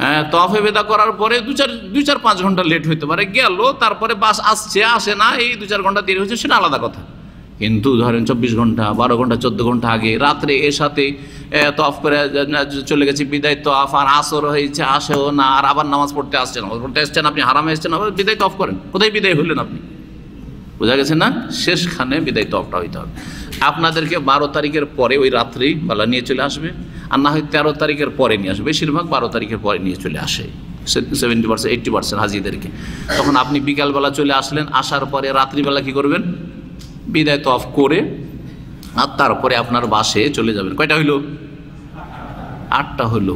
হ্যাঁ, তফে বেদা করার পরে 2-4-5 ঘন্টা লেট হইতে পারে, গেল, তারপরে বাস আসছে আসে না, এই 2-4 ঘন্টা দেরি হচ্ছে, সেটা আলাদা কথা। কিন্তু ধরেন 24 ঘন্টা 12 ঘন্টা 14 ঘন্টা আগে রাত্রে এর সাথে তফ করে চলে গেছি বিদায় তফ, আর আসর হয়েছে আসেও না, আর আবার নামাজ পড়তে আসছেন, নামাজ পড়তে আসছেন, আপনি হারামে এসছেন, আবার বিদায় তফ করেন, কোথায় বিদায় হলেন আপনি? বোঝা গেছে না? শেষখানে বিদায় তফটা হইতে হবে। আপনাদেরকে 12 তারিখের পরে ওই রাত্রি বেলা নিয়ে চলে আসবে, আর না হয় 13 তারিখের পরে নিয়ে আসবে, বেশিরভাগ 12 তারিখের পরে নিয়ে চলে আসে 70% 80% হাজিদেরকে। তখন আপনি বিকালবেলা চলে আসলেন, আসার পরে রাত্রিবেলা কি করবেন? বিদায় তফ করে আর তারপরে আপনার বাসে চলে যাবেন। কয়টা হইল? 8টা হলো।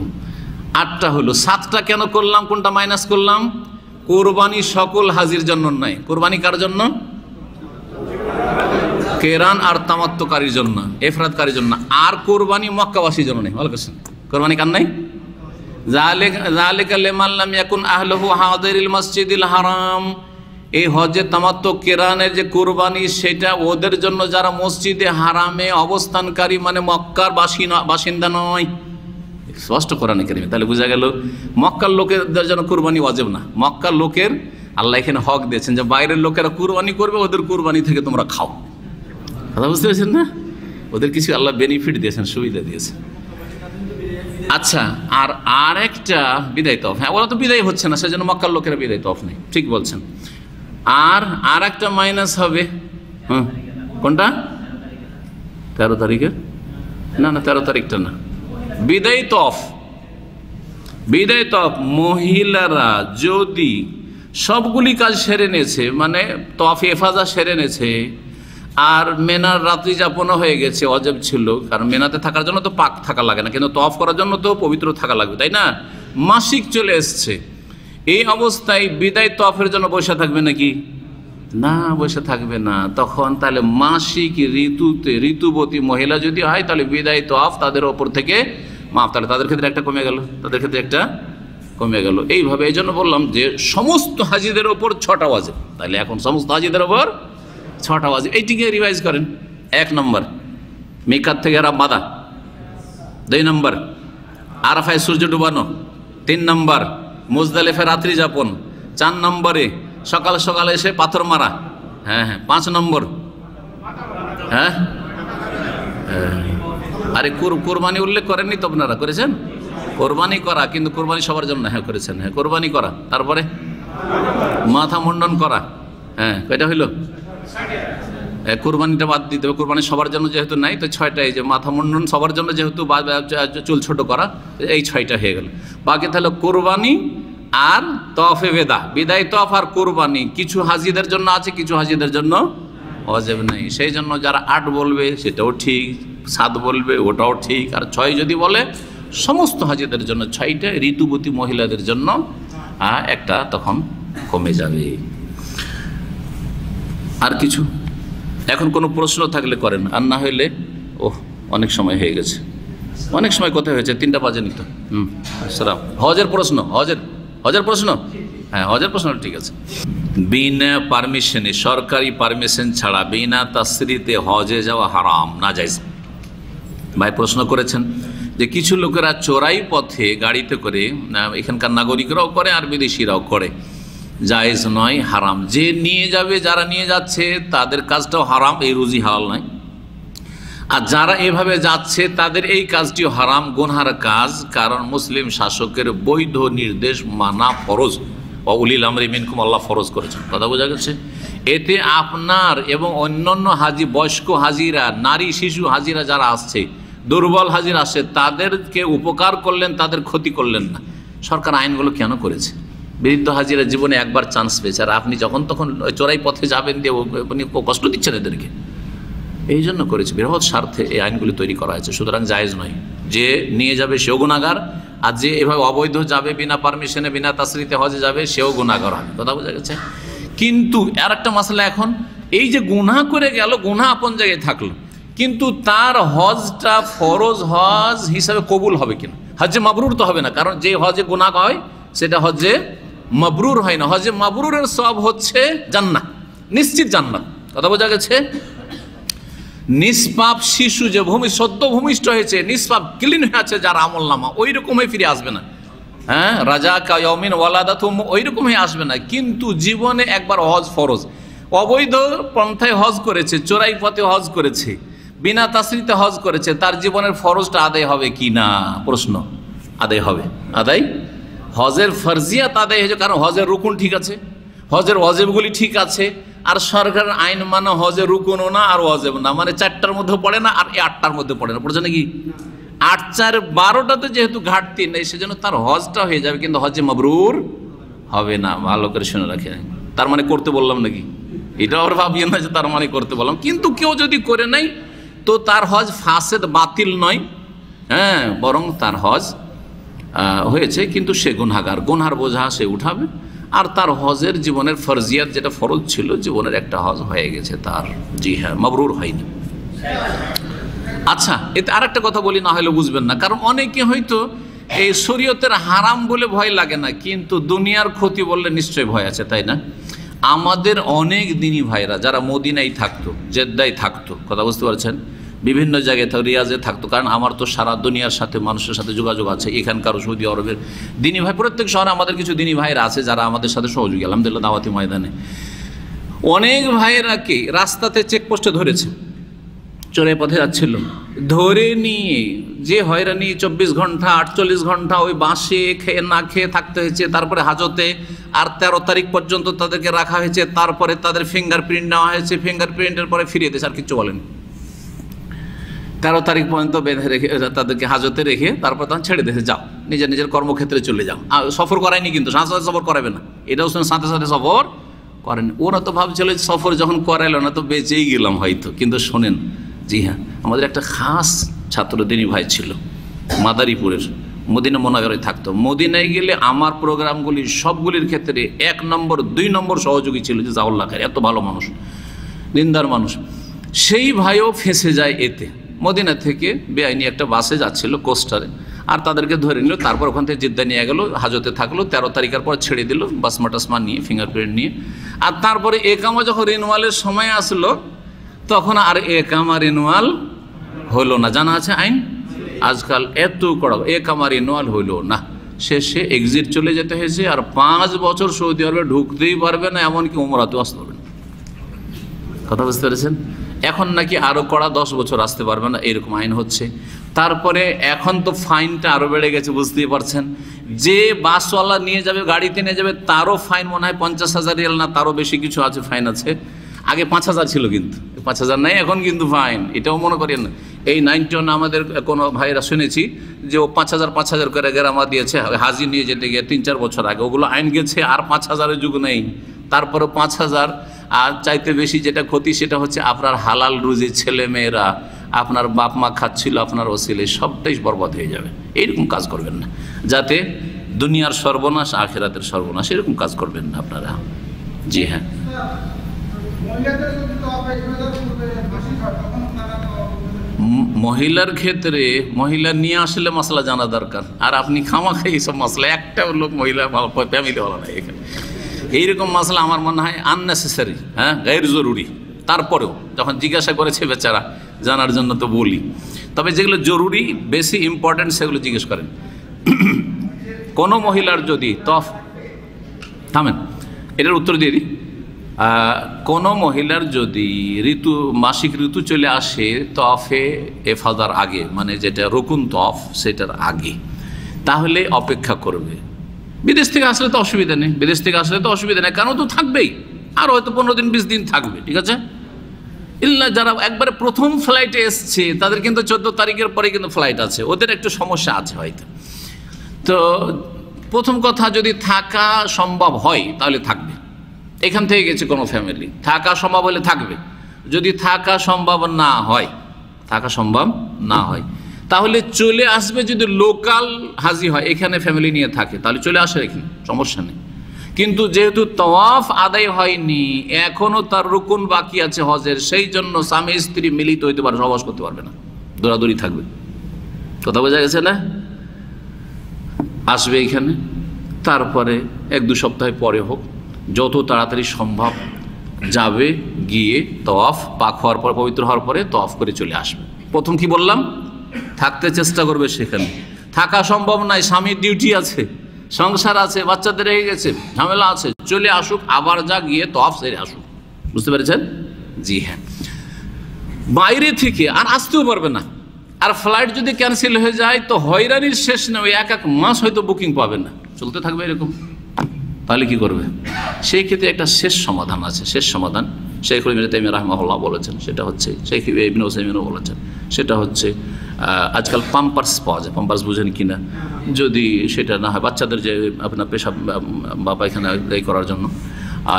8টা হলো। 7টা কেন করলাম? কোনটা মাইনাস করলাম? কোরবানি সকল হাজির জন্য নয়। কোরবানি কার জন্য? কেরান আর তামাত্তুকারীর জন্য, ইফরাদকারীর জন্য। আর কোরবানি মক্কাবাসীর জন্য নেই। কোরবানি কার নাই? যালিকা লিমান লাম ইয়াকুন আহলুহু হাদিরিল মসজিদিল হারাম। এই হজে তামাত্তু কেরানের যে কোরবানি, সেটা ওদের জন্য যারা মসজিদে হারামে অবস্থানকারী, মানে মক্কার বাসিন্দা নয়। স্পষ্ট কোরআনে কারিমে। তাহলে বোঝা গেল মক্কার লোকেদের জন্য কোরবানি ওয়াজিব না। মক্কার লোকের আল্লাহ এখানে হক দিয়েছেন যে বাইরের লোকেরা কোরবানি করবে, ওদের কোরবানি থেকে তোমরা খাও। কথা বুঝতে পেরেছেন না? ওদের কিছু আল্লাহ বেনিফিট দিয়েছেন, সুবিধা দিয়েছেন। আচ্ছা, আর একটা বিদায় তফ। হ্যাঁ, ওরা তো বিদায় হচ্ছে না, সেজন্য মক্কার লোকেরা বিদায় তফ নেই, ঠিক বলছেন। আর একটা মাইনাস হবে। হ্যাঁ, কোনটা? 13 তারিখে? না 13 তারিখটা না, বিদায় তফ। বিদায় তফ মহিলারা যদি সবগুলি কাজ সেরে নিয়েছে, মানে তফ এফাজা সেরে নিয়েছে, আর মেনার রাত্রি যাপনও হয়ে গেছে, অজেব ছিল, কারণ মেনাতে থাকার জন্য তো পাক থাকা লাগে না, কিন্তু তফ করার জন্য তো পবিত্র থাকা লাগবে, তাই না? মাসিক চলে এসছে, এই অবস্থায় বিদায় তফের জন্য বসে থাকবে নাকি? না, বসে থাকবে না। তখন তাহলে মাসিক ঋতুবতী মহিলা যদি হয়, তাহলে বিদায় তফ তাদের ওপর থেকে মাফ, তাহলে তাদের ক্ষেত্রে একটা কমে গেল, তাদের ক্ষেত্রে একটা কমে গেল। এইভাবে এই জন্য বললাম যে সমস্ত হাজিদের ওপর 6টা ওয়াজিব। তাহলে এখন সমস্ত হাজিদের ওপর 6টা ওয়াজিব। এইটিকে রিভাইজ করেন। 1 নম্বর মিকাত থেকে আরাম বাঁধা, 2 নম্বর আরাফায় সূর্য ডুবানো, 3 নম্বর মুজদালিফায় রাত্রি যাপন, 4 নম্বরে সকাল সকালে এসে পাথর মারা, হ্যাঁ 5 নম্বর হ্যাঁ আরে কোরবানি উল্লেখ করেননি তো? আপনারা করেছেন কোরবানি করা, কিন্তু কোরবানি সবার জন্য। হ্যাঁ করেছেন, হ্যাঁ কোরবানি করা। তারপরে মাথা মুন্ডন করা, হ্যাঁ কয়টা হইল? কোরবানিটা বাদ দিতে হবে, কোরবানি সবার জন্য যেহেতু নাই, তো 6টাই। যে মাথা মুন্ডন সবার জন্য যেহেতু, চুল ছোট করা, এই 6টা হয়ে গেল। বাকি তাহলে কোরবানি আর তফে বেদা, বিদায় তফ আর কোরবানি কিছু হাজিদের জন্য আছে, কিছু হাজিদের জন্য ওয়াজিব নাই। সেই জন্য যারা 8 বলবে সেটাও ঠিক, 7 বলবে ওটাও ঠিক, আর 6 যদি বলে সমস্ত হাজিদের জন্য 6টা, ঋতুবতী মহিলাদের জন্য একটা তখন কমে যাবে। আর কিছু এখন কোনো প্রশ্ন থাকলে করেন, আর না হইলে অনেক সময় হয়ে গেছে, অনেক সময় কোথায় হয়েছে, 3টা বাজেনি তো। আসসালাম। হজের প্রশ্ন, হজের প্রশ্ন, হ্যাঁ হজের প্রশ্ন ঠিক আছে। বিনা পারমিশনে, সরকারি পারমিশন ছাড়া বিনা তাসরিতে হজে যাওয়া হারাম, না জায়েজ। ভাই প্রশ্ন করেছেন যে কিছু লোকেরা চোরাই পথে গাড়িতে করে, এখানকার নাগরিকরাও করে আর বিদেশিরাও করে, জায়েজ নয়, হারাম। যে নিয়ে যাবে, যারা নিয়ে যাচ্ছে তাদের কাজটাও হারাম, এই রুজি হালাল নয়। আর যারা এভাবে যাচ্ছে তাদের এই কাজটিও হারাম, গুনহার কাজ, কারণ মুসলিম শাসকের বৈধ নির্দেশ মানা ফরজ। উলিল আমরি মিনকুম, আল্লাহ ফরজ করেছেন। কথা বোঝা গেছে? এতে আপনার এবং অন্যান্য হাজি, বয়স্ক হাজিরা, নারী শিশু হাজিরা যারা আসছে, দুর্বল হাজিরা আসছে, তাদেরকে উপকার করলেন, তাদের ক্ষতি করলেন না। সরকার আইনগুলো কেন করেছে? বৃদ্ধ হাজিরা জীবনে একবার চান্স পেয়েছে, আর আপনি যখন তখন চোরাই পথে যাবেন দিয়ে কষ্ট দিচ্ছেন এদেরকে, এই জন্য করেছে। বৃহৎ স্বার্থে এই আইনগুলি তৈরি করা হয়েছে। সুতরাং জায়েজ নয়। যে নিয়ে যাবে সেও গুনাহগার, আর যে এভাবে অবৈধ যাবে, বিনা পারমিশনে, বিনা তাসরিতে হজে যাবে, সেও গুনাহগার হবে। কথা বোঝা গেছে? কিন্তু আর একটা মাসলা, এখন এই যে গুনাহ করে গেল, গুনাহ আপন জায়গায় থাকলো, কিন্তু তার হজটা ফরজ হজ হিসাবে কবুল হবে কিনা। হজে মাবরুর তো হবে না, কারণ যে হজে গুনাহ হয় সেটা হজে মাবরুর হয় না। হজে মাবরুরের সওয়াব হচ্ছে জান্নাত, নিশ্চিত জান্নাত। কথা বোঝা গেছে? নিষ্পাপ শিশু যে সদ্য ভূমিষ্ঠ হয়েছে, নিষ্পাপ ক্লিন হয়ে আছে যার আমল নামা, ওই রকমই ফিরে আসবে না। হ্যাঁ, রাজা কায়মিন ওয়ালাদাতুম ওই রকমই আসবে না। কিন্তু জীবনে একবার হজ ফরজ, অবৈধ পন্থায় হজ করেছে, চোরাই পথে হজ করেছে, বিনা তাসরিতে হজ করেছে, তার জীবনের ফরজটা আদায় হবে কি না? প্রশ্ন। আদায় হবে, আদায়। হজের ফরজিয়াত আদায় হয়েছে, কারণ হজের রুকুন ঠিক আছে, হজের ওয়াজিবগুলি ঠিক আছে। আর সরকারের আইন মানে হজের রুকুনও না আর ওয়াজিব না, মানে 4টার মধ্যে পড়ে না আর 8টার মধ্যে পড়ে না, পড়ছে নাকি? 8 4 12টাতে যেহেতু ঘাটতি নেই, সেজন্য তার হজটা হয়ে যাবে, কিন্তু হজে মাবরুর হবে না। ভালো করে শুনে রাখে। তার মানে করতে বললাম নাকি? এটা আবার ভাবিয়ে না যে তার মানে করতে বললাম। কিন্তু কেউ যদি করে নেয় তো তার হজ ফাসেদ, বাতিল নয়, হ্যাঁ, বরং তার হজ হয়েছে, কিন্তু সে গুনহাগার, গুনহার বোঝা সে উঠাবে। আর তার হজের জীবনের ফরজিয়াত যেটা ফরজ ছিল, জীবনের একটা হজ হয়ে গেছে তার। জি হ্যাঁ, মাবরুর হয়নি। আচ্ছা, এতে আর একটা কথা বলি, না হলে বুঝবেন না। কারণ অনেকে হয়তো এই শরীয়তের হারাম বলে ভয় লাগে না, কিন্তু দুনিয়ার ক্ষতি বললে নিশ্চয়ই ভয় আছে, তাই না? আমাদের অনেক দিনী ভাইরা যারা মদিনায় থাকতো, জেদ্দায় থাকতো, কথা বুঝতে পারছেন, বিভিন্ন জায়গায় থাকতো, রিয়াজে থাকতো, কারণ আমার তো সারা দুনিয়ার সাথে মানুষের সাথে যোগাযোগ আছে। এখানকার সৌদি আরবের দিনী ভাই, প্রত্যেক শহরে আমাদের কিছু দিনী ভাইরা আছে যারা আমাদের সাথে সহযোগী, আলহামদুলিল্লাহ, দাওয়াতি ময়দানে। অনেক ভাইয়েরাকে রাস্তাতে চেকপোস্টে ধরেছে, চোরাই পথে যাচ্ছিল, ধরে নিয়ে যে হয়রানি 24 ঘন্টা 48 ঘন্টা ওই বাসে খেয়ে না খেয়ে থাকতে হয়েছে। তারপরে হাজতে আর 13 তারিখ পর্যন্ত তাদেরকে রাখা হয়েছে। তারপরে তাদের ফিঙ্গারপ্রিন্ট নেওয়া হয়েছে, ফিঙ্গারপ্রিন্টের পরে ফিরিয়ে দিয়েছে, আর কিছু বলেন। 13 তারিখ পর্যন্ত বেঁধে রেখে তাদেরকে হাজতে রেখে তারপর তখন ছেড়ে দিয়েছে, যাও নিজের নিজের কর্মক্ষেত্রে চলে যাও। সফর করায়নি, কিন্তু সাথে সাথে সফর করাবে না, এটাও সাথে সাথে সফর করেন। ওরা তো ভাবছিল সফর যখন করাইল না তো বেঁচেই গেলাম হয়তো। কিন্তু শোনেন, জি হ্যাঁ, আমাদের একটা খাস ছাত্র দিনী ভাই ছিল, মাদারীপুরের, মদিনা মোনাজারে থাকতো। মদিনায় গেলে আমার প্রোগ্রামগুলি সবগুলির ক্ষেত্রে 1 নম্বর 2 নম্বর সহযোগী ছিল, যে জাউল্লাহ খায়ের, এত ভালো মানুষ, দিনদার মানুষ। সেই ভাইও ফেঁসে যায় এতে। মদিনা থেকে বেআইনি একটা বাসে যাচ্ছিল কোস্টারে, আর তাদেরকে ধরে নিল। তারপর ওখান থেকে জিদ্দা নিয়ে গেল, হাজতে থাকলো, 13 তারিখের পর ছেড়ে দিল বাসমা টাসমা নিয়ে, ফিঙ্গারপ্রিন্ট নিয়ে। আর তারপরে একামা যখন রিনুয়ালের সময় আসলো, তখন আর একামা রিনুয়াল হলো না। জানা আছে আইন আজকাল এত কড়া, একামা রিনুয়াল হলো না, শেষে এক্সিট চলে যেতে হয়েছে। আর 5 বছর সৌদি আরবে ঢুকতেই পারবে না, এমনকি উমরাতেও আসতে পারবে না। কথা বুঝতে পেরেছেন? এখন নাকি আরও কড়া, 10 বছর আসতে পারবে না, এরকম আইন হচ্ছে। তারপরে এখন তো ফাইনটা আরও বেড়ে গেছে, বুঝতেই পারছেন। যে বাসওয়ালা নিয়ে যাবে, গাড়িতে নিয়ে যাবে, তারও ফাইন মনে হয় 50,000 রিয়াল না তারও বেশি কিছু আছে, ফাইন আছে। আগে 5,000 ছিল, কিন্তু 5,000 নাই এখন, কিন্তু ফাইন। এটাও মনে করেন না, এই 91 আমাদের কোনো ভাইরা শুনেছি যে ও 5,000 করে গ্রামা দিয়েছে হাজি নিয়ে যেতে গিয়ে 3-4 বছর আগে। ওগুলো আইন গেছে, আর 5,000-এর যুগ নেই। তারপরে 5,000 আর চাইতে বেশি যেটা ক্ষতি, সেটা হচ্ছে আপনার হালাল রুজি ছেলে মেয়েরা, আপনার বাপ মা খাচ্ছিল আপনার ওসিলে, সবটাই বরবাদ হয়ে যাবে। এইরকম কাজ করবেন না, যাতে দুনিয়ার সর্বনাশ আখিরাতের সর্বনাশ, এরকম কাজ করবেন না আপনারা। জি হ্যাঁ, মহিলার ক্ষেত্রে মহিলা নিয়ে আসলে মশলা জানা দরকার। আর আপনি খামাখা এইসব মশলা, একটা লোক মহিলা ফ্যামিলি ভালো নাই এখানে, এইরকম মশলা আমার মনে হয় আননেসেসারি, হ্যাঁ, গায়ের জরুরি। তারপরেও যখন জিজ্ঞাসা করেছে বেচারা, জানার জন্য তো বলি। তবে যেগুলো জরুরি, বেশি ইম্পর্টেন্ট, সেগুলো জিজ্ঞেস করেন। কোনো মহিলার যদি থামেন, এটার উত্তর দিয়ে দিই। কোনো মহিলার যদি মাসিক ঋতু চলে আসে তফে এফাদার আগে, মানে যেটা রকুন তফ, সেটার আগে, তাহলে অপেক্ষা করবে। বিদেশ থেকে আসলে তো অসুবিধা নেই, বিদেশ থেকে আসলে তো অসুবিধা নেই, কারণ তো থাকবেই, আর হয়তো 15 দিন 20 দিন থাকবে, ঠিক আছে। ইল্লা যারা একবারে প্রথম ফ্লাইটে এসছে, তাদের কিন্তু 14 তারিখের পরে কিন্তু ফ্লাইট আছে, ওদের একটু সমস্যা আছে হয়তো। তো প্রথম কথা, যদি থাকা সম্ভব হয় তাহলে থাকবে। এখান থেকে গেছে কোনো ফ্যামিলি, থাকা সম্ভব হলে থাকবে। যদি থাকা সম্ভব না হয়, তাহলে চলে আসবে। যদি লোকাল হাজি হয়, এখানে ফ্যামিলি নিয়ে থাকে, তাহলে চলে আসে, এখানে সমস্যা নেই। কিন্তু যেহেতু তওয়াফ আদায় হয়নি, এখনো তার রুকুন বাকি আছে হজের, সেই জন্য স্বামী স্ত্রী মিলিত হইতে পারে, সহবাস করতে পারবে না, দৌড়াদৌড়ি থাকবে। কথা বোঝা গেছে না? আসবে এইখানে, তারপরে 1-2 সপ্তাহ পরে হোক, যত তাড়াতাড়ি সম্ভব যাবে, গিয়ে তওয়াফ পাক হওয়ার পর, পবিত্র হওয়ার পরে তওয়াফ করে চলে আসবে। প্রথম কি বললাম? থাকতে চেষ্টা করবে সেখানে। থাকা সম্ভব নয়, স্বামীর ডিউটি আছে, সংসার আছে, বাচ্চাদের রেখে গেছে, ঝামেলা আছে, চলে আসুক, আবার যা গিয়ে তওয়াফ সেরে আসুক। বুঝতে পেরেছেন? জি হ্যাঁ। বাইরে থেকে আর আসতেও পারবে না, আর ফ্লাইট যদি ক্যান্সেল হয়ে যায় তো হয়রানির শেষ নেই, 1 মাস হয়তো বুকিং পাবেন না, চলতে থাকবে এরকম। তাহলে কি করবে? সেই ক্ষেত্রে একটা শেষ সমাধান আছে। শেষ সমাধান শেখুল ইবনে তাইমিয়া রাহিমাহুল্লাহ বলেছেন, সেটা হচ্ছে, শেখ ইবনে উসাইমিনও বলেছেন, সেটা হচ্ছে আজকাল পাম্পার্স পাওয়া যায়। পাম্পার্স বুঝেন কি না? যদি সেটা না হয়, বাচ্চাদের যে আপনার পেশাব বা পায়খানা করার জন্য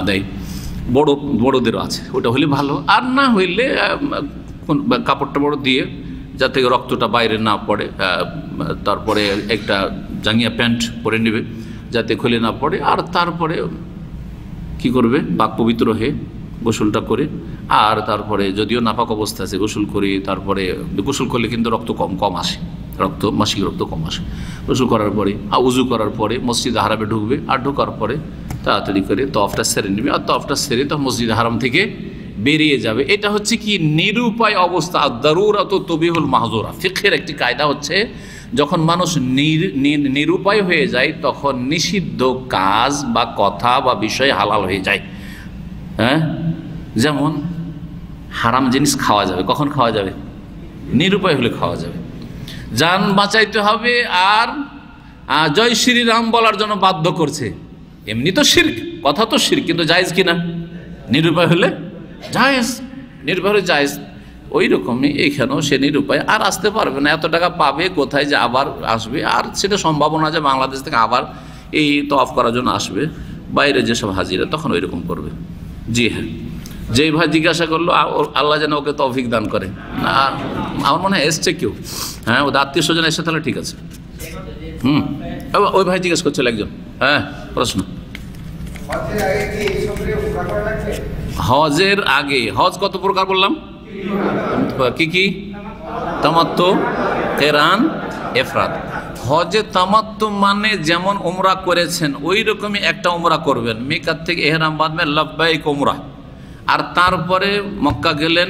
দেয়, বড়োদেরও আছে, ওটা হলে ভালো। আর না হইলে কাপড়টা বড় দিয়ে, যাতে রক্তটা বাইরে না পড়ে, তারপরে একটা জাঙ্গিয়া প্যান্ট পরে নেবে যাতে খুলে না পড়ে। আর তারপরে কি করবে? পাক পবিত্র হয়ে গোসলটা করে, আর তারপরে যদিও নাপাক অবস্থা আছে গোসল করি, তারপরে গোসল করলে কিন্তু রক্ত কম আসে, মাসিক রক্ত কম আসে। গোসল করার পরে উজু করার পরে মসজিদ হারামে ঢুকবে, আর ঢোকার পরে তাড়াতাড়ি করে তওয়াফটা সেরে নেবে, আর তওয়াফটা সেরে তো মসজিদ হারাম থেকে বেরিয়ে যাবে। এটা হচ্ছে কি নিরুপায় অবস্থা। দারুরাত তুবিহুল মাহজুরা, ফিকহের একটি কায়দা হচ্ছে, যখন মানুষ নিরুপায় হয়ে যায় তখন নিষিদ্ধ কাজ বা কথা বা বিষয় হালাল হয়ে যায়। হ্যাঁ, যেমন হারাম জিনিস খাওয়া যাবে, কখন খাওয়া যাবে? নিরুপায় হলে খাওয়া যাবে। জান বাঁচাইতে হবে আর জয় শ্রীরাম বলার জন্য বাধ্য করছে, এমনি তো শিরক, কথা তো শিরক, কিন্তু জায়েজ কিনা? নিরুপায় হলে জায়েজ, নিরুপায় হলে জায়েজ। ওই রকমই এইখানেও সে নিরুপায়, আর আসতে পারবে না, এত টাকা পাবে কোথায় যে আবার আসবে? আর সেটা সম্ভাবনা যে বাংলাদেশ থেকে আবার এই তওয়াফ করার জন্য আসবে, বাইরে যেসব হাজিরা, তখন ওই রকম করবে। জি হ্যাঁ, যেই ভাই জিজ্ঞাসা করলো, আল্লাহ যেন ওকে তৌফিক দান করে। না, আমার মনে হয় এসছে কেউ, হ্যাঁ, ওদের আত্মীয় স্বজন এসে, তাহলে ঠিক আছে। ওই ভাই জিজ্ঞেস করছিল একজন, হ্যাঁ, প্রশ্ন। হজের আগে, হজ কত প্রকার বললাম? কি কি? তামাত্তু, কিরান, ইফরাদ। হজে তামাত্তু মানে যেমন উমরা করেছেন ওই রকমই একটা উমরা করবেন, মিকাত থেকে ইহরাম বাঁধবেন, লাব্বাইক উমরা। আর তারপরে মক্কা গেলেন,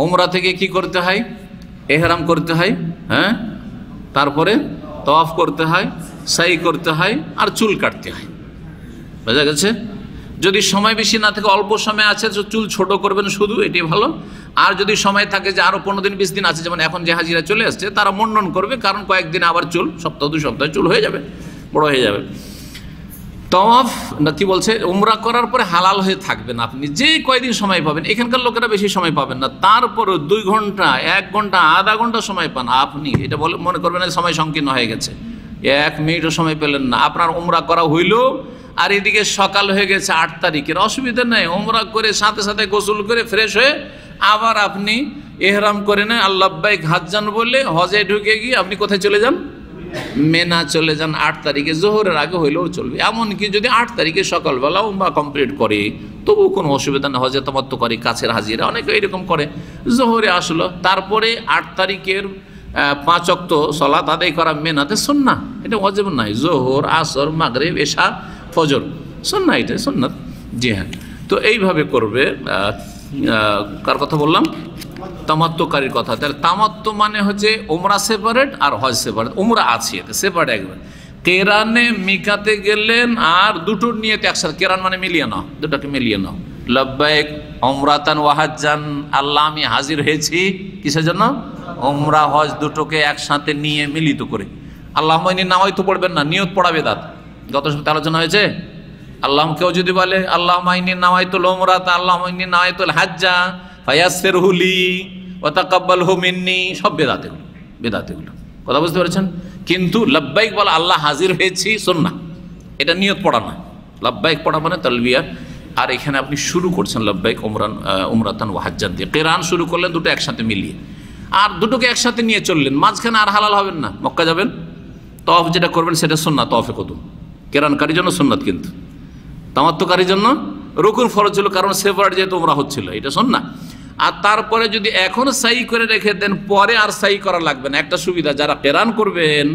উমরা থেকে কি করতে হয়? ইহরাম করতে হয়, হ্যাঁ, তারপরে তওয়াফ করতে হয়, সাই করতে হয়, আর চুল কাটতে হয়। বোঝা গেছে? যদি সময় বেশি না থাকে, অল্প সময় আছে, চুল ছোট করবেন শুধু, এটি ভালো। আর যদি সময় থাকে যে আরো 15 দিন 20 দিন আছে, যেমন এখন যে হাজিরা চলে আসছে, তারা মুন্ডন করবে, কারণ কয়েকদিন আবার চুল, সপ্তাহ 2 সপ্তাহে চুল হয়ে যাবে, বড় হয়ে যাবে। তওয়াফ না কি বলছে, উমরা করার পরে হালাল হয়ে থাকবেন আপনি, যে কয়দিন সময় পাবেন। এখানকার লোকেরা বেশি সময় পাবেন না, তারপর 2 ঘন্টা, 1 ঘন্টা, আধা ঘন্টা সময় পান আপনি, এটা বলে মনে করবেন না সময় সংকীর্ণ হয়ে গেছে, 1 মিনিটও সময় পেলেন না, আপনার উমরা করা হইল। আর এদিকে সকাল হয়ে গেছে 8 তারিখের, অসুবিধা নেই, উমরা করে সাথে সাথে গোসল করে ফ্রেশ হয়ে আবার আপনি ইহরাম করে নেন, আল্লাহবাইক হাজ্জান বলে হজে ঢুকে গিয়ে আপনি কোথায় চলে যান? মেনা চলে যান। 8 তারিখে জোহরের আগে হইলেও চলবে। এমনকি যদি 8 তারিখে সকালবেলা উমরা কমপ্লিট করে তবুও কোনো অসুবিধা নেই, হজে তামাত্তু করে, কাছের হাজিরা অনেকে এরকম করে, জোহরে আসলো, তারপরে 8 তারিখের 5 ওয়াক্ত সালাত আদায় করা মেনাতে সুন্নাহ, এটা ওয়াজিব নাই। জোহর, আসর, মাগরিব, এশা, ফজর সুন্নাহ, এটা সুন্নাত। জি হ্যাঁ, তো এইভাবে করবে। কার কথা বললাম? তামাত্তুকারীর কথা। তাহলে তামাত্তু মানে হচ্ছে উমরা সেপারেট আর হজ সেপারেট। উমরা আছে, এতে সেপারেট একবার। কেরানে মিকাতে গেলেন আর দুটোর নিয়েতে একসাথে, কেরান মানে মিলিয়ে নাও, দুটাকে মিলিয়ে নাও। লাব্বাইক উমরাতান ওয়া হাজ্জান, আল্লাহ আমি হাজির হয়েছি, কিসের জন্য? উমরা হজ দুটোকে একসাথে নিয়ে মিলিত করে। আল্লাহুম্মা ইন্নী নাওয়াইতু পড়বেন না, নিয়ত পড়া বিদআত। গত সপ্তাহে আলোচনা হয়েছে। আল্লাহ, কেউ যদি বলে আল্লাহুম্মা ইন্নী নাওয়াইতুল উমরাতা, আল্লাহুম্মা ইন্নী নাওয়াইতুল হাজ্জা ফায়াসসিরহু লি ওয়া তাকাব্বালহু মিন্নি, সব বিদআত এগুলো, বিদআত এগুলো। কথা বুঝতে পেরেছেন? কিন্তু লাব্বাইক বলা, আল্লাহ হাজির হয়েছি, সুন্নাহ, এটা নিয়ত পড়া না। লাব্বাইক পড়া মানে তালবিয়া। আর এখানে আপনি শুরু করছেন লাব্বাইক উমরাতান ওয়া হাজ্জান দিয়ে, কিরান শুরু করলেন দুটো একসাথে মিলিয়ে, আর দুটোকে একসাথে নিয়ে চললেন, মাঝখানে আর হালাল হবেন না। মক্কা যাবেন, তওয়াফ যেটা করবেন সেটা সুন্নাত, তওয়াফে কুদুম, কিরানকারীর জন্য সুন্নাত। কিন্তু তামাত্তুকারীর জন্য রুকুন ফরজ ছিল, কারণ সেপারেট যেহেতু উমরা হচ্ছিল, এটা শোন না। আর তারপরে যদি এখন সাই করে রেখে দেন, পরে আর সাই করা লাগবে না। একটা সুবিধা, যারা কেরান করবেন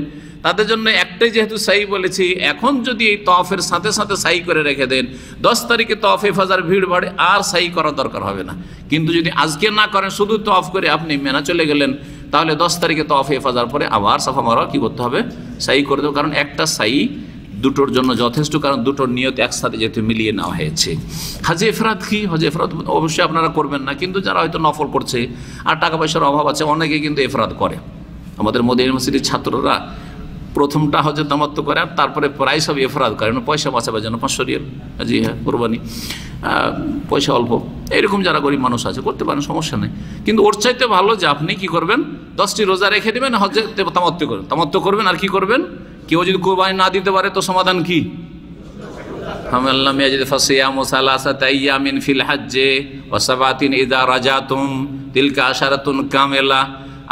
তাদের জন্য একটাই যেহেতু সাই বলেছি, এখন যদি এই তওয়াফের সাথে সাথে সাই করে রেখে দেন, 10 তারিখে তওয়াফে ইফাজার ভিড় বাড়ে, আর সাই করার দরকার হবে না। কিন্তু যদি আজকে না করেন, শুধু তওয়াফ করে আপনি মিনা চলে গেলেন, তাহলে 10 তারিখে তওয়াফে ইফাজার পরে আবার সাফা মারওয়া কি করতে হবে? সাই করে দেবো। কারণ একটা সাই দুটোর জন্য যথেষ্ট, কারণ দুটোর নিয়ত একসাথে যেহেতু মিলিয়ে নেওয়া হয়েছে। হাজে ইফরাদ কি? হজে ইফরাদ অবশ্যই আপনারা করবেন না, কিন্তু যারা হয়তো নফল করছে আর টাকা পয়সার অভাব আছে, অনেকে কিন্তু ইফরাদ করে। আমাদের মদিনা ইউনিভার্সিটির ছাত্ররা প্রথমটা হজে তামাত্তু করে, আর তারপরে প্রায় সব ইফরাদ করে, পয়সা বাঁচাবার জন্য 500 রিয়াল, জি হ্যাঁ, কোরবানি, পয়সা অল্প, এরকম যারা গরিব মানুষ আছে করতে পারেন, সমস্যা নেই। কিন্তু ওর চাইতে ভালো যে আপনি কি করবেন, 10টি রোজা রেখে দেবেন, হজে তামাত্তু করবেন। আর কি করবেন? কেউ যদি কোরবানি না দিতে পারে তো সমাধান কি?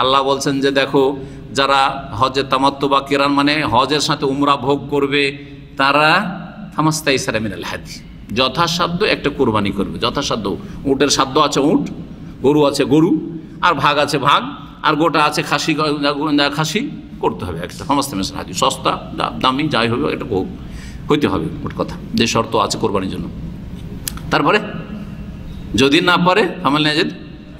আল্লাহ বলছেন যে দেখো, যারা হজে তামাত্তু বা কিরান মানে হজের সাথে উমরা ভোগ করবে, তারা ফামাস্তাইসারা মিনাল হাদি, যথাসাধ্য একটা কোরবানি করবে। যথাসাধ্য, উটের সাধ্য আছে উট, গরু আছে গরু, আর ভাগ আছে ভাগ, আর গোটা আছে খাসি, খাসি করতে হবে একটা। ফামাস্তাইসারা হাদি, সস্তা দামি যাই হবে এটা হইতে হবে, ওর কথা যে শর্ত আছে কোরবানির জন্য। তারপরে যদি না পারে আমাল নাজিদ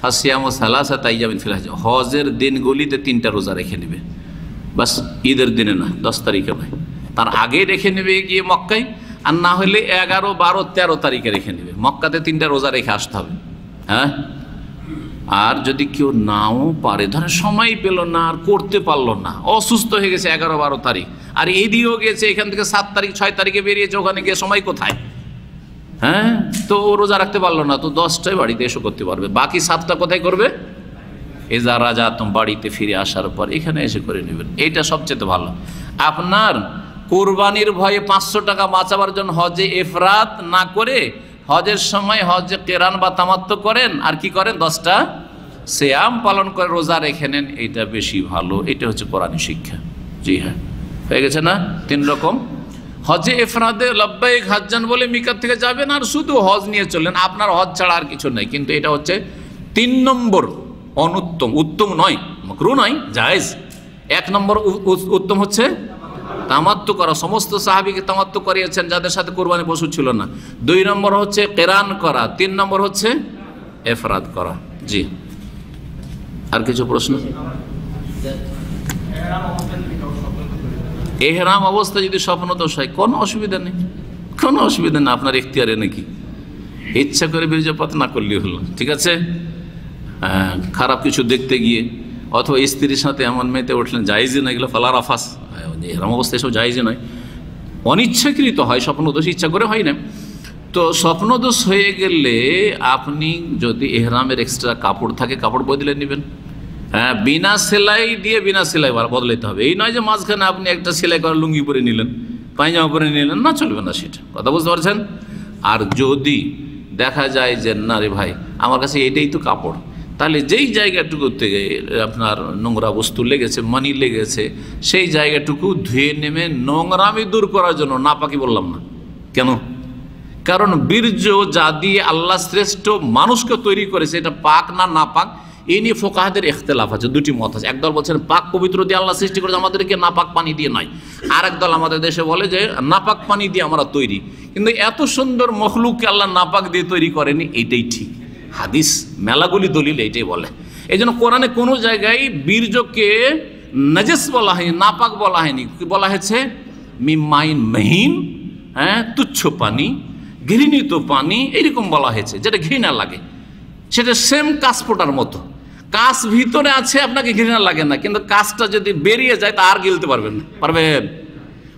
ফাসিয়াম ও সালাসাত আইয়ামিন ফিল হজ, হজের দিনগুলিতে 3টা রোজা রেখে নেবে, বাস ঈদের দিনে না, 10 তারিখে নয়, তার আগে রেখে নেবে গিয়ে মক্কায়, আর না হলে 11, 12, 13 তারিখে রেখে নেবে। মক্কাতে 3টা রোজা রেখে আসতে হবে, হ্যাঁ। আর যদি কেউ নাও পারে, ধরেন সময় পেল না, আর করতে পারলো না, অসুস্থ হয়ে গেছে 11, 12 তারিখ, আর এদিকেও গেছে, এখান থেকে 7 তারিখ 6 তারিখে বেরিয়েছে, ওখানে গিয়ে সময় কোথায়, হ্যাঁ, তো রোজা রাখতে পারলো না, তো 10টায় বাড়িতে এসে করতে পারবে, বাকি 7টা কোথায় করবে? এজা রাজা তুম, বাড়িতে ফিরে আসার পর এখানে এসে করে নেবেন, এইটা সবচেয়ে ভালো। আপনার কোরবানির ভয়ে 500 টাকা বাঁচাবার জন্য হজে ইফরাত না করে হজের সময় হজে কেরান বা তামাত্তু করেন, আর কি করেন? 10টা সিয়াম পালন করে রোজা রেখে নেন, এইটা বেশি ভালো। এটা হচ্ছে কোরআনী শিক্ষা। জি হ্যাঁ, হয়ে গেছে না? 3 রকম। হজে ইফরাদে লব্বাইক হাজ্জান বলে মিকাত থেকে যাবেন, আর শুধু হজ নিয়ে চললেন, আপনার হজ ছাড়া আর কিছু নেই। কিন্তু এটা হচ্ছে 3 নম্বর অনুত্তম, উত্তম নয়, মাকরুহ নয়, জায়েজ। 1 নম্বর উত্তম হচ্ছে তামাত্তু করা, সমস্ত সাহাবীকে তামাত্তু করিয়েছেন যাদের সাথে কোরবানি পশু ছিল না। 2 নম্বর হচ্ছে কেরান করা, 3 নম্বর হচ্ছে ইফরাদ করা। জি, আর কিছু প্রশ্ন? এহরাম অবস্থা যদি স্বপ্নদোষ হয়, কোনো অসুবিধা নেই, কোনো অসুবিধা নেই, আপনার ইখতিয়ারে নাকি, ইচ্ছা করে বীর্যপাত না করলেই হলো, ঠিক আছে। খারাপ কিছু দেখতে গিয়ে অথবা স্ত্রীর সাথে এমন মেয়েতে উঠলেন, জায়েজই না, এগুলো ফালা রাফাস, এহরাম অবস্থা এসব জায়েজই নয়, অনিচ্ছাকৃত হয়, স্বপ্নদোষ, ইচ্ছা করে হয় না। তো স্বপ্নদোষ হয়ে গেলে আপনি যদি এহরামের এক্সট্রা কাপড় থাকে, কাপড় বদলে নেবেন। হ্যাঁ, বিনা সেলাই দিয়ে বিনা সেলাই বদলাইতে হবে। এই নয় যে মাঝখানে আপনি একটা সেলাই করা লুঙ্গি পরে নিলেন, পায়জামা পরে নিলেন, না, চলবে না সেটা, কথা বুঝতে পারছেন। আর যদি দেখা যায় যে না রে ভাই, আমার কাছে এটাই তো কাপড়, তাহলে যেই জায়গাটুকুতে আপনার নোংরা বস্তু লেগেছে, মানি লেগেছে, সেই জায়গাটুকু ধুয়ে নেমে নোংরামি দূর করার জন্য, নাপাকি বললাম না কেন, কারণ বীর্য যা দিয়ে আল্লাহ শ্রেষ্ঠ মানুষকে তৈরি করেছে, এটা পাক না নাপাক, এই নিয়ে ফোকাহাদের ইখতিলাফ আছে, 2টি মত আছে। একদল বলছেন পাক পবিত্র দিয়ে আল্লাহ সৃষ্টি করেছে আমাদেরকে, নাপাক পানি দিয়ে নয়। আর একদল আমাদের দেশে বলে যে নাপাক পানি দিয়ে আমরা তৈরি, কিন্তু এত সুন্দর মখলুককে আল্লাহ নাপাক দিয়ে তৈরি করেনি, এইটাই ঠিক। হাদিস মেলাগুলি দলিল এইটাই বলে। এই জন্য কোরআনে কোনো জায়গায় বীর্যকে নাজিস বলা হয়নি, নাপাক বলা হয়নি, কি বলা হয়েছে? মিম্মাইন মহিন, হ্যাঁ, তুচ্ছ পানি, ঘৃণিত পানি, এইরকম বলা হয়েছে, যেটা ঘৃণা লাগে। সেটা সেম কাশ ফোটার মতো, কাশ ভিতরে আছে, আপনাকে ঘৃণা লাগে না, কিন্তু কাশটা যদি বেরিয়ে যায় তা আর গিলতে পারবেন না, পারবেন?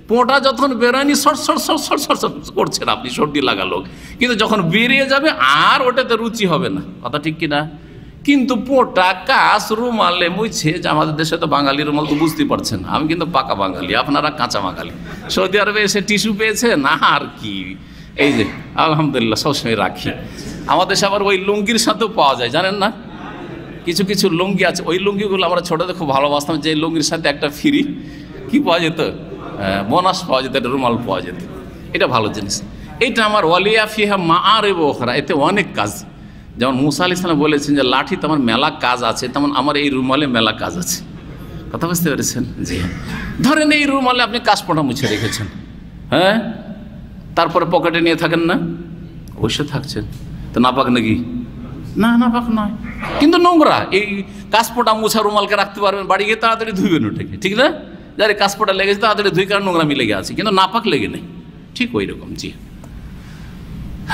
পোঁটা যখন বেরোয়নি thought thought thought thought thought thought করছেন আপনি, সর্দি লাগালো, কিন্তু যখন বেরিয়ে যাবে আর ওটাতে রুচি হবে না, কথা ঠিক কিনা? কিন্তু পোঁটা কাশ রুমালে মুছে, যে আমাদের দেশে তো বাঙালির রুমাল তো বুঝতে পারছেন, আমি কিন্তু পাকা বাঙালি, আপনারা কাঁচা বাঙালি। সৌদি আরবে এসে টিস্যু পেয়েছেন, আর কি, এই যে আলহামদুলিল্লাহ সবসময় রাখি। আমাদের দেশে আবার ওই লুঙ্গির সাথেও পাওয়া যায়, জানেন না? কিছু কিছু লুঙ্গি আছে, ওই লুঙ্গিগুলো আমরা ছোটোতে খুব ভালোবাসতাম, যে লুঙ্গির সাথে একটা ফ্রি কি পাওয়া যেত, বোনাস পাওয়া যেত, একটা রুমাল পাওয়া যেত, এটা ভালো জিনিস। এটা আমার ওয়ালিয়া ফিহা মাআরিব উখরা, এতে অনেক কাজ। যেমন মুসা আলাইহিস সালাম বলেছেন যে লাঠিতে আমার মেলা কাজ আছে, তেমন আমার এই রুমালে মেলা কাজ আছে। কথা বুঝতে পেরেছেন? জি হ্যাঁ। ধরেন এই রুমালে আপনি কাশপোটা মুছে রেখেছেন, হ্যাঁ, তারপরে পকেটে নিয়ে থাকেন না, অবশ্যই থাকছেন, তো নাপাক নাকি? না, নাপাক নয়, কিন্তু নোংরা। এই কাশপোটা মুছা রুমালকে রাখতে পারবেন, বাড়ি গিয়ে তাড়াতাড়ি ধুইবেন ওটাকে, ঠিক না? যারে কাশপোটা লেগেছে তাড়াতাড়ি ধুই, কারণ নোংরামি লেগে আছে, কিন্তু নাপাক লেগে নেই, ঠিক ওই রকম। জি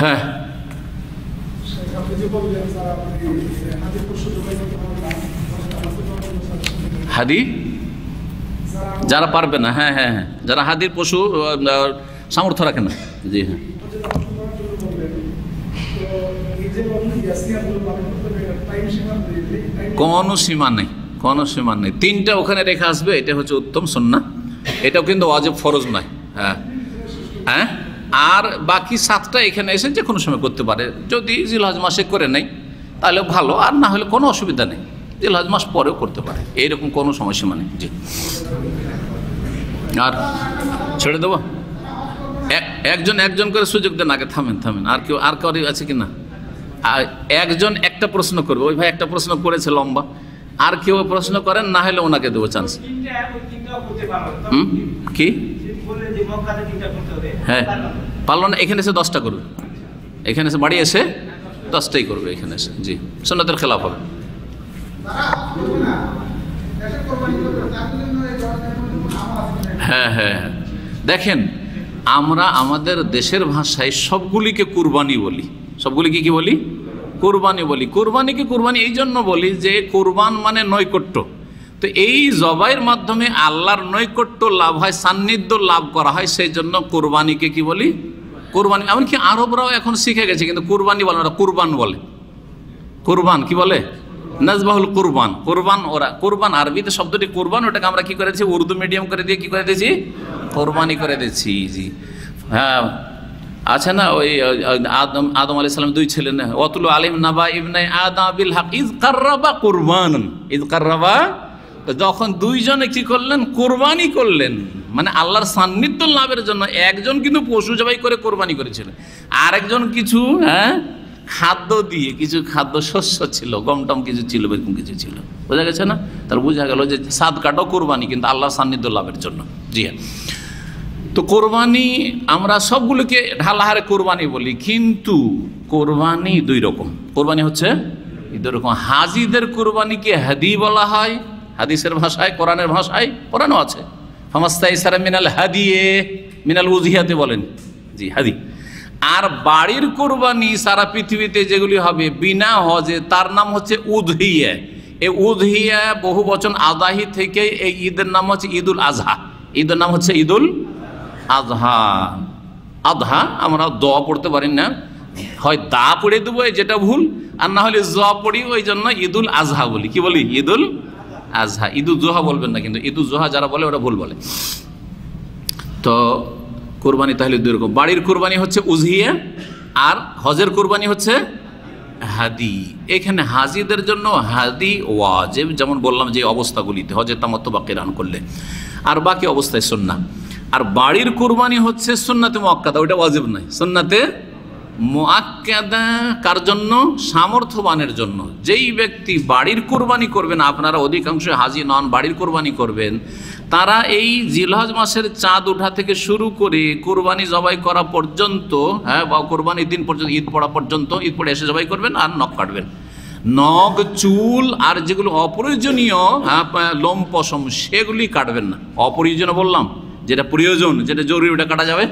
হ্যাঁ। হাদি যারা পারবে না, হ্যাঁ হ্যাঁ হ্যাঁ, যারা হাদির পশু সামর্থ্য রাখে না। জি হ্যাঁ, কোনো সীমা নেই, কোনো সীমা নেই। 3টা ওখানে রেখে আসবে, এটা হচ্ছে উত্তম সুন্নাহ। এটাও কিন্তু ওয়াজিব, ফরজ নয়। হ্যাঁ হ্যাঁ, আর বাকি 7টা এখানে এসে যে কোনো সময় করতে পারে। যদি জিলহজ মাসে করে নেই তাহলে ভালো, আর না হলে কোনো অসুবিধা নেই, জিলহজ মাস পরেও করতে পারে, এইরকম কোনো সময়সীমা নেই। জি, আর ছেড়ে দেবো? একজন করে সুযোগ দেন, আগে থামেন। আর কেউ কারো আছে কি না? একজন একটা প্রশ্ন করবে, ওই ভাই একটা প্রশ্ন করেছে লম্বা, আর কেউ প্রশ্ন করেন, না হলে ওনাকে দেবো চান্স। কি? হ্যাঁ, পারলো না, এখানে এসে 10টা করবে, এখানে এসে বাড়ি এসে 10টাই করবে এখানে এসে। জি, সুন্নাতের খেলাফ হবে। হ্যাঁ হ্যাঁ, দেখেন আমরা আমাদের দেশের ভাষায় সবগুলিকে কুরবানি বলি। সবগুলিকে কি বলি? কুরবানি বলি। কুরবানিকে কুরবানি এই জন্য বলি যে কুরবান মানে নৈকট্য। তো এই জবাইয়ের মাধ্যমে আল্লাহর নৈকট্য লাভ হয়, সান্নিধ্য লাভ করা হয়, সেই জন্য কুরবানিকে কি বলি? কুরবানি। এমনকি আরবরাও এখন শিখে গেছে, কিন্তু কুরবানি বলে ওরা কুরবান বলে। কুরবান কি বলে? নাজবাহুল কুরবান। কুরবান ওরা, কুরবান আরবিতে শব্দটি কুরবান, ওটাকে আমরা কি করেছি উর্দু মিডিয়াম করে দিয়ে কি করে দিয়েছি? কোরবানি করে দিয়েছি। জি হ্যাঁ, আছে না ওই আদম আলাইহিস সালাম 2 ছেলে না, ওয়াতুলু আলাইহিম নাবা ইবনে আদম বিল হক ইয কাররাবা কুরবানান, ইয কাররাবা, যখন 2 জনে কি করলেন? কোরবানি করলেন, মানে আল্লাহর সান্নিধ্য লাভের জন্য। একজন কিন্তু পশু জবাই করে কোরবানি করেছিলেন, আরেকজন কিছু খাদ্য দিয়ে, কিছু খাদ্য শস্য ছিল, গমটম কিছু ছিল, এরকম কিছু ছিল। বোঝা গেছে না? তার বোঝা গেল যে সাদকাটাও কোরবানি, কিন্তু আল্লাহর সান্নিধ্য লাভের জন্য। জি হ্যাঁ, তো কোরবানি আমরা সবগুলোকে ঢালাহারে কোরবানি বলি, কিন্তু কোরবানি 2 রকম। কোরবানি হচ্ছে 2 রকম। হাজিদের কোরবানিকে হাদি বলা হয় হাদিসের ভাষায়, কোরআনের ভাষায়, কোরআনও আছে, ফামাস্তাইসারা মিনাল হাদিয়ে মিনাল উযহিয়াতে বলেন। জি, হাদি। আর বাড়ির কোরবানি সারা পৃথিবীতে যেগুলি হবে বিনা হজে, তার নাম হচ্ছে উযহিয়া। এই উযহিয়া বহু বচন আদাহি থেকে এই ঈদের নাম হচ্ছে ঈদুল আজহা। ঈদের নাম হচ্ছে ঈদুল আজহা। আজহা আমরা দ পড়তে পারি না, হয় দা পড়ে দেবো, যেটা ভুল, আর না হলে জ পড়ি, ওই জন্য ঈদুল আজহা বলি। কি বলি? ঈদুল আজহা। ঈদুল জোহা বলবেন না, কিন্তু ঈদুল জোহা যারা বলে ওরা ভুল বলে। তো কোরবানি তাহলে 2 রকম। বাড়ির কোরবানি হচ্ছে উযহিয়া, আর হজের কোরবানি হচ্ছে হাদি। এখানে হাজিদের জন্য হাদি ওয়াজিব, যেমন বললাম যে অবস্থাগুলিতে, হজের তামাত্তু বা কিরান করলে, আর বাকি অবস্থায় সুন্নাহ। আর বাড়ির কোরবানি হচ্ছে সুন্নাতে মুআক্কাদা, ওইটা ওয়াজিব নয়, সুন্নাতে মুআক্কাদা। কার জন্য? সামর্থ্যবানের জন্য। যেই ব্যক্তি বাড়ির কোরবানি করবেন, আপনারা অধিকাংশ হাজি নন, বাড়ির কোরবানি করবেন, তারা এই জিলহজ মাসের চাঁদ ওঠা থেকে শুরু করে কোরবানি জবাই করা পর্যন্ত, হ্যাঁ, বা কোরবানির দিন পর্যন্ত, ঈদ পড়া পর্যন্ত, ঈদ পড়ে এসে জবাই করবেন আর নখ কাটবেন। নখ, চুল আর যেগুলো অপ্রয়োজনীয় লোম পশম, সেগুলি কাটবেন না। অপ্রয়োজনীয় বললাম, যেটা প্রয়োজন, যেটা জরুরি, ওটা কাটা যাবে।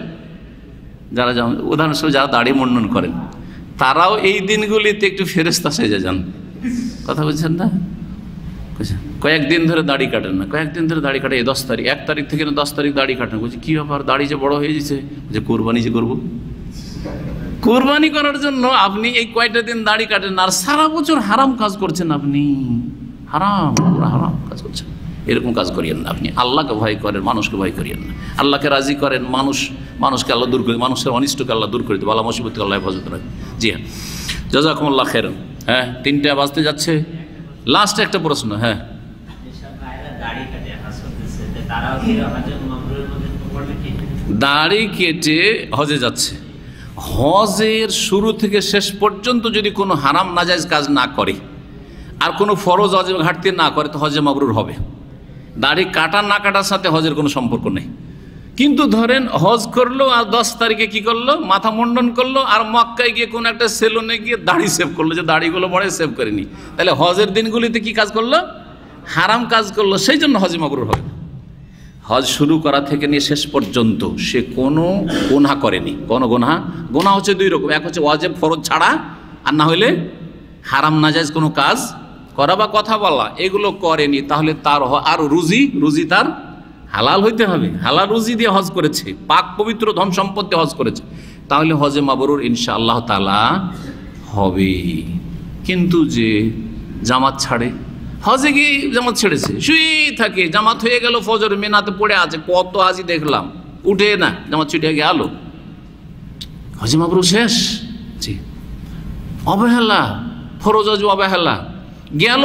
যারা উদাহরণস্বরূপ যারা দাড়ি মুন্ডন করেন, তারাও এই দিনগুলিতে একটু ফেরেশতা সেজে যান। কথা বলছেন না? কয়েকদিন ধরে দাড়ি কাটেন না, কয়েকদিন ধরে দাড়ি কাটে, 10 তারিখ, 1 তারিখ থেকে 10 তারিখ দাড়ি কাটেন। বলছি কী ব্যাপার? দাড়ি যে বড় হয়ে গেছে, যে কোরবানি যে করবো, কোরবানি করার জন্য আপনি এই কয়েকটা দিন দাড়ি কাটেন, আর সারা বছর হারাম কাজ করছেন। আপনি হারাম কাজ করছেন। এরকম কাজ করিয়েন না। আপনি আল্লাহকে ভয় করেন, মানুষকে ভয় করিয়েন না। আল্লাহকে রাজি করেন, মানুষকে আল্লাহ দূর করে, মানুষের অনিষ্টকে আল্লাহ দূর করে দেবে, বালা মুসিবতকে আল্লাহ হেফাজত রাখবে। জি হ্যাঁ, জাযাকুমুল্লাহ খাইরান। হ্যাঁ, 3টা বাজতে যাচ্ছে, লাস্ট একটা প্রশ্ন। হ্যাঁ, দাড়ি কেটে হজে যাচ্ছে, হজের শুরু থেকে শেষ পর্যন্ত যদি কোনো হারাম নাজায়েজ কাজ না করে আর কোনো ফরজ ওয়াজিব ঘাটতি না করে তো হজে মাবরুর হবে। দাড়ি কাটা না কাটার সাথে হজের কোনো সম্পর্ক নেই। কিন্তু ধরেন হজ করলো আর 10 তারিখে কি করলো, মাথা মুন্ডন করলো আর মক্কায় গিয়ে কোনো একটা সেলুনে গিয়ে দাড়ি সেভ করলো, যে দাড়িগুলো বড় সেভ করেনি, তাহলে হজের দিনগুলিতে কি কাজ করলো, হারাম কাজ করলো, সেই জন্য হজে মাবরুর হবে। হজ শুরু করা থেকে নিয়ে শেষ পর্যন্ত সে কোনো গুনাহ করেনি। কোনো গুনাহ হচ্ছে দুই রকম, এক হচ্ছে ওয়াজিব ফরজ ছাড়া, আর না হইলে হারাম নাজায়েজ কোনো কাজ করা বা কথা বলা, এগুলো করেনি। তাহলে তার আর রুজি তার হালাল হইতে হবে, হালাল রুজি দিয়ে হজ করেছে, পাক পবিত্র ধন সম্পদ দিয়ে হজ করেছে, তাহলে হজে মাবরুর ইনশাআল্লাহ তাআলা হবে। কিন্তু যে জামাত ছাড়ে, হজে গিয়ে জামাত ছেড়েছে, শুয়েই থাকে, জামাত হয়ে গেল, ফজর মিনাতে পড়ে আছে, কত হাজি দেখলাম, উঠে না, জামাত ছুটে গেল, হজে মাবরুর শেষ। জি, অবহেলা, ফরজ ওয়াজিব অবহেলা। গেল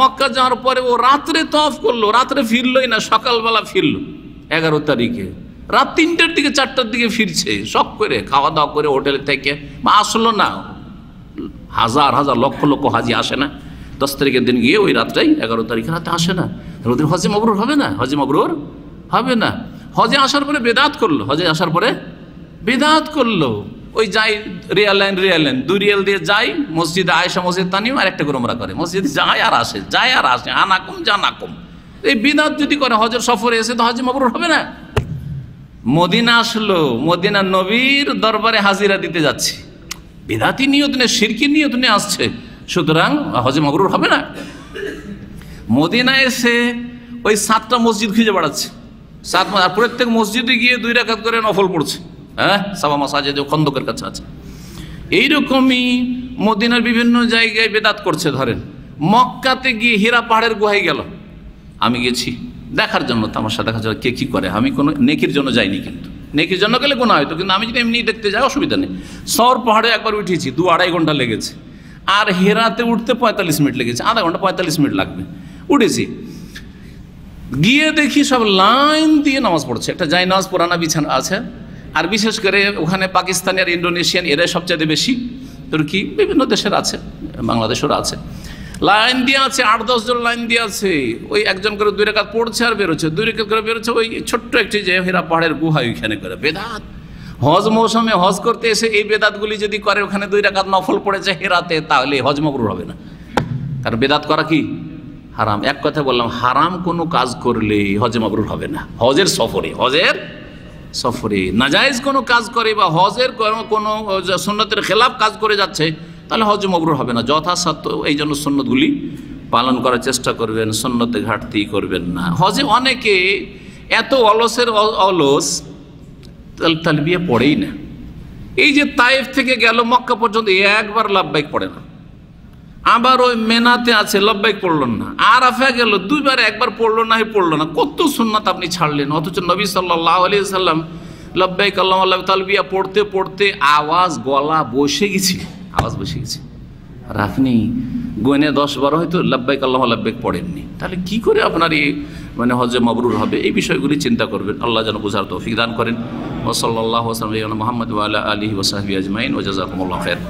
মক্কা যাওয়ার পরে ও রাত্রে তওয়াফ করলো, রাত্রে ফিরলই না, সকালবেলা ফিরলো 11 তারিখে, রাত 3টার দিকে 4টার দিকে ফিরছে, শখ করে খাওয়া দাওয়া করে হোটেলে থেকে, বা আসলো না। হাজার হাজার লক্ষ লক্ষ হাজি আসে না 10 তারিখের দিন গিয়ে, ওই রাত্রেই 11 তারিখে রাতে আসে না, ওদের হজে মাবরুর হবে না, হজে মাবরুর হবে না। হজে আসার পরে বেদাত করলো, হজে আসার পরে বেদাত করলো, ওই যাই রিয়াল লাইন 2 রিয়াল দিয়ে যাই মসজিদে আয়েশা, মসজিদ তানিম, আর একটা করে ওমরা করে, মসজিদে যায় আর আসে, আনাকুম জানাকুম। এই বিদাত যদি করে হজের সফরে এসে, তো হজে মাবরুর হবে না। মদিনা আসলো, মদিনা নবীর দরবারে হাজিরা দিতে যাচ্ছে, বিদাতি নিয়ত নিয়ে, শিরকি নিয়ত নিয়ে আসছে, সুতরাং হজে মাবরুর হবে না। মদিনা এসে ওই 7টা মসজিদ খুঁজে বেড়াচ্ছে, 7 আর প্রত্যেক মসজিদে গিয়ে 2 রাকাত করে নফল পড়ছে। হ্যাঁ, সাবা মাসাজিদ খন্দকের কাছে আছে। এইরকমই মদিনার বিভিন্ন জায়গায় বেদাত করছে। ধরেন মক্কাতে গিয়ে হীরা পাহাড়ের গুহায় গেল, আমি গেছি দেখার জন্য, তামাশা দেখার জন্য, কে কী করে। আমি কোনো নেকির জন্য যাইনি, কিন্তু নেকির জন্য গেলে গুনাহ হয়তো, কিন্তু আমি যদি এমনি দেখতে যাই অসুবিধা নেই। সর পাহাড়ে একবার উঠেছি, 2-2.5 ঘন্টা লেগেছে, আর হেরাতে উঠতে 45 মিনিট লেগেছে, আধা ঘন্টা 45 মিনিট লাগবে। উঠেছি, গিয়ে দেখি সব লাইন দিয়ে নামাজ পড়ছে, একটা জায় নামাজ পুরানা বিছানা আছে, আর বিশেষ করে ওখানে পাকিস্তানি আর ইন্ডোনেশিয়ান এরাই সবচেয়ে বেশি, তুর্কি বিভিন্ন দেশের আছে, বাংলাদেশেরও আছে, লাইন দিয়ে আছে, 8-10 জন লাইন দিয়ে আছে। ওই একজন করে 2 রাকাত পড়ছে আর বেরোচ্ছে, 2 রাকাত করে বেরোচ্ছে, ওই ছোট্ট একটি যে হীরা পাহাড়ের গুহা, ওইখানে করে বেদাত। হজ মৌসুমে হজ করতে এসে এই বেদাতগুলি যদি করে, ওখানে 2 রাকাত নফল পড়েছে হেরাতে, তাহলে হজ মাবরুর হবে না, কারণ বেদাত করা কি হারাম। এক কথা বললাম, হারাম কোনো কাজ করলে হজে মাবরুর হবে না। হজের সফরে নাজায়েজ কোনো কাজ করে বা হজের কোনো সুন্নতের খেলাফ কাজ করে যাচ্ছে, তাহলে হজ মাবরুর হবে না। যথাসাধ্য এই জন্য সুন্নতগুলি পালন করার চেষ্টা করবেন, সুন্নতে ঘাটতি করবেন না। হজে অনেকে এত অলস তালবিয়া পড়েই না। এই যে তায়েফ থেকে গেল মক্কা পর্যন্ত একবার লাব্বাইক পড়ে না, আবার ওই মেনাতে আছে লব্বাইক পড়লেন না, আরাফা গেল 2 বার, একবার পড়লো না, কত সুন্নাত আপনি ছাড়লেন। অথচ নবী সাল্লাল্লাহু আলাইহি সাল্লাম লব্বাইক আল্লাহুম্মা তালবিয়া পড়তে পড়তে গলা বসে গেছে, আওয়াজ বসে গেছে, আর আপনি গোনে 10-12 হয়তো লব্বাইক আল্লাহুম্মা লব্বাইক পড়েননি, তাহলে কি করে আপনার এই হজে মাবরুর হবে? এই বিষয়গুলি চিন্তা করবেন। আল্লাহ যেন বুঝার তৌফিক দান করেন। ওয়া সাল্লাল্লাহু আলা মুহাম্মদ ওয়া আলা আলিহি ওয়া সাহবিহি আজমাইন ওয়া জাযাকুমুল্লাহু খাইর।